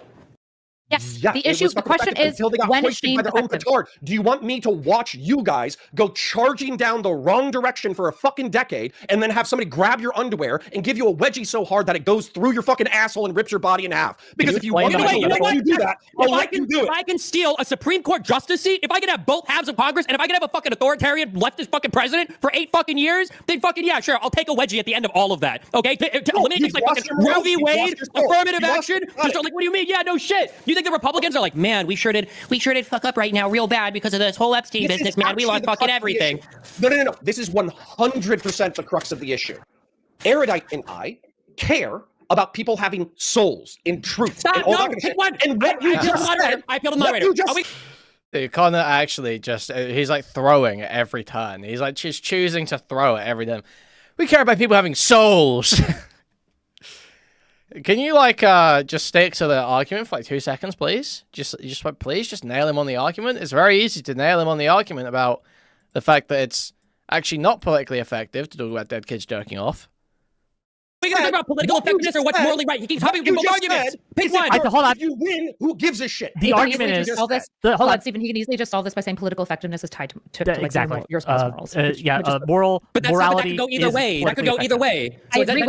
Yes. Yeah, The question is, until they got when is hoisted shame by their own effective? petard. Do you want me to watch you guys go charging down the wrong direction for a fucking decade and then have somebody grab your underwear and give you a wedgie so hard that it goes through your fucking asshole and rips your body in half? Because if you want me to let you do that, I'll let you do it. If I can steal a Supreme Court justice seat, if I can have both halves of Congress, and if I can have a fucking authoritarian leftist fucking president for 8 fucking years, then fucking yeah, sure, I'll take a wedgie at the end of all of that. Okay, to eliminate things like fucking Roe v. Wade, affirmative action. Just like, what do you mean? Yeah, no shit. You think the Republicans are like, man, we sure did fuck up right now real bad because of this whole Epstein business, man. We lost fucking everything. No. This is 100% the crux of the issue. Erudite and I care about people having souls in truth. Stop, and all no, that kind of shit. one. And what you just said, I feel the moderator. Connor actually just, he's like throwing at every turn. He's like just choosing to throw at every turn. We care about people having souls. Can you like just stick to the argument for like 2 seconds, please? Please just nail him on the argument. It's very easy to nail him on the argument about the fact that it's actually not politically effective to talk about dead kids jerking off. Are we going to talk about political effectiveness or what's morally right? He keeps hopping both arguments. Pick one. Hold on. If you win, who gives a shit? The argument is hold on, Stephen. He can easily just solve this by saying political effectiveness is tied to like, exactly your morals. Moral. But morality that could go either way. That could go either way. I agree,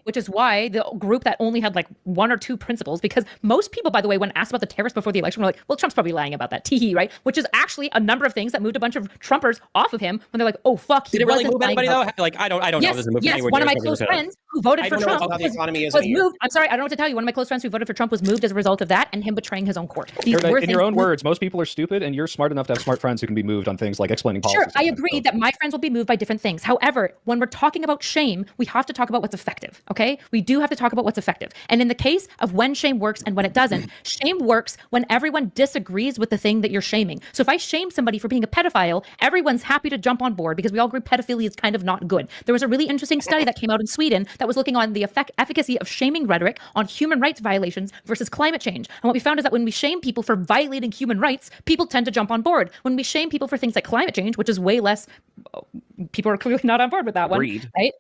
which is why the group that only had like 1 or 2 principles, because most people, by the way, when asked about the terrorists before the election, were like, well, Trump's probably lying about that. Teehee, right? Which is actually a number of things that moved a bunch of Trumpers off of him when they're like, oh fuck, did it really move anybody though? Like I don't know. Yes, one of my close friends who voted for Trump was moved. I'm sorry, I don't know what to tell you. One of my close friends who voted for Trump was moved as a result of that and him betraying his own court. In your own words, most people are stupid, and you're smart enough to have smart friends who can be moved on things like explaining policy. Sure, I agree that my friends will be moved by different things. However, when we're talking about shame, we have to talk about what's effective, okay? We do have to talk about what's effective. And in the case of when shame works and when it doesn't, shame works when everyone disagrees with the thing that you're shaming. So if I shame somebody for being a pedophile, everyone's happy to jump on board because we all agree pedophilia is kind of not good. There was a really interesting study that came out in Sweden that was looking on the efficacy of shaming rhetoric on human rights violations versus climate change. And what we found is that when we shame people for violating human rights, people tend to jump on board. When we shame people for things like climate change, which is way less, people are clearly not on board with that one, right?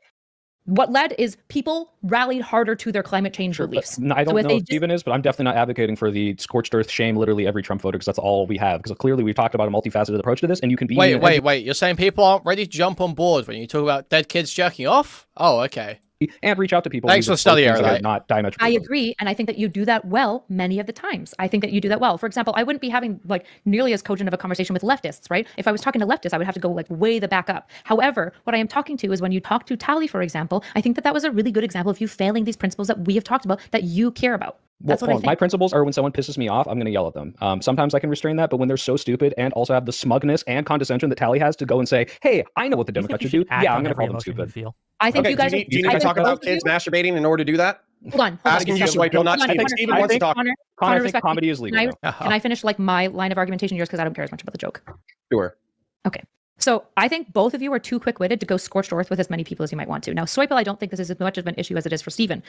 What led is people rallied harder to their climate change beliefs. I don't know if Stephen is, but I'm definitely not advocating for the scorched earth shame literally every Trump voter because that's all we have. Because clearly we've talked about a multifaceted approach to this, and you can be... Wait. You're saying people aren't ready to jump on board when you talk about dead kids jerking off? Oh, okay. And reach out to people. Thanks for the study, Erudite. Not diametrically. I agree, and I think that you do that well many of the times. I think that you do that well. For example, I wouldn't be having like nearly as cogent of a conversation with leftists, right? If I was talking to leftists, I would have to go like way the back up. However, what I am talking to is when you talk to Tally, for example, I think that that was a really good example of you failing these principles that we have talked about that you care about. That's what I think. My principles are when someone pisses me off, I'm going to yell at them. Sometimes I can restrain that, but when they're so stupid and also have the smugness and condescension that Tally has to go and say, hey, I know what the Democrats should do. Yeah, I'm going to call them stupid. I think you guys... Do you need to talk about kids masturbating in order to do that? Hold on. Asking you so I will not... I think Stephen wants to talk. Connor, I think comedy is legal. Can I finish like my line of argumentation yours because I don't care as much about the joke? Sure. Okay. So I think both of you are too quick-witted to go scorched earth with as many people as you might want to. Now, Soypil, I don't think this is as much of an issue as it is for Steven.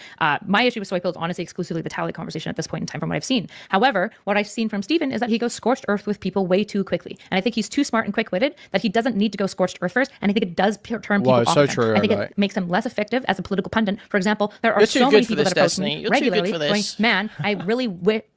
My issue with Soypil is honestly exclusively the tally conversation at this point in time from what I've seen. However, what I've seen from Steven is that he goes scorched earth with people way too quickly. And I think he's too smart and quick-witted that he doesn't need to go scorched earth first. And I think it does turn people off. True, I think it makes him less effective as a political pundit. For example, there are so many people that approach me regularly going, man, I really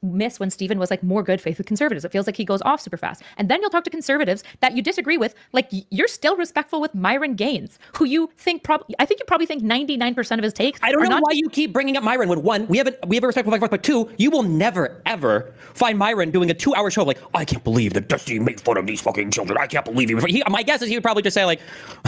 miss when Steven was like more good faith with conservatives. It feels like he goes off super fast. And then you'll talk to conservatives that you disagree with, like you're still respectful with Myron Gaines, who you think I think you probably think 99% of his takes. I don't know why you keep bringing up Myron when one, we have a respectful back and forth, but two, you will never ever find Myron doing a 2-hour show of like, I can't believe that Dusty made fun of these fucking children. I can't believe my guess is he would probably just say like,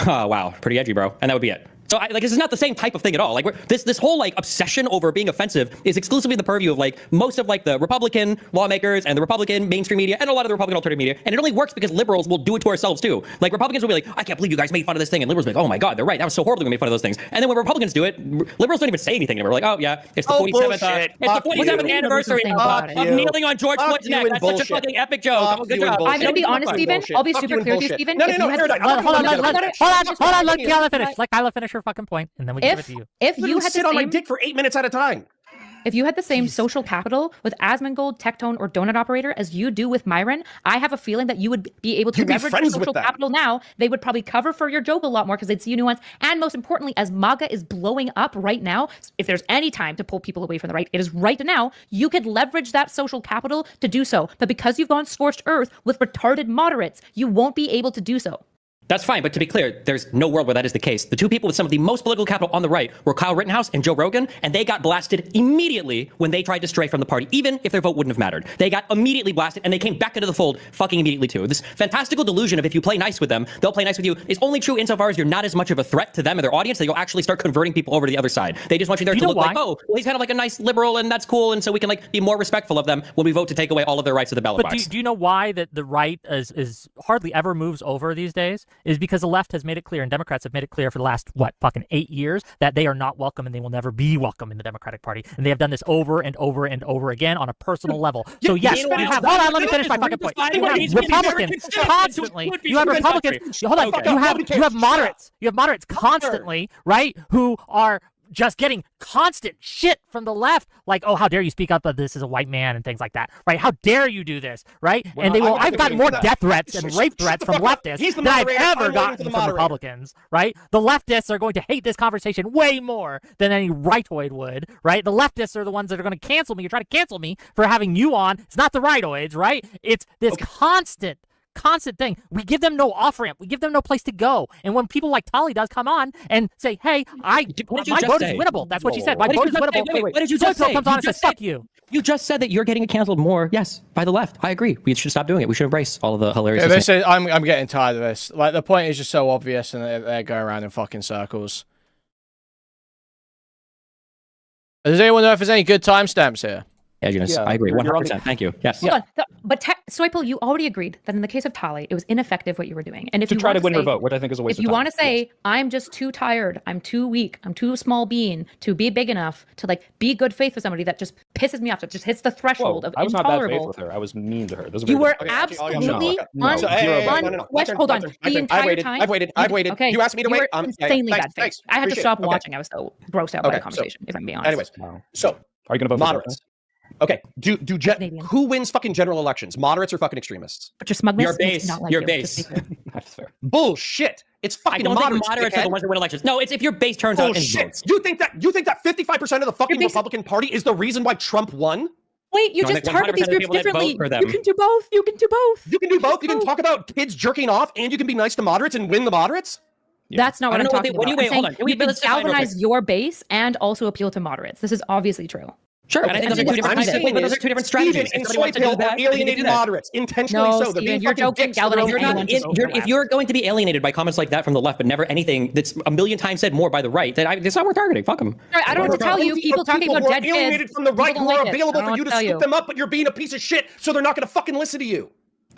oh wow, pretty edgy, bro, and that would be it. So this is not the same type of thing at all. Like this whole like obsession over being offensive is exclusively the purview of like most of like the Republican lawmakers and the Republican mainstream media and a lot of the Republican alternative media. And it only works because liberals will do it to ourselves too. Like Republicans will be like, I can't believe you guys made fun of this thing, and liberals will be like, oh my god, they're right. That was so horrible we made fun of those things. And then when Republicans do it, liberals don't even say anything anymore. We're like, oh yeah, it's the 47th anniversary of kneeling on George Floyd's neck. That's such a fucking epic joke. Good job. I'm gonna be honest, Steven. I'll be super clear with you, Steven. Hold on. Let Kyla finish. Let Kyla finish her fucking point, and then we give it to you. If you had sit on my dick for 8 minutes at a time. If you had the same social capital with Asmongold, Tectone, or Donut Operator as you do with Myron, I have a feeling that you would be able to leverage your social capital now. They would probably cover for your joke a lot more because they'd see you nuance. And most importantly, as MAGA is blowing up right now, if there's any time to pull people away from the right, it is right now. You could leverage that social capital to do so. But because you've gone scorched earth with retarded moderates, you won't be able to do so. That's fine, but to be clear, there's no world where that is the case. The two people with some of the most political capital on the right were Kyle Rittenhouse and Joe Rogan, and they got blasted immediately when they tried to stray from the party, even if their vote wouldn't have mattered. They got immediately blasted, and they came back into the fold fucking immediately too. This fantastical delusion of if you play nice with them, they'll play nice with you is only true insofar as you're not as much of a threat to them and their audience that you'll actually start converting people over to the other side. They just want you there to look like, oh, well, he's kind of like a nice liberal, and that's cool, and so we can like be more respectful of them when we vote to take away all of their rights to the ballot box. But do you know why that the right is hardly ever moves over these days? Is because the left has made it clear, and Democrats have made it clear for the last, fucking 8 years, that they are not welcome and they will never be welcome in the Democratic Party. And they have done this over and over and over again on a personal level. So yes, you have, hold on, let me finish my fucking point. You have Republicans constantly, you have Republicans, hold on, you have moderates constantly, right, who are just getting constant shit from the left, like, oh, how dare you speak up that this is a white man and things like that, right? How dare you do this, right? Well, and they will. I've gotten more death threats and rape threats from leftists than I've ever gotten from Republicans, right? The leftists are going to hate this conversation way more than any rightoid would, right? The leftists are the ones that are going to cancel me or try to cancel me for having you on. It's not the rightoids, right? It's this constant thing. We give them no off-ramp. We give them no place to go. And when people like Tali does come on and say, hey, my vote is winnable. That's what she said. My vote is winnable. What did you just say? Comes on and says, fuck you. You just said that you're getting canceled more, yes, by the left. I agree. We should stop doing it. We should embrace all of the hilarious. Yeah, this is, I'm getting tired of this. Like, the point is just so obvious, and they're going around in fucking circles. Does anyone know if there's any good timestamps here? Edginess. Yeah, I agree. 100%. Thank you. Yes. Hold on. But Soypil, you already agreed that in the case of Tali, it was ineffective what you were doing. And if you try to win her vote, which I think is a waste of time. If you want to say, I'm just too tired, I'm too weak, I'm too small bean to be big enough to like be good faith with somebody that just pisses me off, that just hits the threshold of intolerable. I was not bad faith with her. I was mean to her. You were absolutely unquestioned. Hold on. The entire time. I've waited. Okay. You asked me to wait. Insanely bad faith. I had to stop watching. I was so grossed out by the conversation, if I'm being honest. Anyways, so are you going to vote moderates? Okay, who wins fucking general elections? Moderates or fucking extremists? But your smugness. Your base. That's fair. Bullshit. It's fucking moderates. Moderates are the ones that win elections. No, it's if your base turns out and votes. You think that 55% of the fucking Republican Party is the reason why Trump won? Wait, you just target these groups differently. You can do both. You can do both. You can do both. You can talk about kids jerking off, and you can be nice to moderates and win the moderates. Yeah. That's not what I'm talking about. Hold on. You can galvanize your base and also appeal to moderates. This is obviously true. Sure, and I think those are two different strategies. And Soypil are alienating moderates intentionally. No, Steven, you're joking. If you're going to be alienated by comments like that from the left, but never anything that's a million times said more by the right, then it's not worth targeting. Fuck them. I don't have to tell you. People talking about dead kids. Alienated from the right who are available for you to scoop them up, but you're being a piece of shit, so they're not going to fucking listen to you.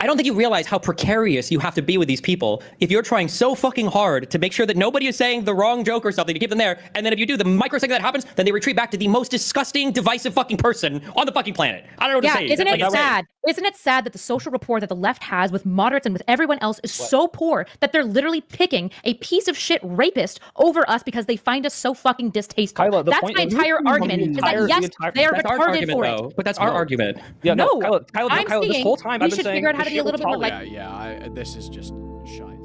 I don't think you realize how precarious you have to be with these people if you're trying so fucking hard to make sure that nobody is saying the wrong joke or something to keep them there. And then if you do, the microsecond that happens, then they retreat back to the most disgusting, divisive fucking person on the fucking planet. I don't know what to say. Isn't it sad? Isn't it sad that the social rapport that the left has with moderates and with everyone else is so poor that they're literally picking a piece of shit rapist over us because they find us so fucking distasteful? Kyla, the that's point my is- entire argument. Is that yes, they are That's our retarded argument, for though. it. But that's our argument. Yeah, no, No, Kyla, I'm this saying whole time we I've been should saying figure out how the to be a shit little with bit more Polly. like. Yeah, this is just shite.